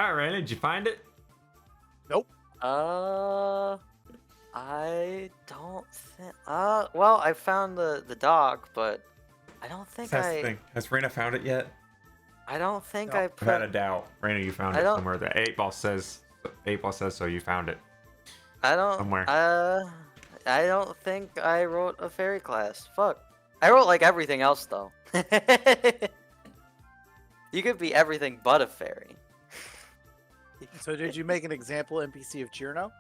All right, did you find it? I don't think. Well, I found the dog, but I don't think That's the thing. Has Raina found it yet? I don't think No. I I've put. had a doubt. Raina, you found I it don't- somewhere. The 8-ball says. 8-ball says so. You found it. I don't. somewhere. I don't think I wrote a fairy class. Fuck. I wrote like everything else though. You could be everything but a fairy. So did you make an example NPC of Chirno?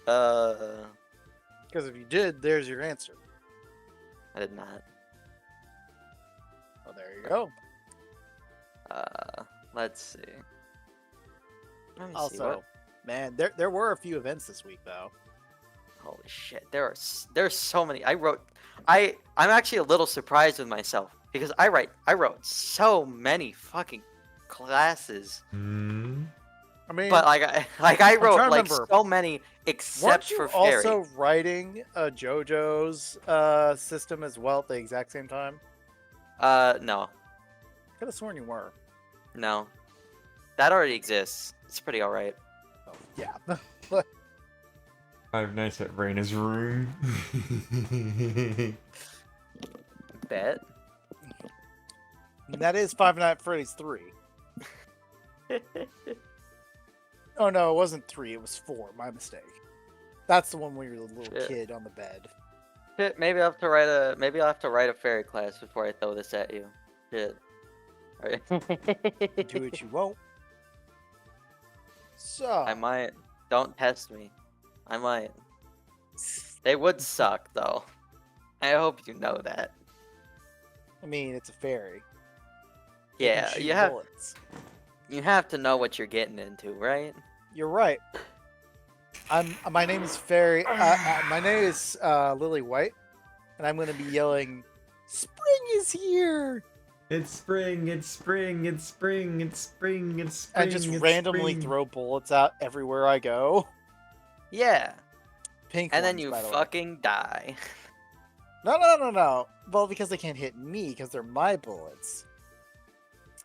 Because if you did, there's your answer. I did not. Oh, there you go. Let's see. Let me see Also, what. man, there were a few events this week though. Holy shit! There's so many. I'm actually a little surprised with myself because I wrote so many fucking classes, Hmm. I mean, but I wrote trying to like remember. so many except weren't you for fairy. also writing a JoJo's system as well at the exact same time? No, Could have sworn you were. no, that already exists. It's pretty alright. Oh, yeah. Five Nights at Raina's room. Bet. That is Five Nights at Freddy's 3. Oh no, it wasn't 3. It was 4. My mistake. That's the one where you're the little Shit. kid on the bed. Shit, maybe I'll have to write a fairy class before I throw this at you. Shit. Alright. Do it, you won't. So I might. Don't test me. I might. They would suck, though. I hope you know that. I mean, it's a fairy. It can Yeah, shoot bullets. you have to know what you're getting into, right? You're right. My name is Fairy. My name is Lily White, and I'm going to be yelling, "Spring is here!" It's spring, it's spring, it's spring, it's spring, it's spring. And just it's randomly spring. throw bullets out everywhere I go. Yeah. Pink And then ones, you by the way. fucking die. No. Well, because they can't hit me because they're my bullets.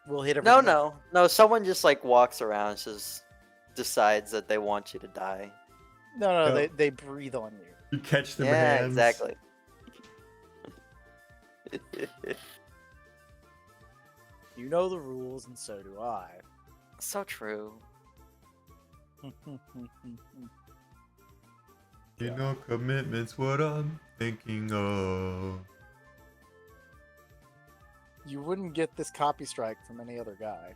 We'll hit everything. No. Someone just like walks around and just decides that they want you to die. No, No. they breathe on you. You catch them Yeah, hands. exactly. You know the rules, and so do I. So true. You know commitment's what I'm thinking of. You wouldn't get this copy strike from any other guy.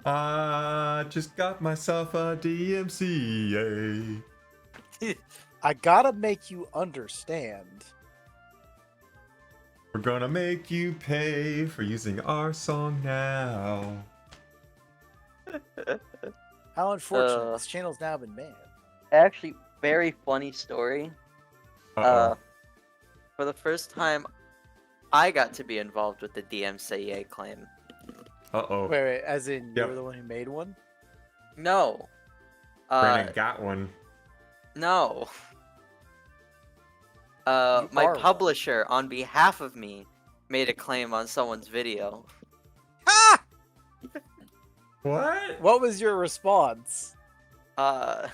I just got myself a DMCA. I gotta make you understand. We're gonna make you pay for using our song now. How unfortunate. This channel's now been banned. Actually, very funny story. Uh-oh. For the first time, I got to be involved with the DMCA claim. Uh-oh. Wait, as in Yep. you're the one who made one? No. Brandon got one. No. You My are one. publisher, on behalf of me, made a claim on someone's video. Ah! What? What was your response? Well,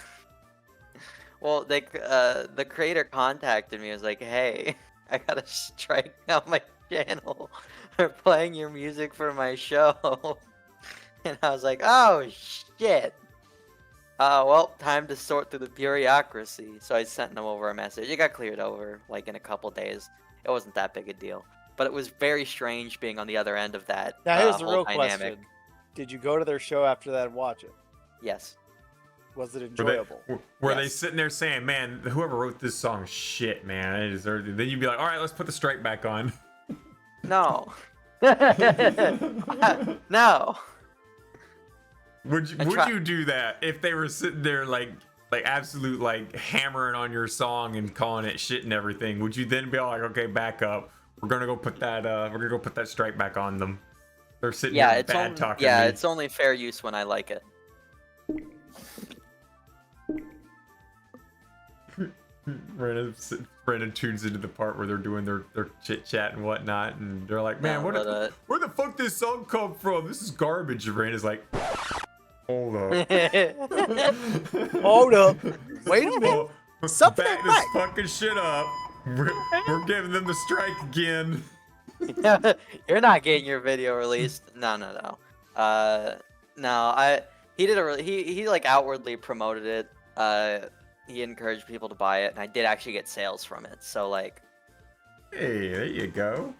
the creator contacted me. Was like, "Hey, I got a strike on my channel for playing your music for my show," and I was like, "Oh shit." Well, time to sort through the bureaucracy. So I sent them over a message. It got cleared over like in a couple days. It wasn't that big a deal, but it was very strange being on the other end of that. Now here's the whole real dynamic. question. Did you go to their show after that and watch it? Yes. Was it Were enjoyable? they Yes. sitting there saying, man, whoever wrote this song, shit, man, I deserved it. Then you'd be like, all right, let's put the strike back on. No. No. Would try- you do that if they were sitting there like absolute like hammering on your song and calling it shit and everything? Would you then be like, okay, back up. We're gonna go put that strike back on them. They're sitting Yeah, here it's bad only, talking yeah, me. it's only fair use when I like it. Random Brandon tunes into the part where they're doing their chit chat and whatnot, and they're like, "Man, No, but, where the fuck this song come from? This is garbage." And Brandon's like, "Hold up, Hold up. Wait a minute. Something back right. this fucking shit up. We're giving them the strike again." You're not getting your video released. No. He did he like outwardly promoted it. He encouraged people to buy it, and I did actually get sales from it. So like, Hey, there you go.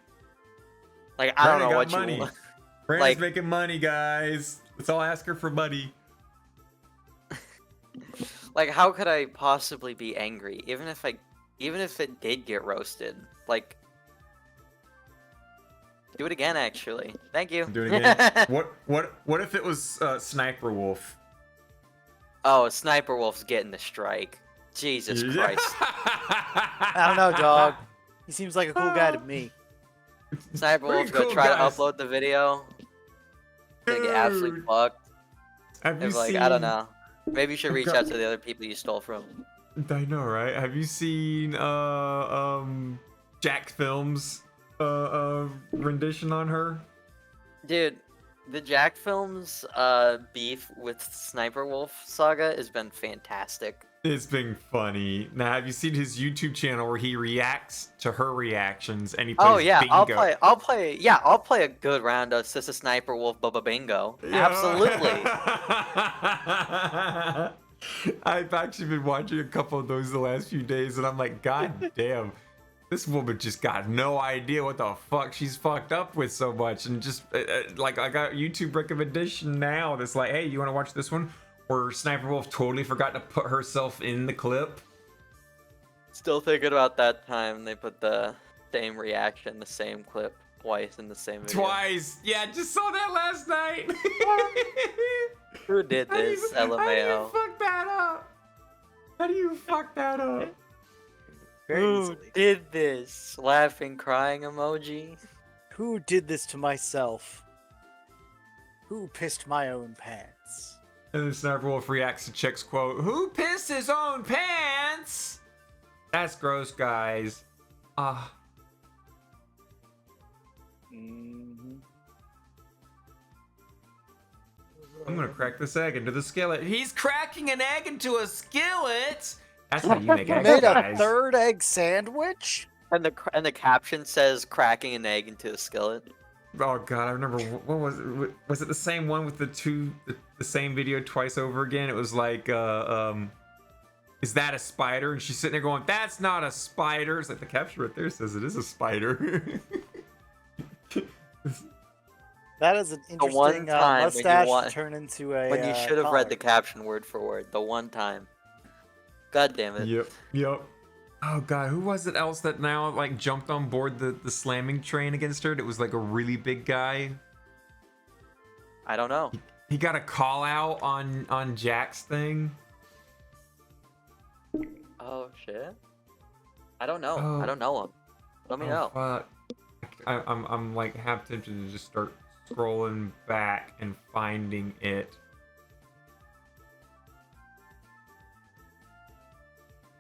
like I don't Brandon know got what money. you want. Brandon's like- making money, guys. Let's all ask her for money. Like, how could I possibly be angry? Even if it did get roasted, like, do it again. Actually, thank you. Do it again. What if it was Sniper Wolf? Oh, Sniper Wolf's getting the strike. Jesus Christ. I don't know, dog. He seems like a cool guy to me. Sniper Pretty Wolf's gonna cool, try guys. to upload the video. Gonna get absolutely Dude. fucked. Have you They're like, seen? I don't know. Maybe you should reach got- out to the other people you stole from. I know, right? Have you seen Jack Films rendition on her? Dude, the Jack Films beef with Sniper Wolf saga has been fantastic. It's been funny. Now, have you seen his YouTube channel where he reacts to her reactions and he plays Oh yeah, bingo? I'll play a good round of Sissa Sniper Wolf Bubba Bingo. Yeah. Absolutely. I've actually been watching a couple of those the last few days, and I'm like, God damn, this woman just got no idea what the fuck she's fucked up with so much, and just like I got a YouTube recommendation now that's like, hey, you want to watch this one? Where Sniper Wolf totally forgot to put herself in the clip. Still thinking about that time they put the same reaction, the same clip twice in the same video. Twice. Yeah, just saw that last night. Who did this? How do you LMAO. fuck that up? How do you fuck that up? Very Who easily. did this? Laughing, crying emoji. Who did this to myself? Who pissed my own pants? And then Sniper Wolf reacts to Chick's quote, "Who pissed his own pants?" That's gross, guys. Mhm. I'm gonna crack this egg into the skillet. He's cracking an egg into a skillet. That's how you make eggs, Made a guys. third egg sandwich? And the caption says cracking an egg into a skillet. Oh god, I remember. What was it? Was it the same one with the same video twice over again? It was like, is that a spider? And she's sitting there going, "That's not a spider." It's like the caption right there says it is a spider. That is an one interesting time when you mustache want- to turn into a. When you should have read the collar. caption word for word. The one time. God damn it. Yep. Oh god, who was it else that now like jumped on board the slamming train against her? It was like a really big guy. I don't know. He got a call out on Jack's thing. Oh shit. I don't know. Oh. I don't know him. Let me know. Fuck. I'm like half tempted to just start scrolling back and finding it.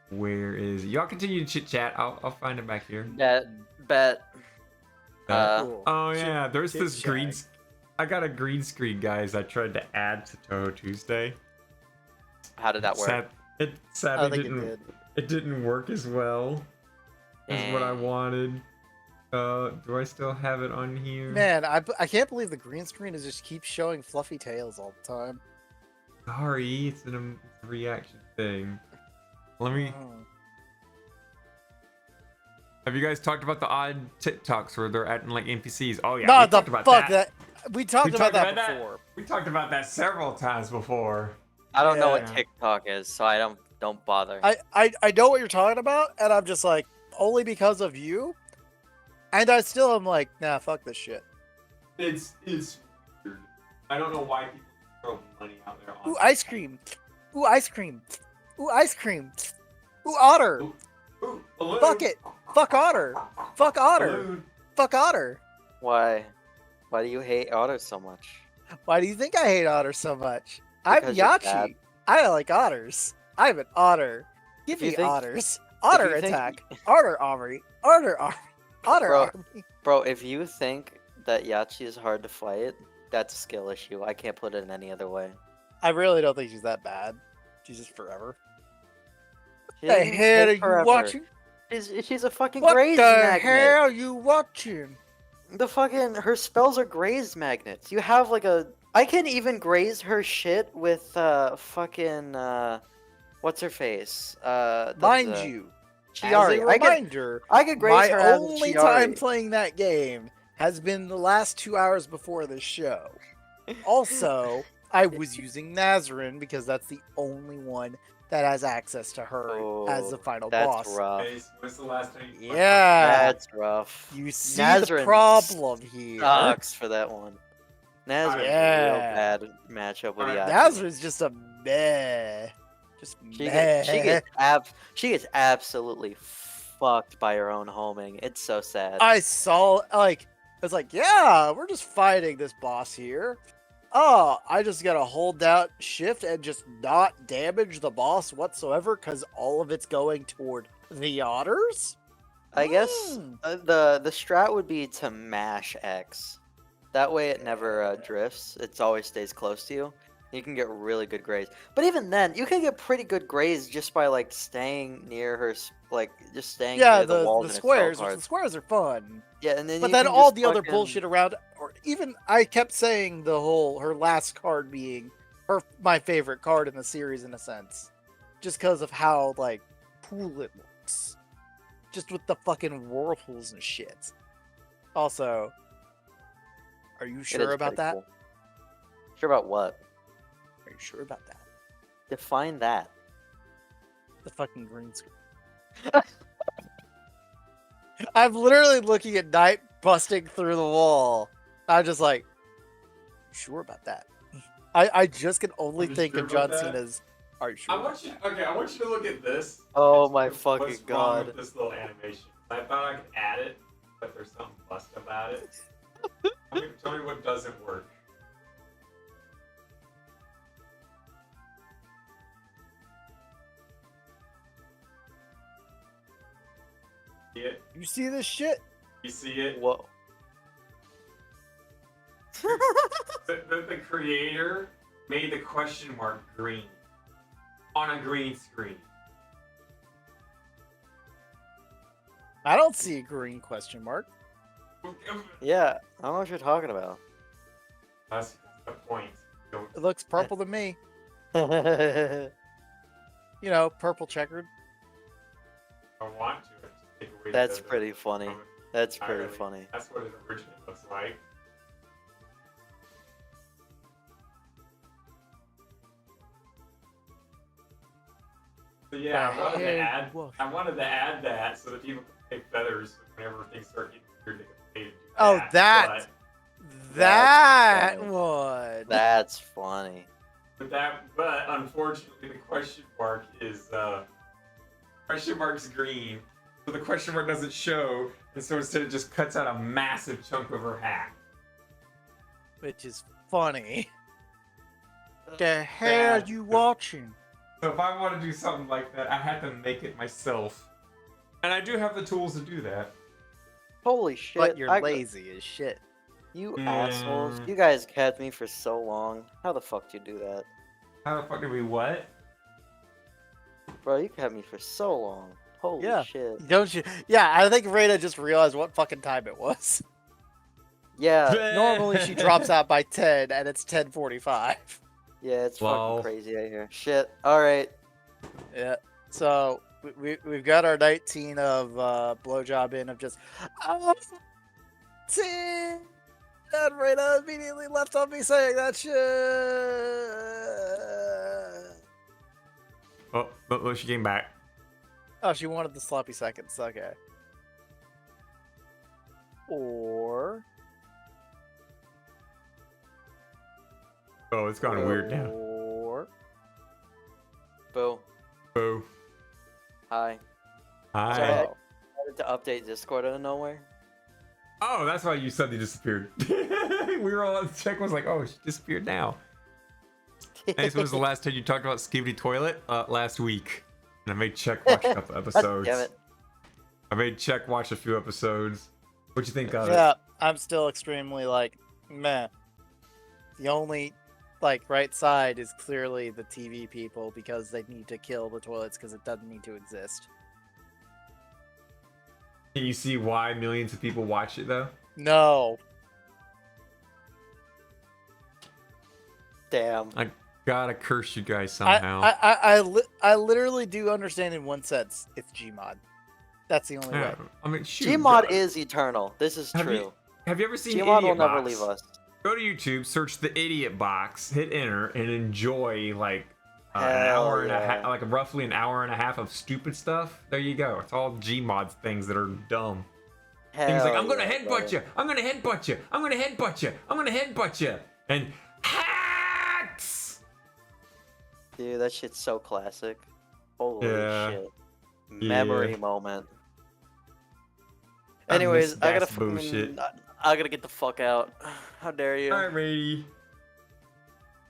Where is it? Y'all continue to chit chat. I'll find it back here. Bet. Cool. Oh yeah, there's this chit-chat. green. I got a green screen, guys. I tried to add to Touhou Tuesday. How did that work? It I sadly think didn't. it did. It didn't work as well as what I Dang. wanted. Do I still have it on here? Man, I can't believe the green screen is just keeps showing fluffy tails all the time. Sorry, it's a reaction thing. Let me. Oh. Have you guys talked about the odd TikToks where they're adding like NPCs? Oh yeah, No, we the talked about fuck that. We talked about that before. We talked about that several times before. I don't know what Yeah. TikTok is, so I don't bother. I know what you're talking about, and I'm just like, only because of you. And I still am like, nah, fuck this shit. It's weird. I don't know why people throw money out there. Ooh, ice cream. Ooh, ice cream. Ooh, ice cream. Ooh, otter. Ooh, balloon. Fuck it. Fuck otter. Fuck otter. Balloon. Fuck otter. Why? Why do you hate otters so much? Why do you think I hate otters so much? I'm Because you're bad. Yachi. I like otters. I'm an otter. Give If you me think- otters. Honor you think- attack. Honor armory. Honor army. Honor Bro. army. Bro, if you think that Yachi is hard to fight, that's a skill issue. I can't put it in any other way. I really don't think she's that bad. She's just forever. She What the doesn't hell are take you forever. watching? She's a fucking What graze the magnet. hell are you watching? The fucking her spells are graze magnets. You have like a I can even graze her shit with fucking what's her face? Mind you, Chiari. as a reminder, I could graze my her as a only Chiari. time playing that game has been the last 2 hours before the show. Also, I was using Nazarene because that's the only one that has access to her as the final That's boss. rough. Ace, when's the last time you Yeah, That's rough. you see Nazarene the problem here. Sucks for that one. Nazarene's a real Yeah. bad matchup with Yachi. Nazarene's just a meh. Just She meh. gets absolutely fucked by her own homing. It's so sad. I saw it's like, yeah, we're just fighting this boss here. Oh, I just gotta hold down shift and just not damage the boss whatsoever because all of it's going toward the otters. I guess Hmm. the strat would be to mash X. That way it never drifts. It always stays close to you. You can get really good graze. But even then, you can get pretty good graze just by like staying near her, just staying Yeah, near the the walls and squares. her The squares are fun. Yeah, and then But you then can all just the other fucking- bullshit around, or even I kept saying her last card being my favorite card in the series in a sense, just because of how like cool it looks, just with the fucking whirlpools and shit. Also, are you it is sure about pretty that? cool. Sure about what? Are you sure about that? Define that. The fucking green screen. I'm literally looking at Knight busting through the wall. I'm just like, sure about that? I just can only Are you think sure of John about that? Cena's. Are you sure? I want you to look at this. Oh and my see fucking what's wrong God. with this little animation. I thought I could add it, but there's something bust about it. Tell me what doesn't work. See it? You see this shit? You see it? Whoa. The creator made the question mark green on a green screen. I don't see a green question mark. Yeah, I don't know what you're talking about. That's the point. Don't It looks purple to me. That's You know, purple checkered. I want to. Take away the- pretty funny. from it That's pretty entirely. funny. That's what it originally looks like. So yeah, I wanted to Hey, add. woof. I wanted to add that so that people can pay feathers whenever things start getting weird. They can pay to do Oh, that. that- But That funny. one. That's funny. But unfortunately, the question mark is question mark's green, so the question mark doesn't show, and so instead it just cuts out a massive chunk of her hat. Which is funny. The hell are Bad. you watching? So if I want to do something like that, I have to make it myself, and I do have the tools to do that. Holy shit. But you're I- lazy as shit. You Yeah. assholes. You guys kept me for so long. How the fuck do you do that? How the fuck did we what? Bro, you kept me for so long. Holy Yeah. shit. Don't you? Yeah, I think Rita just realized what fucking time it was. Yeah, Normally she drops out by 10 and it's 10:45. yeah, it's Lol. fucking crazy out here. Shit. Alright. Yeah. So we've got our 19 of blowjob in of just see, and Rita immediately left on me saying that shit. Oh, she came back. Oh, she wanted the sloppy seconds. Okay. Or Oh, it's gone weird now. Or Boo. Oh, Hi. hi. Sorry. Oh. I wanted to update Discord out of nowhere. Oh, that's why you suddenly disappeared. We were all check was like, oh, she disappeared now. Hey, so when was the last time you talked about Skibidi Toilet? Last week. And I made Check watch a couple God episodes. damn it. I made Check watch a few episodes. What'd you think of it? Yeah, I'm still extremely like meh. The only like right side is clearly the TV people because they need to kill the toilets because it doesn't need to exist. Can you see why millions of people watch it though? No. Damn. I gotta curse you guys I somehow. I literally do understand in one sense it's Gmod. That's the only way. Yeah, I mean, shoot. Gmod go- is eternal. This is Have true. you- Have you ever seen Gmod Idiot will never Box? leave us. Go to YouTube, search the Idiot Box, hit enter, and enjoy like an Hell hour and a yeah. half, like roughly an hour and a half of stupid stuff. There you go. It's all Gmod things that are dumb. Things like, Hell I'm gonna yeah, headbutt brother. you. I'm gonna headbutt you. I'm gonna headbutt you. I'm gonna headbutt you. And hacks. Dude, that shit's so classic. Holy Yeah. shit. Memory Yeah. moment. I Anyways, miss I gotta that bullshit. I gotta get the fuck out. How dare you? Alrighty.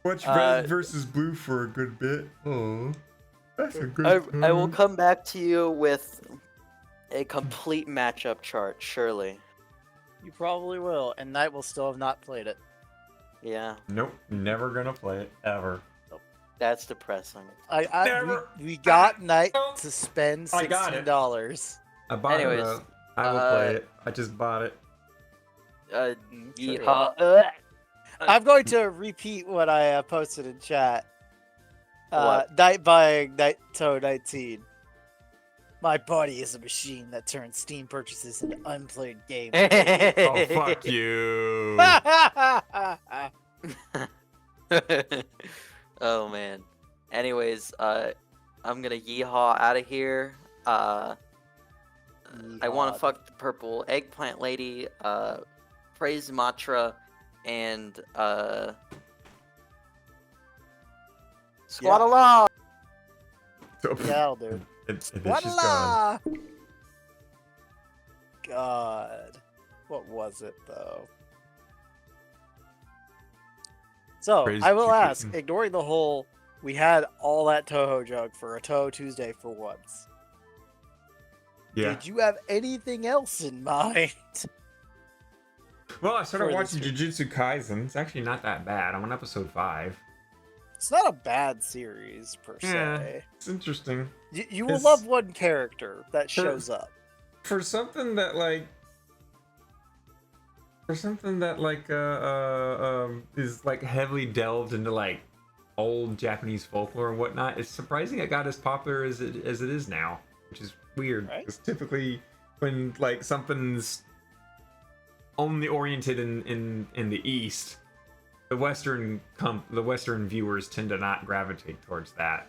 Watch Red versus Blue for a good bit. Oh, that's a good. I will come back to you with a complete matchup chart, surely. You probably will, and Knight will still have not played it. Yeah, Nope, never gonna play it ever. that's depressing. Never. We got Knight to spend I got it. $16. I bought Anyways, it. I will play it. I just bought it. Yeehaw. I'm going to repeat what I posted in chat. What? Night buying Night Toe 19. My body is a machine that turns Steam purchases into unplayed games. Oh fuck you. Oh man. Anyways, I'm gonna yeehaw out of here. I want to Yeehaw. fuck the purple eggplant lady. Praise Matra, and squat along. Yeah, I'll do. And then she's gone. Voila! God. What was it, though? So, Praise I will to ask, Putin. ignoring the whole, we had all that Touhou joke for a Touhou Tuesday for once. Yeah. Did you have anything else in mind? Well, I started for watching this Jujutsu Kaisen. It's actually not that bad. I'm on episode 5. It's not a bad series, per Yeah. se. It's interesting. You will It's- love one character that Sure. shows up. For something that is like heavily delved into like old Japanese folklore and whatnot, it's surprising it got as popular as it is now, which is weird. Right. Because typically when like something's only oriented in the East, the Western viewers tend to not gravitate towards that.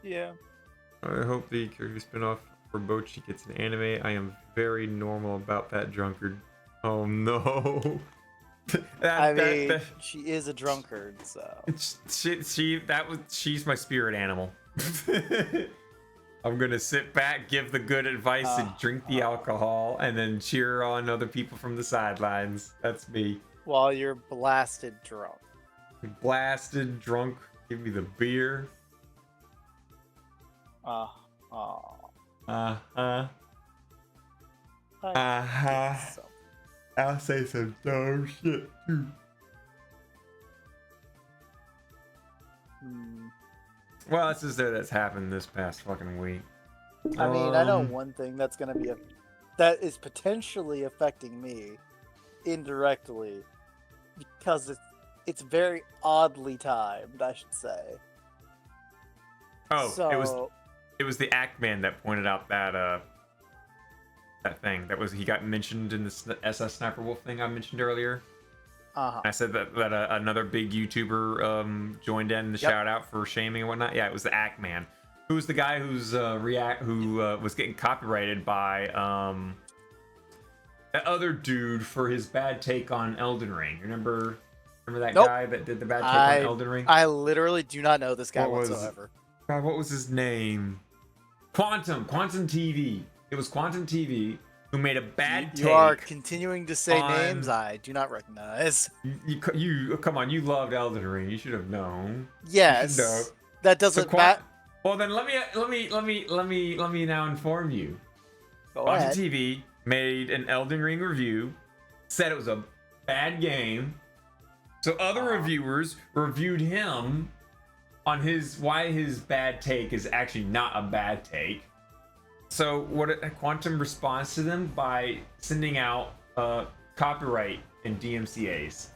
Yeah. I hope the character spinoff for Bochi gets an anime. I am very normal about that drunkard. Oh no. She is a drunkard, so. She's my spirit animal. I'm gonna sit back, give the good advice, and drink the alcohol, and then cheer on other people from the sidelines. That's me. While you're blasted drunk. Blasted, drunk, give me the beer. Uh-huh. Uh-huh. I Uh-huh. guess so. I'll say some dumb shit too. Hmm. Well, that's happened this past fucking week. I mean, I know one thing that's gonna be that is potentially affecting me indirectly because it's very oddly timed, I should say. Oh, So, it was the Act Man that pointed out that thing he got mentioned in the SS Sniper Wolf thing I mentioned earlier. uh-huh. I said that another big YouTuber joined in the Yep. shout out for shaming and whatnot. Yeah, it was the Act Man, who was the guy who's was getting copyrighted by that other dude for his bad take on Elden Ring. Remember that Nope. guy that did the bad take on Elden Ring? I literally do not know this guy What was- whatsoever. God, what was his name? Quantum TV. It was Quantum TV who made a bad You take. are continuing to say on- names I do not recognize. You come on, you loved Elden Ring. You should have known. Yes, know. that doesn't So matter. Well, then let me now inform you. Go Quantum ahead. TV made an Elden Ring review, said it was a bad game. So other reviewers reviewed him on why his bad take is actually not a bad take. So Quantum responds to them by sending out copyright and DMCAs,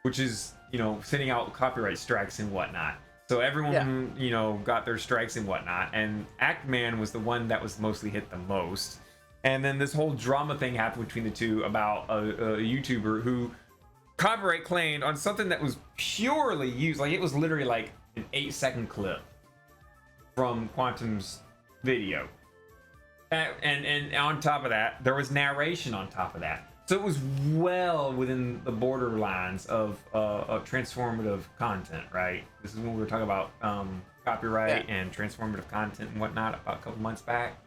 which is, sending out copyright strikes and whatnot. So everyone, got their strikes and whatnot. And Actman was the one that was mostly hit the most. And then this whole drama thing happened between the two about a YouTuber who copyright claimed on something that was purely used. Like, it was literally like an 8-second clip from Quantum's video. And on top of that, there was narration on top of that. So it was well within the borderlines of transformative content, right? This is when we were talking about copyright and transformative content and whatnot about a couple months back.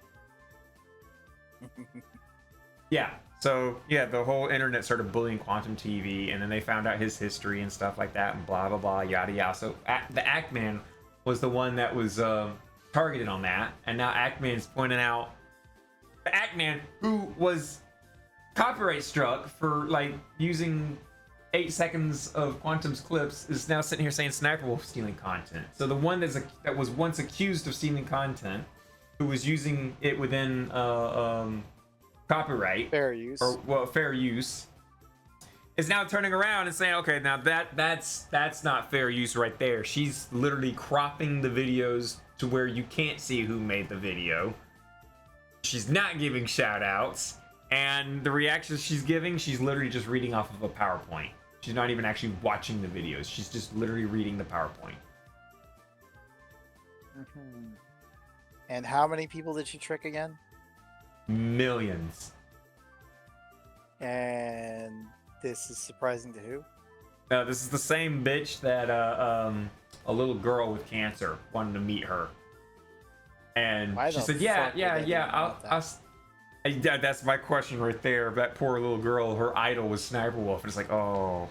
Yeah. So yeah, the whole internet started bullying Quantum TV, and then they found out his history and stuff like that, and blah blah blah, yada yada. So the Actman was the one that was targeted on that, and now Actman's pointing out the Actman who was copyright struck for like using 8 seconds of Quantum's clips is now sitting here saying Sniper Wolf stealing content. So the one that was once accused of stealing content, who was using it within copyright, Fair use. fair use, is now turning around and saying, okay, now that's not fair use right there. She's literally cropping the videos to where you can't see who made the video. She's not giving shout outs, and the reactions she's giving, she's literally just reading off of a PowerPoint. She's not even actually watching the videos. She's just literally reading the PowerPoint. Mhm. And how many people did she trick again? Millions. And this is surprising to who? No, this is the same bitch that a little girl with cancer wanted to meet her, and Why she the said, "Yeah, fuck would yeah, they yeah." want that? Yeah, that's my question right there. That poor little girl, her idol was Sniper Wolf, and it's like, oh,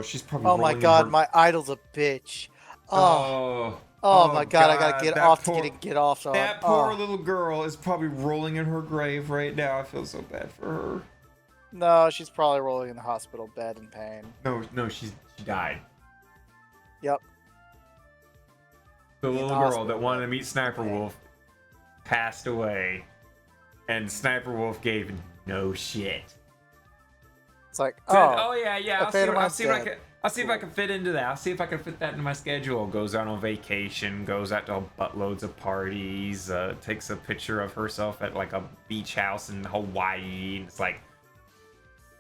she's probably. Oh my rolling in god, her- my idol's a bitch. Oh, Oh my god, I gotta get that off poor- to get off. On. That poor Oh. little girl is probably rolling in her grave right now. I feel so bad for her. No, she's probably rolling in the hospital bed in pain. No, she died. Yep. The In little the girl hospital that wanted to bed. meet Sniper Wolf passed away, and Sniper Wolf gave no shit. It's like, Said, oh, yeah, a I'll fan see, of I'll mine's see what I dead. can. I'll see if I can fit into that. I'll see if I can fit that into my schedule. Goes out on vacation, goes out to buttloads of parties, takes a picture of herself at like a beach house in Hawaii. And it's like,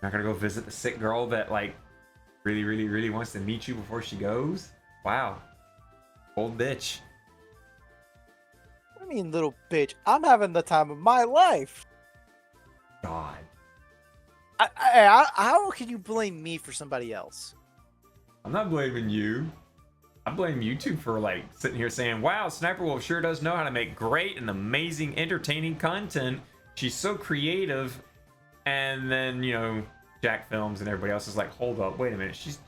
not gonna go visit the sick girl that like really, really, really wants to meet you before she goes. Wow, old bitch. what do you mean, little bitch? I'm having the time of my life. God. How can you blame me for somebody else? I'm not blaming you. I blame you two for like sitting here saying, wow, Sniper Wolf sure does know how to make great and amazing entertaining content. She's so creative. And then, Jack Films and everybody else is like, hold up, wait a minute. She's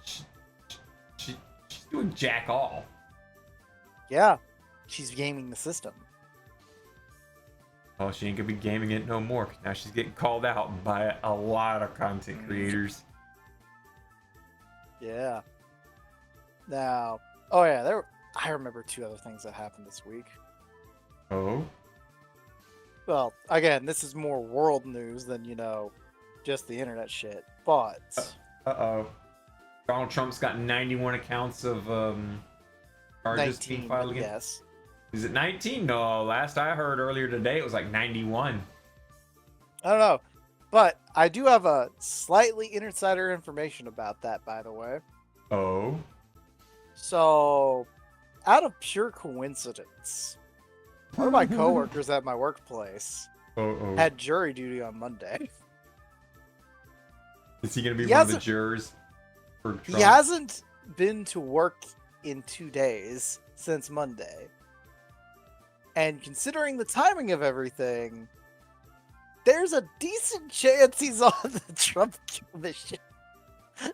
doing jack all. Yeah, she's gaming the system. Oh, she ain't gonna be gaming it no more. Now she's getting called out by a lot of content creators. Yeah. Now, oh yeah, I remember 2 other things that happened this week. Oh? Well, again, this is more world news than, just the internet shit. But Uh-oh. Donald Trump's got 91 accounts of charges being 19, filed against. yes. Is it 19? No, last I heard earlier today it was like 91. I don't know. But I do have a slightly insider information about that, by the way. Oh? So, out of pure coincidence, one of my coworkers at my workplace Oh. had jury duty on Monday. Is he gonna be He one of the hasn't- jurors for Trump? He hasn't been to work in 2 days since Monday. And considering the timing of everything, there's a decent chance he's on the Trump commission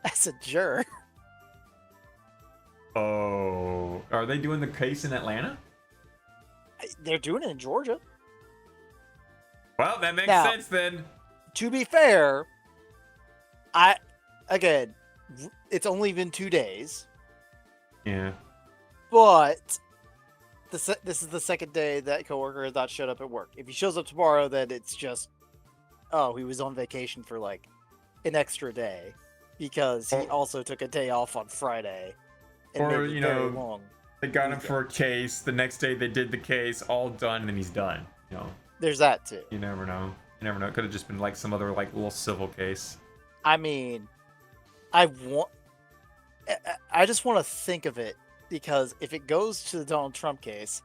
as a juror. Oh, are they doing the case in Atlanta? They're doing it in Georgia. Well, that makes Now- sense then. To be fair, again, it's only been 2 days, Yeah. but this is the second day that coworker has not showed up at work. If he shows up tomorrow, then it's just, oh, he was on vacation for like an extra day because he Or- also took a day off on Friday. And Or, made it you very know, long. They got him for a case. The next day they did the case, all done, and he's done. You know, There's that too. you never know. You never know. It could have just been like some other like little civil case. I mean, I just want to think of it because if it goes to the Donald Trump case,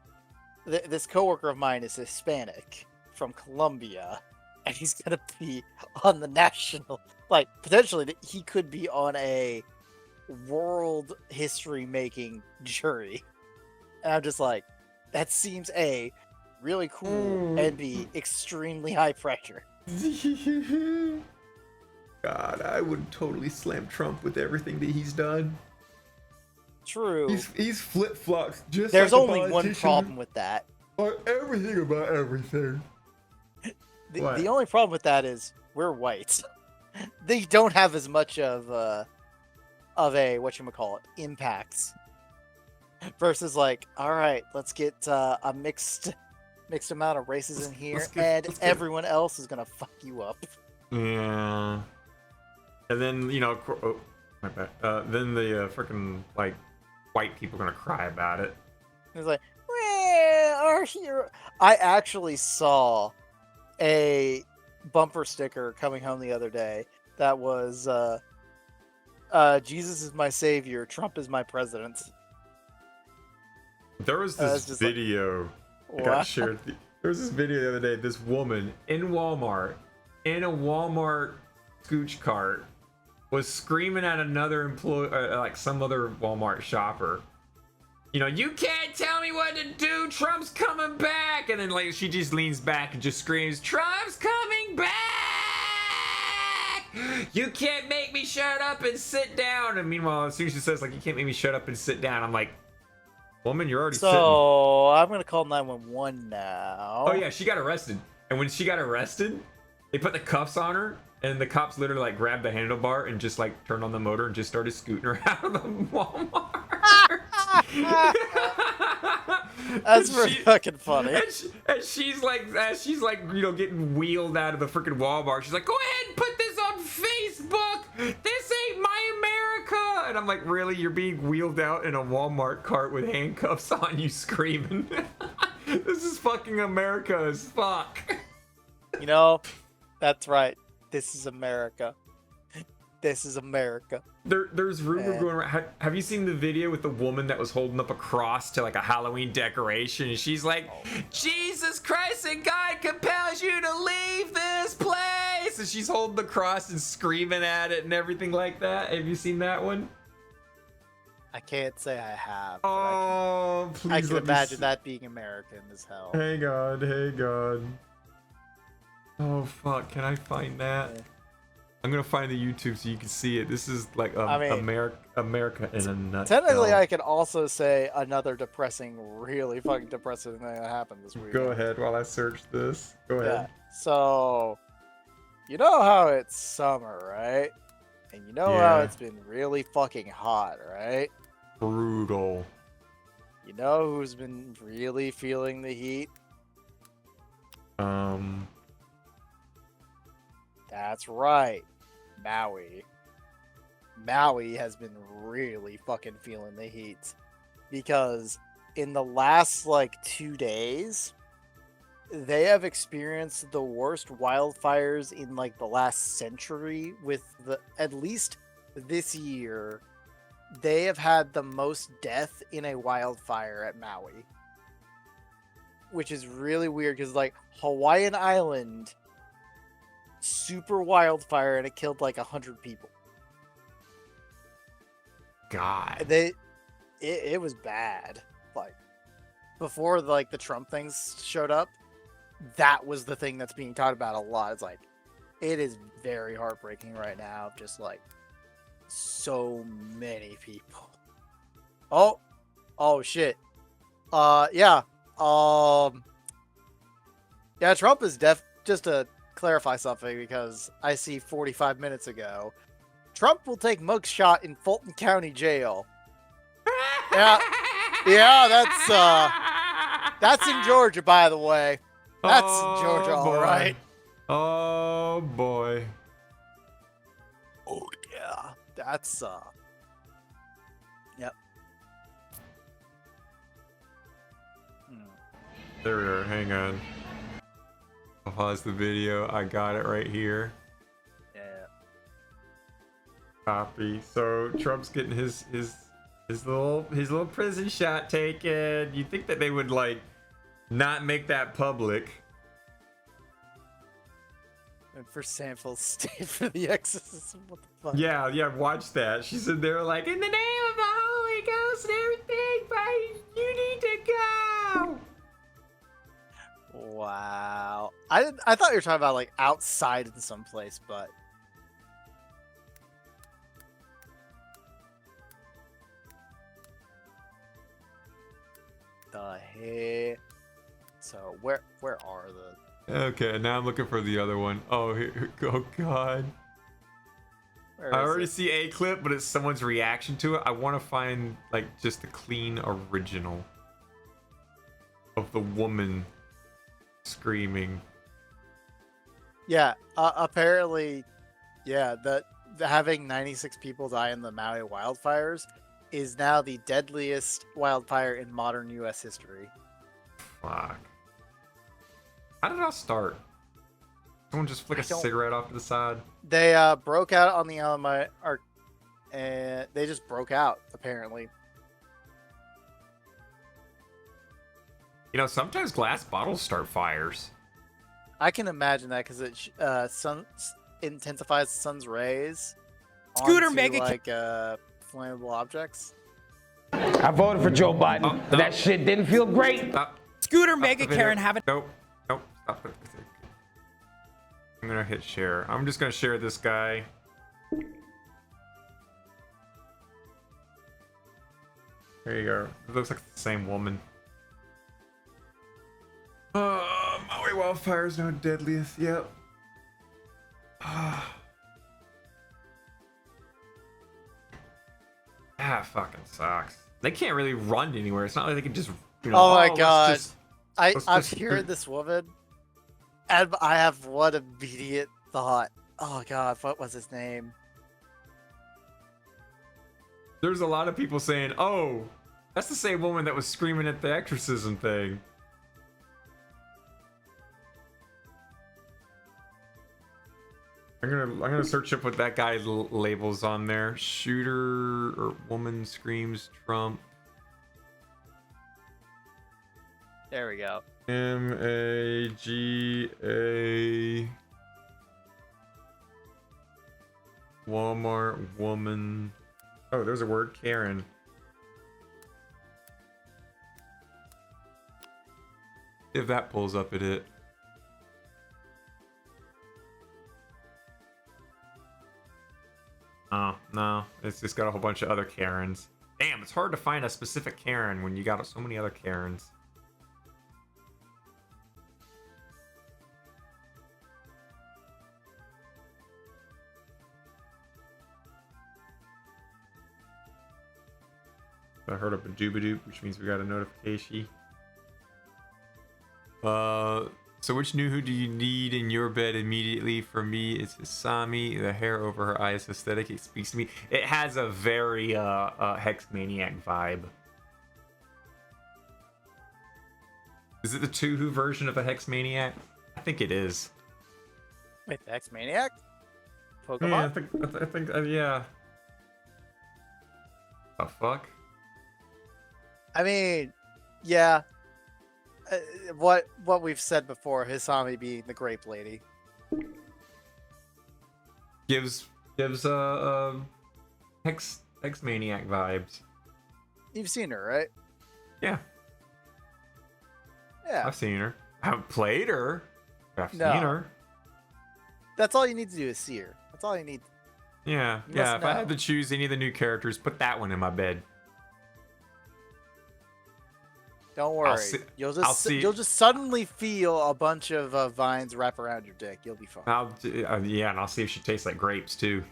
this coworker of mine is Hispanic from Colombia, and he's gonna be on the national, like potentially he could be on a world history making jury, and I'm just like, that seems A, really cool, and B, extremely high pressure. God, I would totally slam Trump with everything that he's done. True. He's flip flops just. There's like a only one politician problem with that. on everything about everything. What? The only problem with that is we're white. They don't have as much of a whatchamacallit impacts versus like, all right, let's get a mixed amount of races in here, and let's get- everyone else is gonna fuck you up. Yeah. And then, you know, oh, my bad. Then the freaking like white people are gonna cry about it. It's like, well, our hero. I actually saw a bumper sticker coming home the other day that was Jesus is my savior, Trump is my president. There was it's this just like, video that got What? shared. There was this video the other day. This woman in Walmart, in a Walmart scooch cart, was screaming at another employee, like some other Walmart shopper. You know, you can't tell me what to do. Trump's coming back, and then like she just leans back and just screams, "Trump's coming back! You can't make me shut up and sit down." And meanwhile, as soon as she says like, "You can't make me shut up and sit down," I'm like, "Woman, you're already sitting." So I'm gonna call 911 now. Oh yeah, she got arrested. And when she got arrested, they put the cuffs on her, and the cops literally like grabbed the handlebar and just like turned on the motor and just started scooting her out of the Walmart. That's And pretty fucking funny. and she's like, you know, getting wheeled out of the freaking Walmart. She's like, "Go ahead and put this on Facebook. This ain't my America." And I'm like, really? You're being wheeled out in a Walmart cart with handcuffs on you, screaming? This is fucking America as fuck. You know, that's right. This is America. This is America. There's rumor Yeah. going around. Have you seen the video with the woman that was holding up a cross to like a Halloween decoration? And she's like, "Jesus Christ and God compels you to leave this place." And she's holding the cross and screaming at it and everything like that. Have you seen that one? I can't say I have. But Oh, please. I can let me imagine see. that being American as hell. Hey God, hey God. Oh fuck, can I find that? Yeah. I'm gonna find the YouTube so you can see it. This is like I mean, America in a nutshell. Technically, I can also say another depressing, really fucking depressing thing that happened this week. Go ahead while I search this. Go Yeah. ahead. So, you know how it's summer, right? And you know how Yeah. it's been really fucking hot, right? Brutal. You know who's been really feeling the heat? That's right. Maui. Maui has been really fucking feeling the heat. Because in the last like 2 days, they have experienced the worst wildfires in like the last century with at least this year. They have had the most death in a wildfire at Maui. Which is really weird because like Hawaiian Island, super wildfire, and it killed like 100 people. God. It was bad. Like before like the Trump things showed up, that was the thing that's being talked about a lot. It's like, it is very heartbreaking right now. Just like so many people. Oh shit. Yeah. Yeah, Trump is just to clarify something, because I see 45 minutes ago, Trump will take mugshot in Fulton County Jail. Yeah. Yeah, that's in Georgia, by the way. That's in Georgia, all right. Oh boy. Oh yeah. That's Yep. There we are. Hang on. I'll pause the video. I got it right here. Yeah. Copy. So Trump's getting his little prison shot taken. You think that they would like not make that public? And for Sanford stay for the exorcism. What the fuck? Yeah. Watch that. She's in there like, in the name of the Holy Ghost and everything, but you need to go. Wow. I thought you were talking about like outside in some place, but the heck. So where are the? Okay, now I'm looking for the other one. Oh, oh God. Where I is already it? see a clip, but it's someone's reaction to it. I want to find like just the clean original of the woman screaming. Yeah. Apparently, yeah. The having 96 people die in the Maui wildfires is now the deadliest wildfire in modern U.S. history. Fuck. How did it start? Someone just flick a cigarette off to the side? They broke out on the Alamo, and they just broke out apparently. You know, sometimes glass bottles start fires. I can imagine that because it intensifies the sun's rays. Scooter onto, Mega like flammable objects. I voted for Joe Biden, Oh, but that shit didn't feel great. Stop. Scooter Stop Mega the video. Karen having. Nope. Stop it. I'm gonna hit share. I'm just gonna share this guy. There you go. It looks like the same woman. Maui wildfires now deadliest. Yep. That fucking sucks. They can't really run anywhere. It's not like they can just, you know. Oh my let's god. just- I'm just- hearing this woman, and I have one immediate thought. Oh god, what was his name? There's a lot of people saying, "Oh, that's the same woman that was screaming at the exorcism thing." I'm gonna search up what that guy labels on there. Shooter or woman screams Trump. There we go. MAGA Walmart woman. Oh, there's a word, Karen. If that pulls up at it. Oh, no. It's just got a whole bunch of other Karens. Damn, it's hard to find a specific Karen when you got so many other Karens. I heard up a doobadoop, which means we got a notification. So which Nuhu do you need in your bed immediately? For me, it's Asami. The hair over her eyes aesthetic. It speaks to me. It has a very Hex Maniac vibe. Is it the Touhou version of a Hex Maniac? I think it is. Wait, the X-Maniac? Pokemon? Yeah, I think, yeah. The fuck? I mean, yeah. What we've said before, Hisami being the grape lady. Gives Hex Maniac vibes. You've seen her, right? Yeah, Yeah. I've seen her. I haven't played her. I've No. seen her. That's all you need to do is see her. That's all you need. Yeah, You yeah. must If I had know. to choose any of the new characters, put that one in my bed. Don't worry. see- You'll I'll just see- you'll just suddenly feel a bunch of vines wrap around your dick. You'll be fine. Yeah, and I'll see if she tastes like grapes too.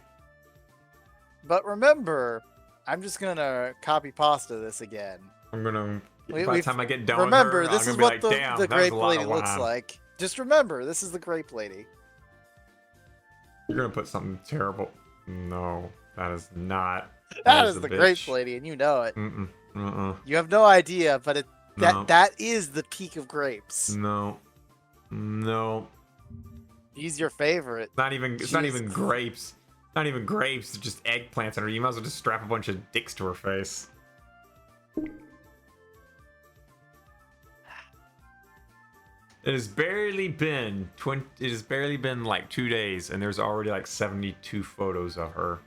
But remember, I'm just gonna copy pasta this again. I'm gonna. We- By the we've- time I get done Remember, with her, this I'm is gonna what be like, damn, the that was a grape lot lady of looks wine. like. Just remember, this is the grape lady. You're gonna put something terrible. No, that is not. That is a the bitch. grape lady, and you know it. Mm-mm. You have no idea, but No. that is the peak of grapes. No. He's your favorite. It's not Jesus. even grapes. Not even grapes. It's just eggplants on her. You might as well just strap a bunch of dicks to her face. It has barely been like 2 days, and there's already like 72 photos of her.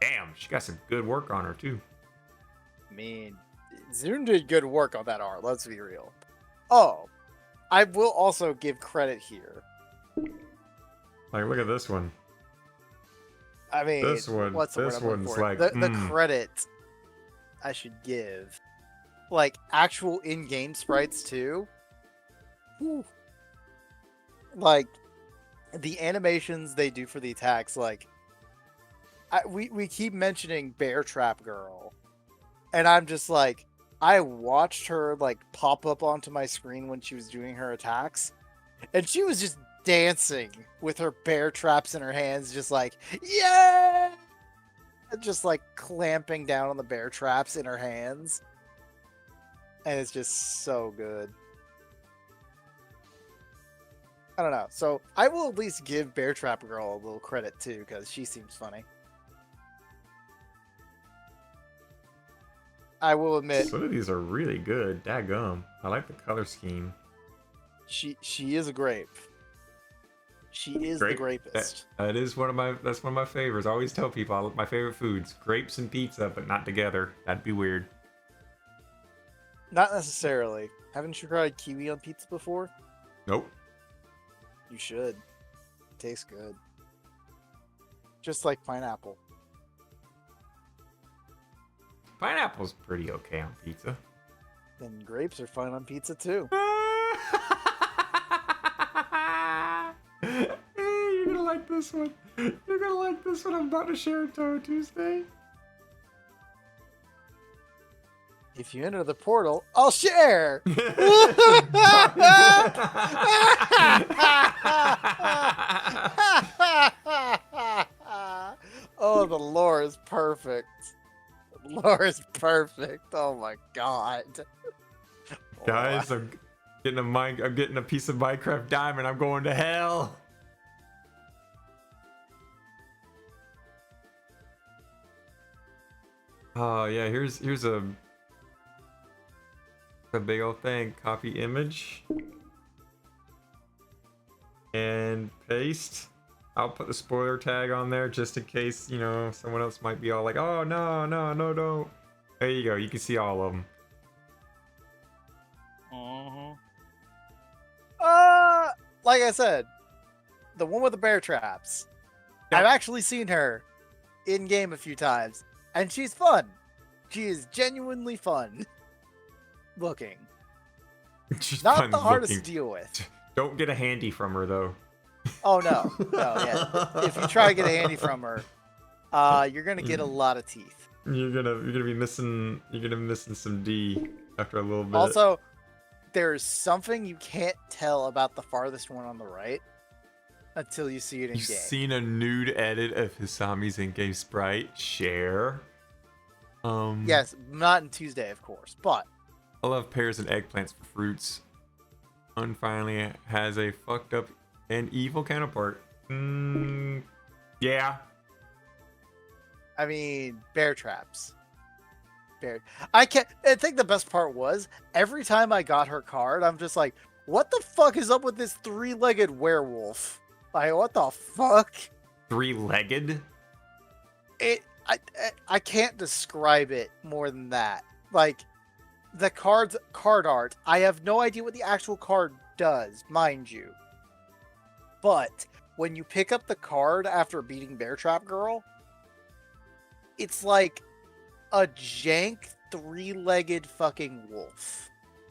Damn, she got some good work on her too. I mean, Zune did good work on that art, let's be real. Oh, I will also give credit here. Like, look at this one. I mean, This one- what's the word this I'm looking one's for? like, the credit I should give. Like, actual in-game sprites, too. Whew. Like, the animations they do for the attacks, like, we keep mentioning Bear Trap Girl, and I'm just like, I watched her like pop up onto my screen when she was doing her attacks, and she was just dancing with her bear traps in her hands, just like, yeah, just like clamping down on the bear traps in her hands, and it's just so good. I don't know, so I will at least give Bear Trap Girl a little credit too, because she seems funny. I will admit, Some of these are really good. Daggum. I like the color scheme. she is a grape. She is the grapist. That's one of my favorites. I always tell people my favorite foods: grapes and pizza, but not together. That'd be weird. Not necessarily. Haven't you tried kiwi on pizza before? Nope. You should. Tastes good. Just like pineapple. Pineapple's pretty okay on pizza. And grapes are fine on pizza too. Hey, you're gonna like this one. You're gonna like this one. I'm about to share Touhou Tuesday. If you enter the portal, I'll share! Oh, the lore is perfect. The lore is perfect. Oh my god. Guys, I'm getting a piece of Minecraft diamond. I'm going to hell. Oh yeah, here's a big old thing. Copy image and paste. I'll put the spoiler tag on there just in case, you know, someone else might be all like, oh no, don't. There you go. You can see all of them. Like I said, the one with the bear traps. Yep. I've actually seen her in game a few times, and she's fun. She is genuinely fun looking. She's Not fun the hardest looking. to deal with. Don't get a handy from her though. Oh no, yeah. If you try to get a handy from her, you're gonna get a lot of teeth. You're gonna be missing some D after a little bit. Also, there's something you can't tell about the farthest one on the right until you see it in you've game. seen a nude edit of Hisami's in-game sprite. Share. Yes, not in Tuesday, of course, but I love pears and eggplants for fruits. One finally has a fucked up and evil counterpart. Yeah. I mean, bear traps. I think the best part was every time I got her card, I'm just like, what the fuck is up with this three-legged werewolf? Like, what the fuck? Three-legged? I can't describe it more than that. Like, the card art. I have no idea what the actual card does, mind you. But when you pick up the card after beating Bear Trap Girl, it's like a jank three-legged fucking wolf,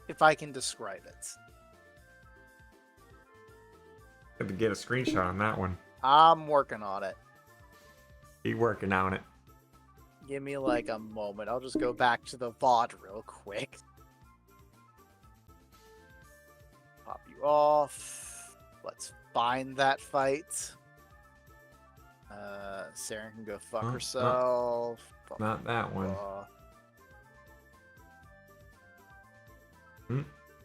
if I can describe it. Had to get a screenshot on that one. I'm working on it. Keep working on it. Give me like a moment. I'll just go back to the VOD real quick. Pop you off. Let's find that fight. Sarah can go fuck herself. Not that one.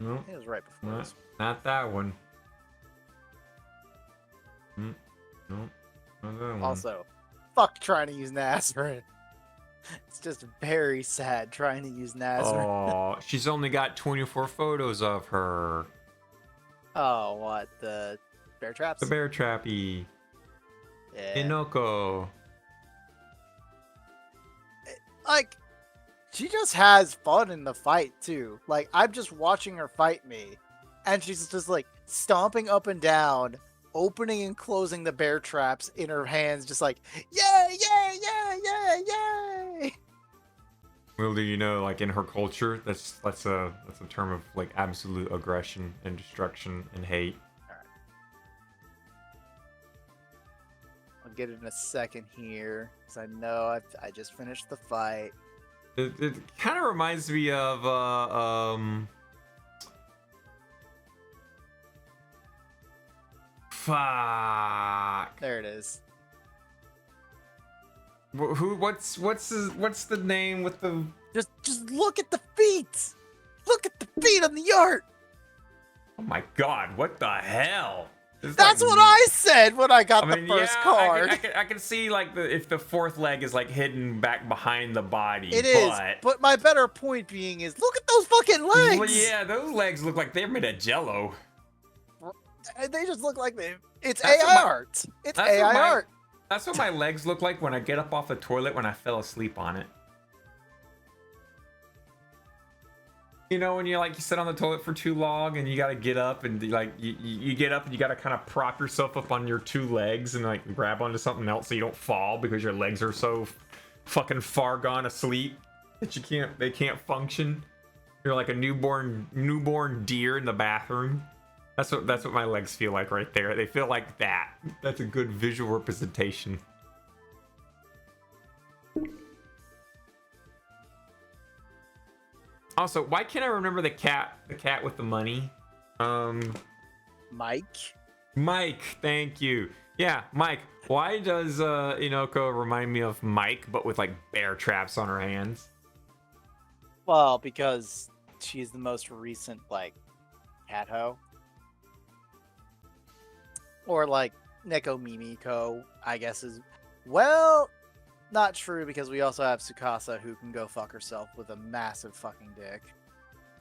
No, It was right before this. not that one. No, not that one. Also, fuck trying to use Nazareth. It's just very sad trying to use Nazareth. Oh, she's only got 24 photos of her. Oh, what? The bear traps? The bear trappy. Yeah. Inoko. Like, she just has fun in the fight, too. Like, I'm just watching her fight me, and she's just, like, stomping up and down, opening and closing the bear traps in her hands, just like, yay, yay, yay, yay, yay! Well, do you know, like in her culture, that's a term of like absolute aggression and destruction and hate. I'll get it in a second here, because I know I just finished the fight. It kind of reminds me of fuck. There it is. What's the name with the? Just look at the feet! Look at the feet on the art! Oh my god! What the hell? That's what I said when I got the first yeah, card. I can see like if the fourth leg is like hidden back behind the body. It is, but my better point being is, look at those fucking legs! Well, yeah, those legs look like they're made of jello. They just look like it's That's AI what my- art. It's that's what AI my- art. That's what my legs look like when I get up off the toilet when I fell asleep on it. You know, when you sit on the toilet for too long and you gotta get up and you get up and you gotta kind of prop yourself up on your two legs and like grab onto something else so you don't fall because your legs are so fucking far gone asleep that they can't function. You're like a newborn deer in the bathroom. That's what my legs feel like right there. They feel like that. That's a good visual representation. Also, why can't I remember the cat with the money? Mike? Mike, thank you. Yeah, Mike. Why does Inoko remind me of Mike, but with like bear traps on her hands? Well, because she's the most recent cat hoe. Or Neko Mimiko, I guess is not true because we also have Tsukasa who can go fuck herself with a massive fucking dick.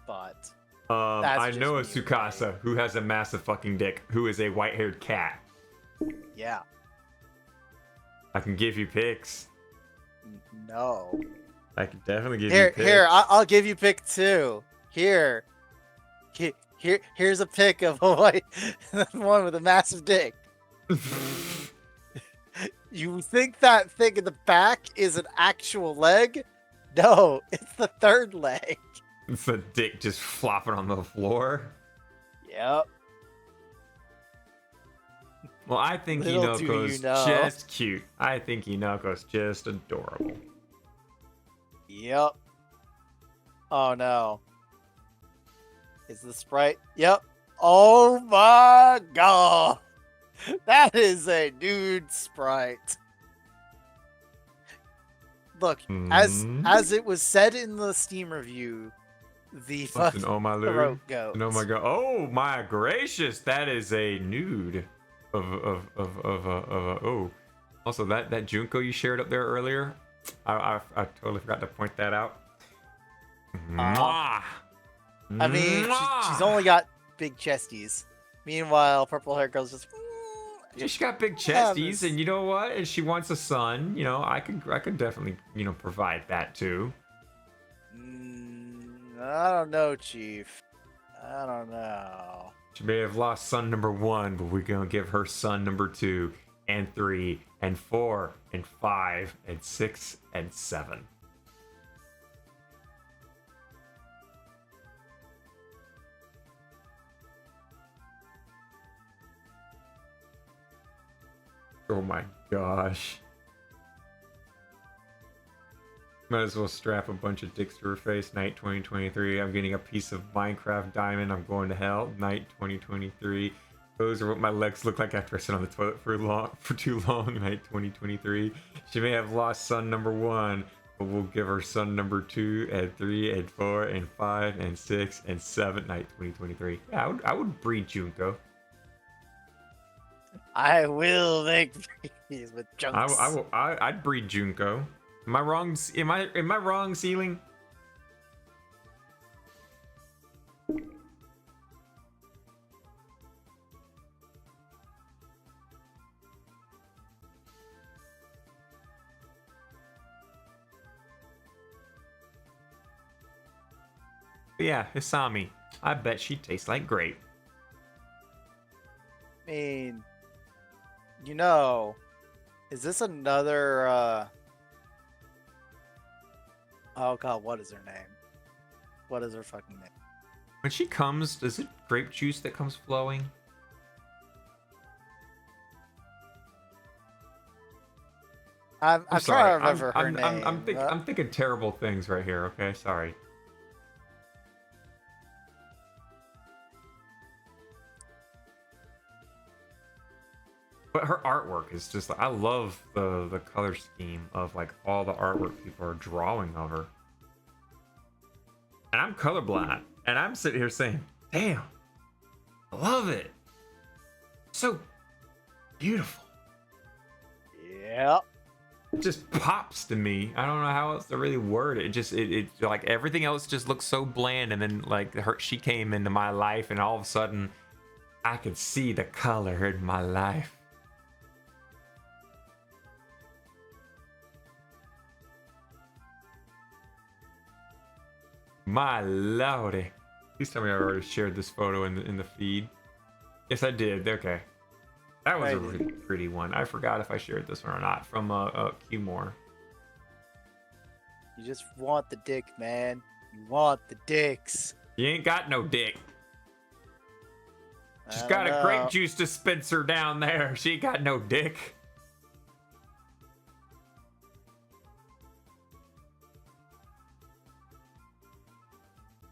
But I just know a me, Tsukasa who has a massive fucking dick who is a white-haired cat. yeah, I can give you pics. no. I can definitely give you pics. Here, I'll give you pic 2. Here's a pic of a white one with a massive dick. You think that thing in the back is an actual leg? No, it's the third leg. It's the dick just flopping on the floor. Yep. Well, I think Little do Inoko's you know. just cute. I think Inoko's just adorable. Yep. Oh no. Is the sprite? Yep. Oh my god. That is a nude sprite. Look, as it was said in the Steam review, the What's fucking an oh my lord? throat goat. And oh my god! Oh my gracious! That is a nude of oh. Also, that Junko you shared up there earlier, I totally forgot to point that out. Mwah! I mean, she's only got big chesties. Meanwhile, purple hair girl's just. Yeah, she got big chesties, and you know what? And she wants a son. You know, I could definitely provide that too. I don't know, Chief. I don't know. She may have lost son number 1, but we're gonna give her son number 2, and 3, and 4, and 5, and 6, and 7. Oh my gosh. Might as well strap a bunch of dicks to her face. Night 2023. I'm getting a piece of Minecraft diamond. I'm going to hell. Night 2023. Those are what my legs look like after I sit on the toilet for too long. Night 2023. She may have lost son number 1, but we'll give her son number 2 and 3 and 4 and 5 and 6 and 7. Night 2023. Yeah, I would breed Junko. I will make these with junks. I'd breed Junko. Am I wrong? Am I wrong, Ceiling? But yeah, Hisami. I bet she tastes like grape. I mean, you know, is this another, oh god, what is her name? What is her fucking name? When she comes, is it grape juice that comes flowing? I'm trying sorry. to remember her name. I'm thinking terrible things right here, okay? Sorry. But her artwork is just, I love the color scheme of like all the artwork people are drawing of her. And I'm colorblind, and I'm sitting here saying, damn, I love it. So beautiful. Yep. It just pops to me. I don't know how else to really word it. It like everything else just looks so bland, and then like she came into my life, and all of a sudden I could see the color in my life. My lordy. Please tell me I already shared this photo in the feed. Yes, I did. Okay. That was a really pretty one. I forgot if I shared this one or not from Qmore. You just want the dick, man. You want the dicks. You ain't got no dick. She's got a grape juice dispenser down there. She ain't got no dick.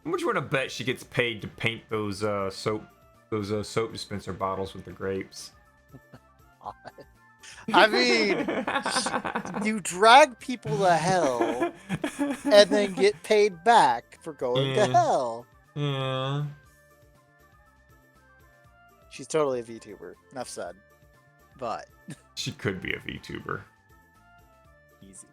How much you want to bet she gets paid to paint those soap dispenser bottles with the grapes? I mean, you drag people to hell and then get paid back for going to hell. Yeah. She's totally a VTuber. Enough said. But She could be a VTuber. easy.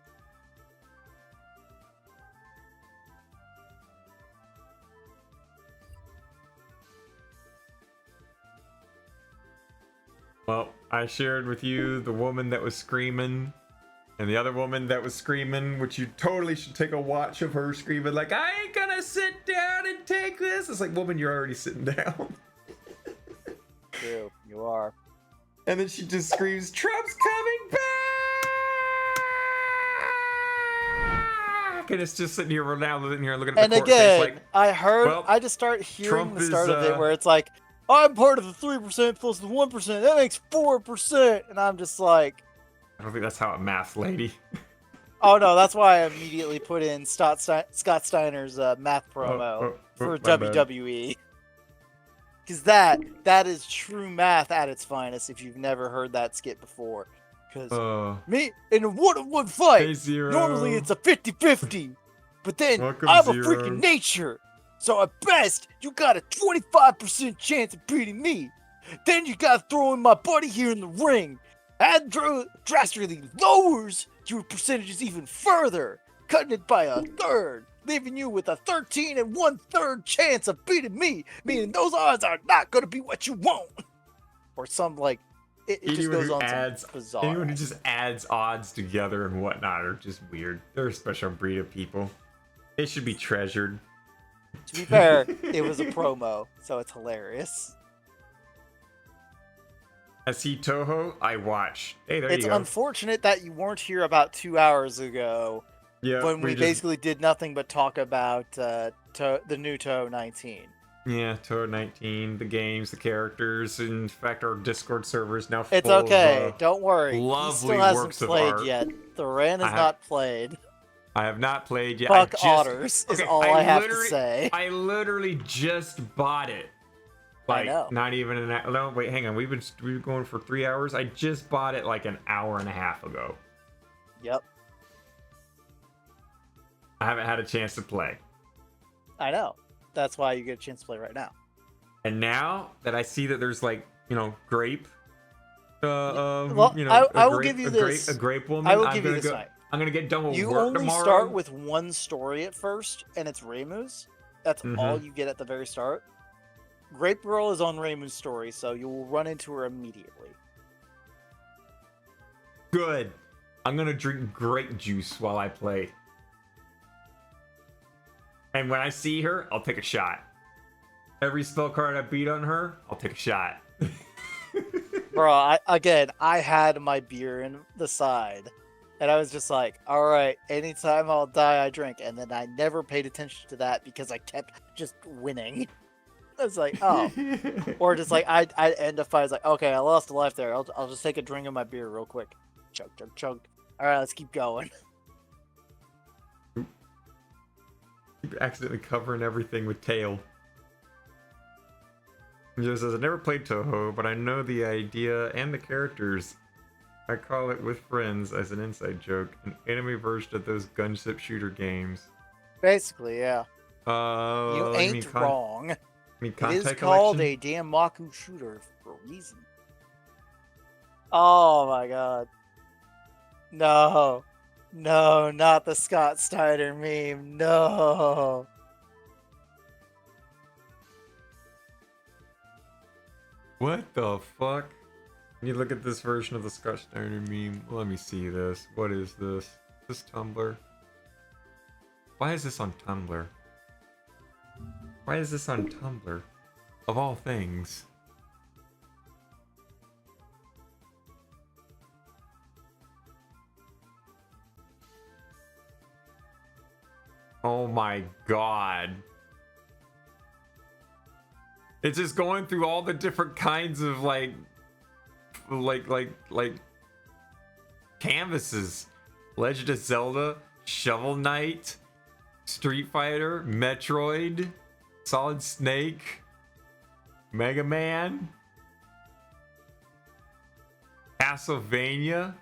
Well, I shared with you the woman that was screaming, and the other woman that was screaming, which you totally should take a watch of her screaming like, I ain't gonna sit down and take this. It's like, woman, you're already sitting down. True, you are. And then she just screams, Trump's coming back! And it's just sitting here now, looking at the And court again, case like, I heard, well, I just start hearing Trump the start is, of it where it's like, I'm part of the 3% plus the 1%. That makes 4%. And I'm just like, I don't think that's how it maths, lady. oh no, that's why I immediately put in Scott Steiner's math promo for my bad. WWE. Because that is true math at its finest if you've never heard that skit before. Because me, in a one-on-one fight, Hey, Zero. normally it's a 50-50. But then Welcome, I'm a Zero. freaking nature. So at best, you got a 25% chance of beating me. Then you gotta throw in my buddy here in the ring. That drastically lowers your percentages even further, cutting it by a third, leaving you with a 13 1/3 chance of beating me, meaning those odds are not gonna be what you want. Or some like, it just goes on some bizarre. Anyone who just adds odds together and whatnot are just weird. They're a special breed of people. They should be treasured. To be fair, it was a promo, so it's hilarious. I see Touhou, I watch. Hey, there It's you go. unfortunate that you weren't here about 2 hours ago Yeah, when we just- basically did nothing but talk about the new Touhou 19. Yeah, Touhou 19, the games, the characters. In fact, our Discord server is now full It's okay. of, Don't worry. He lovely still hasn't works of played art. yet. The Ran is I have- not played. I have not played yet. Fuck I just, otters is okay, all I have to literally- say. I literally just bought it. Like, know. not even an hour. No, wait, hang on. We've been going for 3 hours. I just bought it like an hour and a half ago. Yep. I haven't had a chance to play. I know. That's why you get a chance to play right now. And now that I see that there's like, grape. Well, You know, I a will grape- give you a this. grape, a grape woman. I will I'm give you gonna this go, right. I'm gonna get done with You work only tomorrow. start with one story at first, and it's Reimu's. That's Mhm. all you get at the very start. Grape Girl is on Reimu's story, so you will run into her immediately. Good. I'm gonna drink grape juice while I play. And when I see her, I'll take a shot. Every spell card I beat on her, I'll take a shot. Bro, I had my beer in the side, and I was just like, all right, anytime I'll die, I drink. And then I never paid attention to that because I kept just winning. I was like, oh. Or just like, I'd end a fight. I was like, okay, I lost a life there. I'll just take a drink of my beer real quick. Chug, chug, chug. All right, let's keep going. Keep accidentally covering everything with tail. He just says, I never played Touhou, but I know the idea and the characters. I call it with friends as an inside joke, an anime version of those gunship shooter games. Basically, yeah. You You ain't mean wrong. You mean It is Contact called Collection? a damn Maku shooter for a reason. Oh my god. No. No, not the Scott Steiner meme. No. What the fuck? Can you look at this version of the Scott Steiner meme? Let me see this. What is this? This Tumblr? Why is this on Tumblr? Why is this on Tumblr? Of all things. Oh my god. It's just going through all the different kinds of like canvases. Legend of Zelda, Shovel Knight, Street Fighter, Metroid, Solid Snake, Mega Man, Castlevania,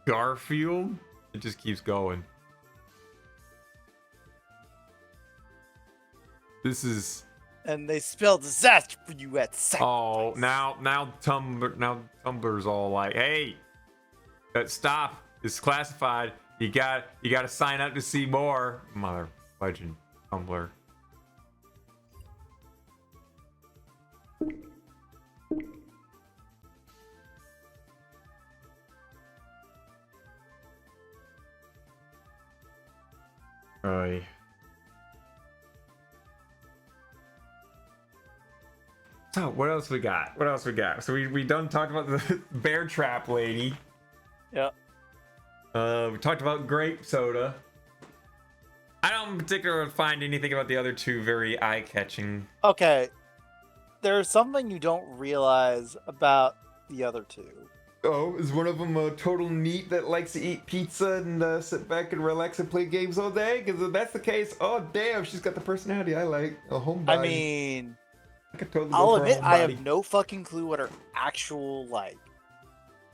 Garfield. It just keeps going. This is And they spell disaster for you at sacrifice. oh now Tumblr's all like, hey, stop. It's classified. You gotta sign up to see more. Mother legend Tumblr. Aye. So what else we got? What else we got? So we done talked about the bear trap lady. Yep. We talked about grape soda. I don't in particular find anything about the other two very eye-catching. Okay. There's something you don't realize about the other two. Oh, is one of them a total neat that likes to eat pizza and sit back and relax and play games all day? Because if that's the case, oh damn, she's got the personality I like. A homebody. I mean, I could totally go I'll for a admit I homebody. have no fucking clue what her actual like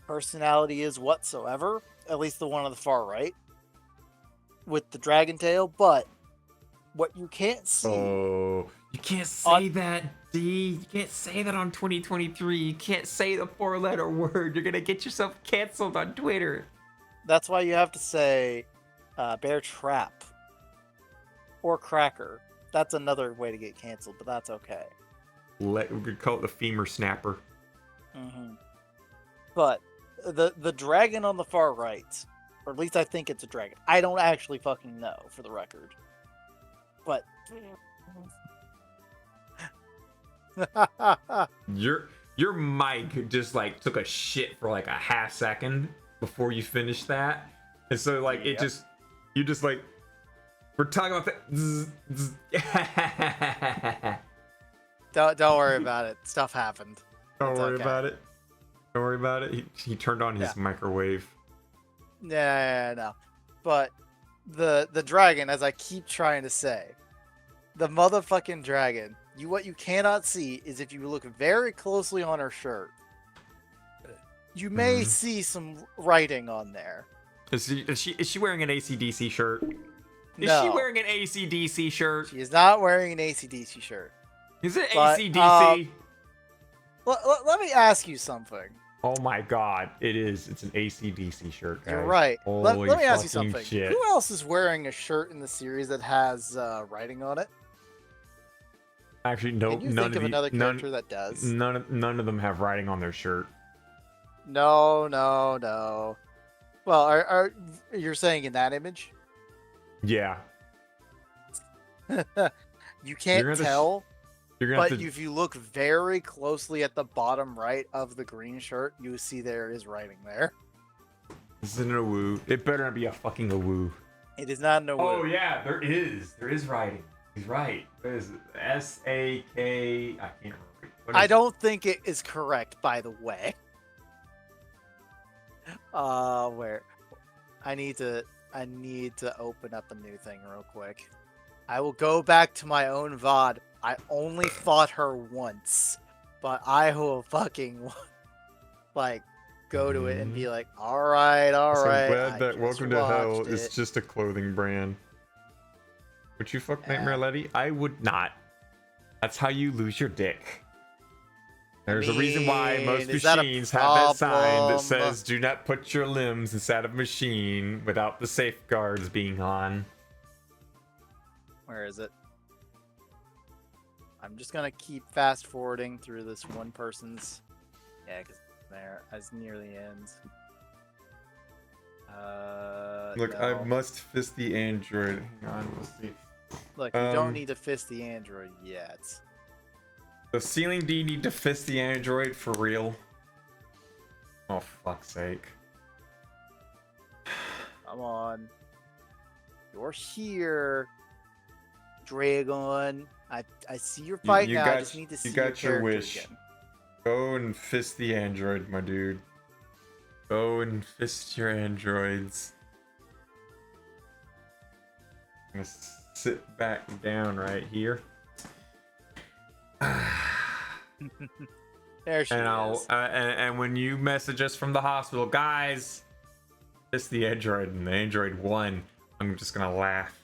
personality is whatsoever. At least the one on the far right with the dragon tail. But what you can't see, Oh, you can't say that, D. You can't say that on 2023. You can't say the four-letter word. You're gonna get yourself canceled on Twitter. that's why you have to say bear trap or cracker. That's another way to get canceled, but that's okay. We could call it the femur snapper. But the dragon on the far right, or at least I think it's a dragon. I don't actually fucking know, for the record. But Your mic just like took a shit for like a half second before you finished that, and so like it just you just like we're talking about that. Don't worry about it. Stuff happened. Don't worry about it. Don't worry about it. He turned on his microwave. Yeah, no. But the dragon, as I keep trying to say, the motherfucking dragon. What you cannot see is if you look very closely on her shirt, you may see some writing on there. Is she wearing an AC/DC shirt? Is No. she wearing an AC/DC shirt? She is not wearing an AC/DC shirt. Is it But, AC/DC? Let me ask you something. Oh my god, it is. It's an AC/DC shirt, guys. You're right. Let Holy me ask you fucking something. shit. Who else is wearing a shirt in the series that has writing on it? Actually, no. Can you none think of the- another none- character that does? None of them have writing on their shirt. No. Well, are you're saying in that image? Yeah. You can't gonna have to tell, You're gonna but have to. if you look very closely at the bottom right of the green shirt, you see there is writing there. This isn't a woo. It better not be a fucking a woo. It is not no. Oh yeah, there is. There is writing. He's right. There's S-A-K. I can't remember. What I is- don't think it is correct, by the way. Where? I need to open up a new thing real quick. I will go back to my own VOD. I only fought her once, but I will fucking like go to it and be like, all right. So I glad that just Welcome to Hell watched is it." just a clothing brand. Would you fuck Nightmare Letty? I would not. That's how you lose your dick. There's a reason why most is that a machines have that sign that problem? says do not put your limbs inside of a machine without the safeguards being on. Where is it? I'm just gonna keep fast forwarding through this one person's. Yeah, because there, as near the end. Look, no. I must fist the android. Hang on, let's see. Look, you don't need to fist the android yet. Does Ceiling D need to fist the android for real? Oh, fuck's sake. Come on. You're here, Dragon. I see your fight you now. I got- just need to see you your got your character wish. again. Go and fist the android, my dude. Go and fist your androids. I'm gonna sit back down right here. There she And is. and when you message us from the hospital, guys, fist the android, and the android won. I'm just gonna laugh.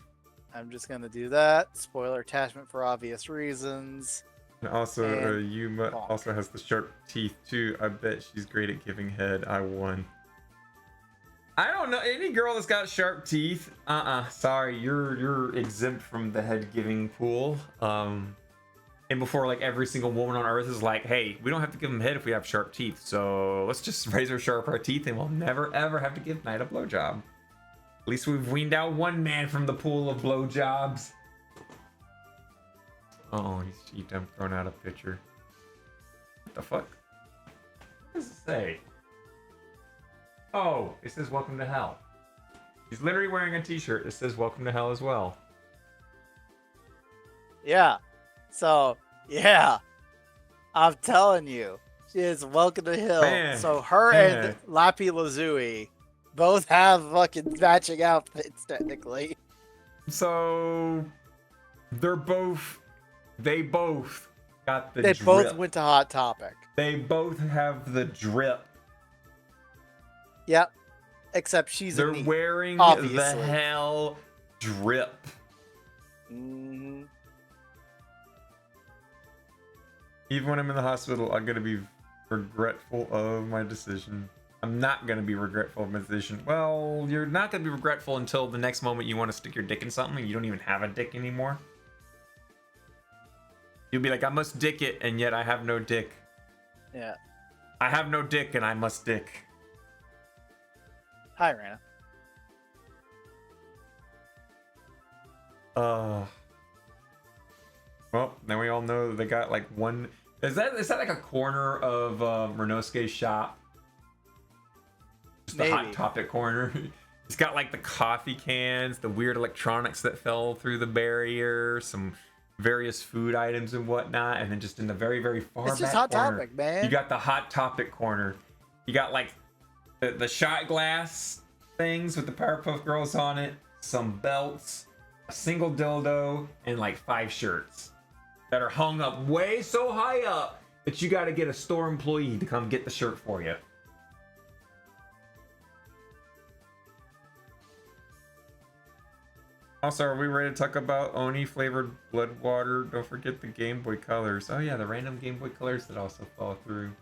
I'm just gonna do that. Spoiler attachment for obvious reasons. And also, And Yuma bonk. also has the sharp teeth too. I bet she's great at giving head. I won. I don't know any girl that's got sharp teeth. Sorry, you're exempt from the head giving pool. And before, like, every single woman on earth is like, hey, we don't have to give them head if we have sharp teeth. So let's just razor sharp our teeth and we'll never ever have to give Knight a blowjob. At least we've weaned out one man from the pool of blowjobs. Oh, he dumped thrown out a picture. What the fuck? What does it say? Oh, it says welcome to hell. He's literally wearing a t-shirt that says welcome to hell as well. Yeah. So, yeah. I'm telling you. She is welcome to Hill. Man, So her man. and Lappy Lazuli both have fucking matching outfits, technically. So they both got the They drip. both went to Hot Topic. They both have the drip. Yep. Except she's They're a neat. wearing obviously. the hell drip. Mhm. Even when I'm in the hospital, I'm gonna be regretful of my decision. I'm not gonna be regretful of my decision. Well, you're not gonna be regretful until the next moment you want to stick your dick in something and you don't even have a dick anymore. You'll be like, I must dick it, and yet I have no dick. Yeah. I have no dick, and I must dick. Hi, Rana. Well, then we all know that they got like one. Is that like a corner of Renosuke's shop? Just the Hot Maybe. Topic corner. It's got like the coffee cans, the weird electronics that fell through the barrier, some various food items and whatnot, and then just in the very, very far It's just back Hot corner, Topic, man. you got the Hot Topic corner. You got like the shot glass things with the Powerpuff Girls on it, some belts, a single dildo, and like 5 shirts that are hung up way so high up that you got to get a store employee to come get the shirt for you. Also, are we ready to talk about Oni flavored blood water? Don't forget the Game Boy colors. Oh yeah, the random Game Boy colors that also fall through.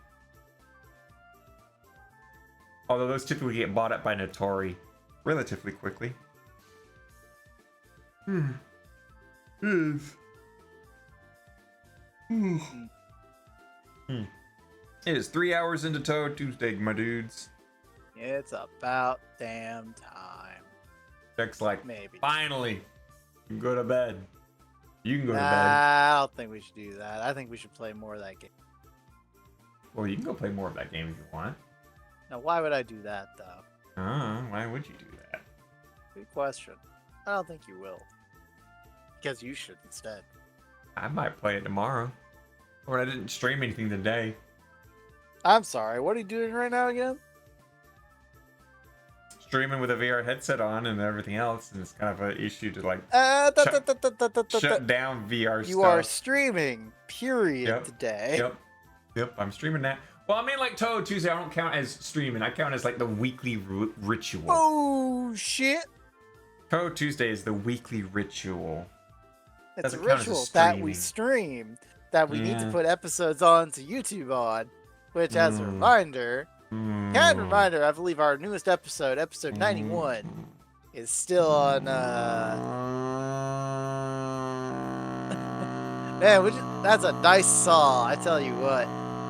Although those typically get bought up by Notori relatively quickly. Yes. It is 3 hours into Touhou Tuesday, my dudes. It's about damn time. Jack's like, Maybe. finally, you can go to bed. You can go to bed. I don't think we should do that. I think we should play more of that game. Well, you can go play more of that game if you want. Now, why would I do that, though? Why would you do that? Good question. I don't think you will. Because you should instead. I might play it tomorrow. Or I didn't stream anything today. I'm sorry. What are you doing right now again? Streaming with a VR headset on and everything else, and it's kind of an issue to like shut down VR You stuff. are streaming, period, Yep. today. Yep, I'm streaming that. Well, I mean, like Touhou Tuesday, I don't count as streaming. I count as like the weekly ritual. Oh, shit. Touhou Tuesday is the weekly ritual. It's a Doesn't count as a ritual that we streaming. stream, that we need to Yeah. put episodes on to YouTube on, which, as a reminder, kind reminder, I believe our newest episode, episode 91, is still on, Man, that's a nice saw, I tell you what.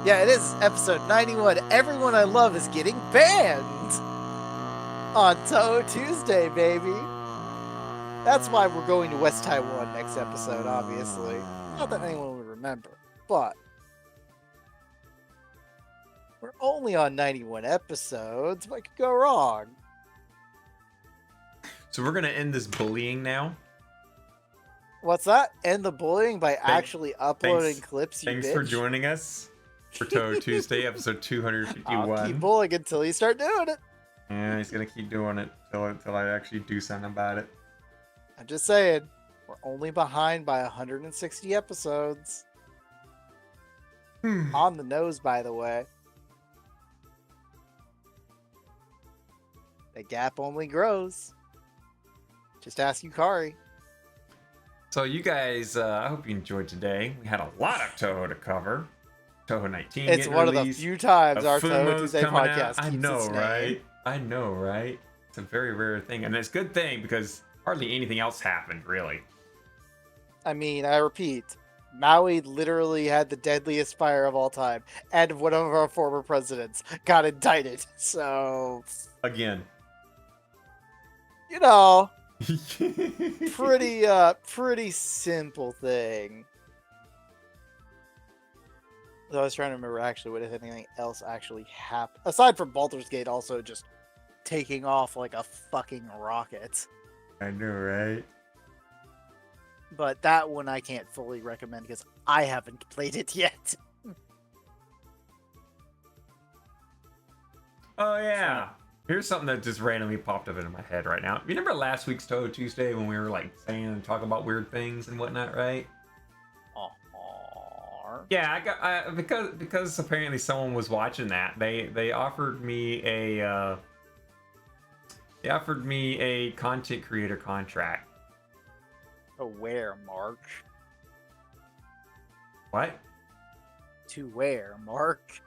Yeah, it is episode 91. Everyone I love is getting banned on Touhou Tuesday, baby. That's why we're going to West Taiwan next episode, obviously. Not that anyone would remember, but we're only on 91 episodes. What could go wrong? So we're gonna end this bullying now. What's that? End the bullying by actually uploading thanks- clips, you Thanks bitch? for joining us for Touhou Tuesday, episode I'll 251. keep bullying until you start doing it. Yeah, he's gonna keep doing it till I actually do something about it. I'm just saying, we're only behind by 160 episodes. On the nose, by the way. The gap only grows. Just ask Yukari. So you guys, I hope you enjoyed today. We had a lot of Touhou to cover. Touhou 19. It's getting one of the released, few times our Touhou Fumo's Tuesday coming out. podcast keeps I know, its name. right? I know, right? It's a very rare thing, and it's a good thing because hardly anything else happened, really. I mean, I repeat, Maui literally had the deadliest fire of all time, and one of our former presidents got indicted. So, Again. you know, pretty simple thing. So I was trying to remember actually what if anything else actually happened aside from Baldur's Gate also just taking off like a fucking rocket. I know, right? But that one I can't fully recommend because I haven't played it yet. Oh, yeah. Here's something that just randomly popped up into my head right now. You remember last week's Touhou Tuesday when we were like saying and talking about weird things and whatnot, right? Yeah, because apparently someone was watching that. They offered me a content creator contract. To where, Mark? What? To where, Mark?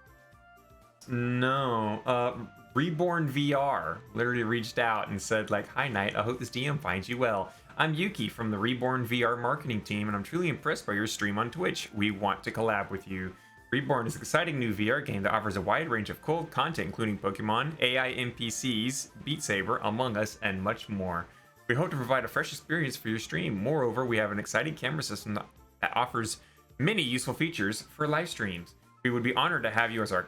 No, Reborn VR literally reached out and said like, "Hi Knight, I hope this DM finds you well. I'm Yuki from the Reborn VR marketing team, and I'm truly impressed by your stream on Twitch. We want to collab with you. Reborn is an exciting new VR game that offers a wide range of cool content, including Pokemon, AI NPCs, Beat Saber, Among Us, and much more. We hope to provide a fresh experience for your stream. Moreover, we have an exciting camera system that offers many useful features for live streams. We would be honored to have you as our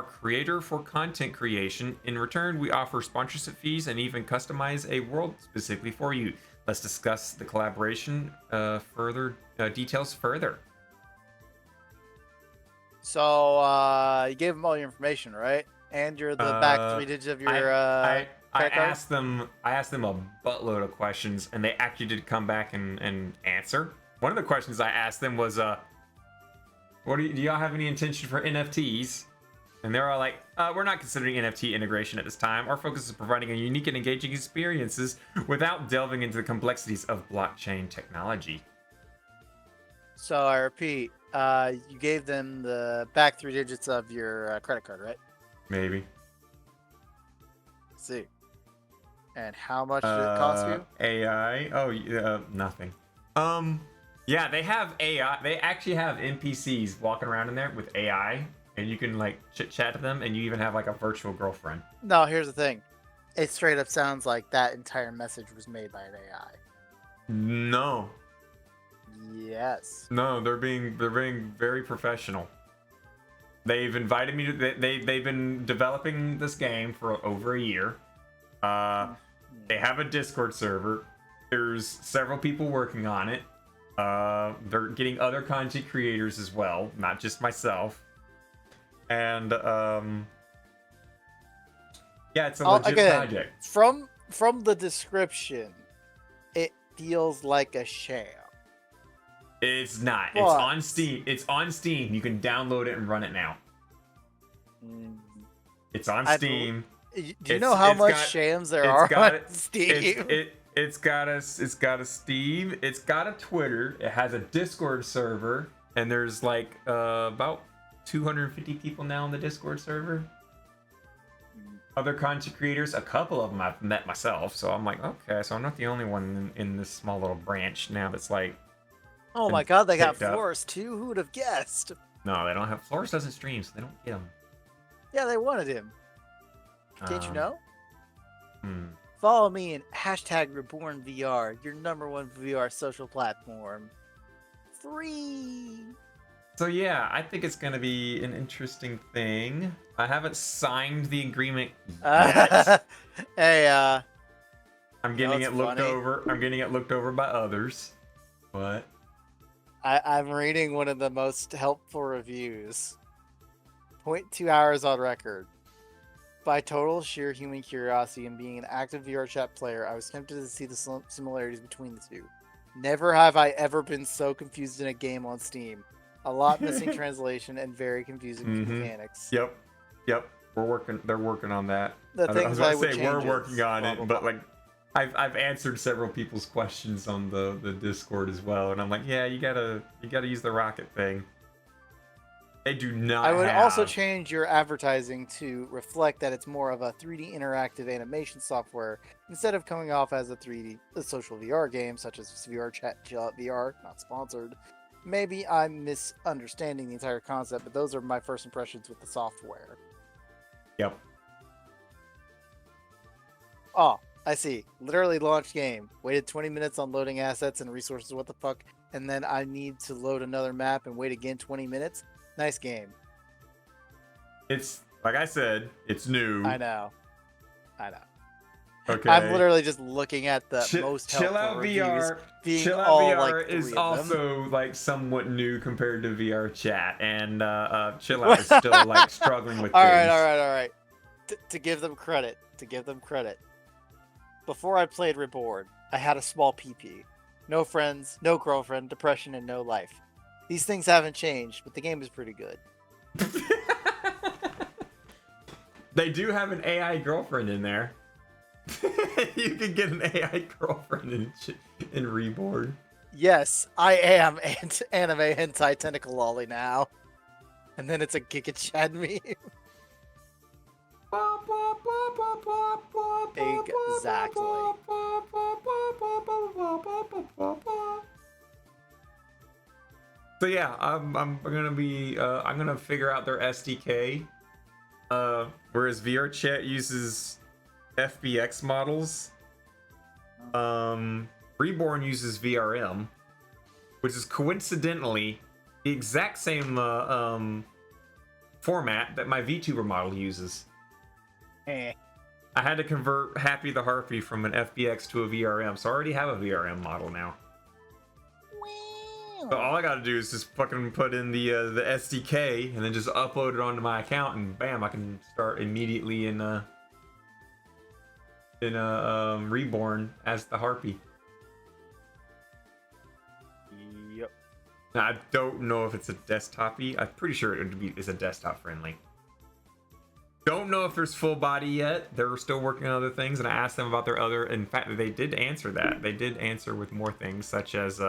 creator for content creation. In return, we offer sponsorship fees and even customize a world specifically for you. Let's discuss the collaboration details further. So you gave them all your information, right? And you're the back 3 digits of your I credit card? asked them a buttload of questions, and they actually did come back and answer. One of the questions I asked them was, do y'all have any intention for NFTs? And they're all like, we're not considering NFT integration at this time. Our focus is providing a unique and engaging experiences without delving into the complexities of blockchain technology. So I repeat, you gave them the back 3 digits of your credit card, right? Maybe. Let's see. And how much did it cost you? AI. Oh, nothing. Yeah, they have AI. They actually have NPCs walking around in there with AI, and you can like chit chat to them, and you even have like a virtual girlfriend. No, here's the thing. It straight up sounds like that entire message was made by an AI. No. Yes. No, they're being very professional. They've invited me to. They've been developing this game for over a year. They have a Discord server. There's several people working on it. They're getting other content creators as well, not just myself. And yeah, it's a legit project. From the description, it feels like a sham. It's not. But... It's on Steam. It's on Steam. You can download it and run it now. It's on Steam. Do you know how much shams there are on Steam? It's got a Steam. It's got a Twitter. It has a Discord server, and there's like about 250 people now on the Discord server. Other content creators, a couple of them I've met myself, so I'm like, okay, so I'm not the only one in this small little branch now that's like. Oh my God, they got Flores too. Who would have guessed? No, they don't have. Flores doesn't stream, so they don't get him. Yeah, they wanted him. Can't you know? Hmm. Follow me in #RebornVR, your #1 VR social platform. Free. So yeah, I think it's gonna be an interesting thing. I haven't signed the agreement yet. Hey, I'm getting it looked over. I'm getting it looked over by others. But I'm reading one of the most helpful reviews. 0.2 hours on record. By total sheer human curiosity and being an active VR chat player, I was tempted to see the similarities between the two. Never have I ever been so confused in a game on Steam. A lot missing translation and very confusing mechanics. Yep. They're working on that. The things I I was would about to say we're change working on blah, it, blah, but blah. like I've answered several people's questions on the Discord as well, and I'm like, yeah, you gotta use the rocket thing. They do not. I would also change your advertising to reflect that it's more of a 3D interactive animation software instead of coming off as a social VR game such as VR Chat Chill Out VR, not sponsored. Maybe I'm misunderstanding the entire concept, but those are my first impressions with the software. Yep. Oh, I see. Literally launched game. Waited 20 minutes on loading assets and resources, what the fuck? And then I need to load another map and wait again 20 minutes? Nice game. It's, like I said, it's new. I know. Okay. I'm literally just looking at the most helpful Chill Out reviews. VR. Being Chill Out all, VR like, is 3 of also like somewhat new compared to VR Chat, and Chill Out is still like struggling with all things. right. To give them credit. Before I played Reborn, I had a small PP. No friends, no girlfriend, depression, and no life. These things haven't changed, but the game is pretty good. They do have an AI girlfriend in there. You can get an AI girlfriend in Reborn. Yes, I am anime hentai tentacle lolly now. And then it's a Giga Chad meme. Exactly. So yeah, I'm gonna figure out their SDK. Whereas VR Chat uses FBX models, Reborn uses VRM, which is coincidentally the exact same format that my VTuber model uses. Eh. I had to convert Happy the Harpy from an FBX to a VRM, so I already have a VRM model now. So all I gotta do is just fucking put in the SDK and then just upload it onto my account, and bam, I can start immediately in Reborn as the Harpy. Yep. Now, I don't know if it's a desktop-y. I'm pretty sure it's a desktop friendly. Don't know if there's full body yet. They're still working on other things, and I asked them about their other. In fact, they did answer that. They did answer with more things, such as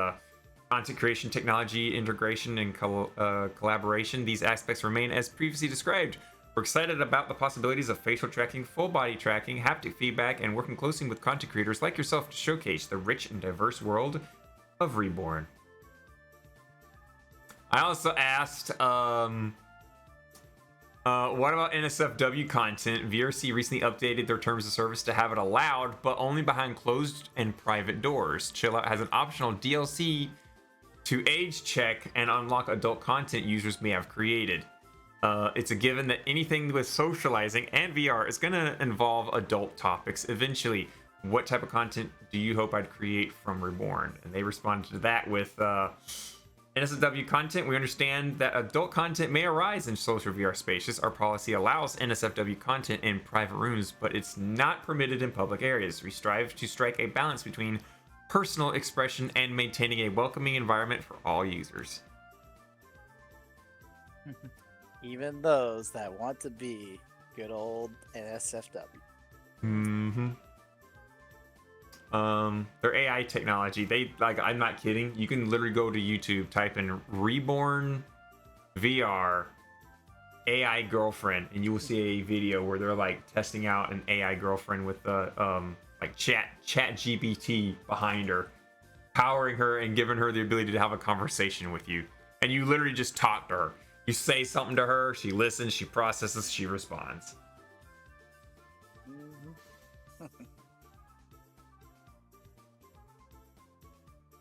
content creation, technology, integration, and collaboration. These aspects remain as previously described. We're excited about the possibilities of facial tracking, full body tracking, haptic feedback, and working closely with content creators like yourself to showcase the rich and diverse world of Reborn. I also asked, what about NSFW content? VRC recently updated their terms of service to have it allowed, but only behind closed and private doors. Chill Out has an optional DLC to age check and unlock adult content users may have created. It's a given that anything with socializing and VR is going to involve adult topics eventually. What type of content do you hope I'd create from Reborn? And they responded to that with NSFW content. We understand that adult content may arise in social VR spaces. Our policy allows NSFW content in private rooms, but it's not permitted in public areas. We strive to strike a balance between personal expression and maintaining a welcoming environment for all users. Even those that want to be good old NSFW. Mm-hmm. Their AI technology, they like, I'm not kidding, you can literally go to YouTube, type in Reborn VR AI girlfriend, and you will see a video where they're like testing out an AI girlfriend with like chat GPT behind her, powering her and giving her the ability to have a conversation with you, and you literally just talk to her. You say something to her, she listens, she processes, she responds.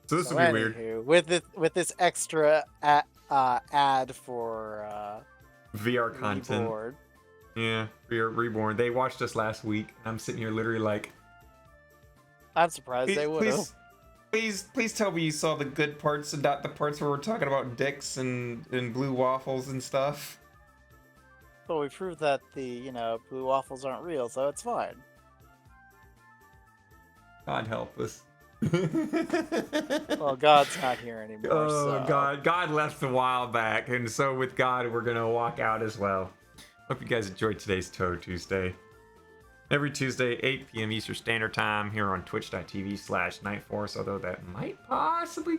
So this will be weird. With this extra ad for VR content. Reborn. Yeah, Reborn. They watched us last week, and I'm sitting here literally like, I'm surprised they would have. Please tell me you saw the good parts and not the parts where we're talking about dicks and blue waffles and stuff. But we proved that the blue waffles aren't real, so it's fine. God help us. Well, God's not here anymore. Oh, so. God left a while back, and so with God, we're gonna walk out as well. Hope you guys enjoyed today's Touhou Tuesday. Every Tuesday, 8 p.m. Eastern Standard Time here on twitch.tv/Nightforce, although that might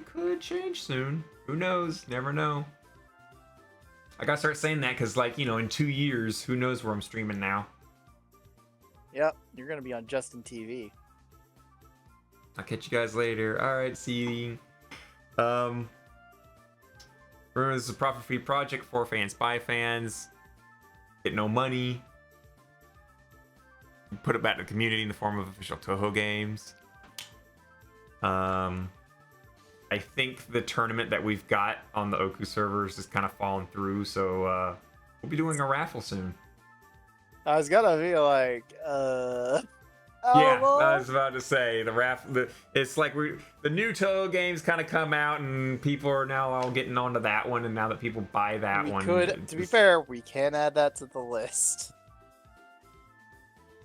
could change soon. Who knows? Never know. I gotta start saying that because, like, in 2 years, who knows where I'm streaming now. Yep, you're gonna be on Justin TV. I'll catch you guys later. Alright, see you. Remember, this is a profit-free project for fans by fans. Get no money. Put it back to the community in the form of official Touhou games. I think the tournament that we've got on the Oku servers is kind of falling through, so we'll be doing a raffle soon. I was gonna be like, yeah, Lord. I was about to say it's like the new Touhou games kind of come out, and people are now all getting onto that one, and now that people buy that one, to be fair, we can add that to the list.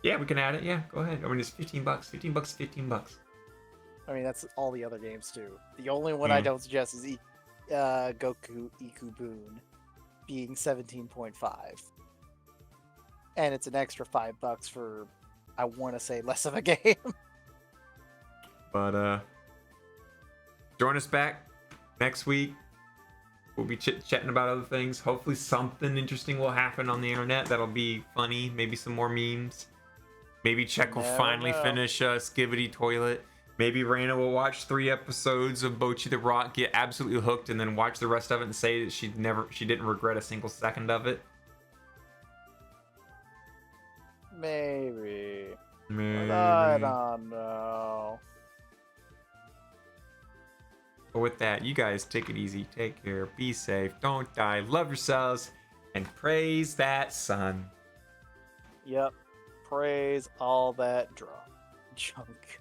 Yeah, we can add it. Yeah, go ahead. I mean, it's $15. $15. I mean, that's all the other games too. The only one I don't suggest is Goku Ikuboon being 17.5, and it's an extra $5 for, I want to say, less of a game. But join us back next week. We'll be chit-chatting about other things. Hopefully something interesting will happen on the internet that'll be funny. Maybe some more memes. Maybe Check will finally finish Skibidi Toilet. Maybe Raina will watch 3 episodes of Bocchi the Rock, get absolutely hooked, and then watch the rest of it and say that she didn't regret a single second of it. Maybe. Maybe. But I don't know. But with that, you guys take it easy, take care, be safe, don't die, love yourselves, and praise that sun. Yep. Praise all that junk.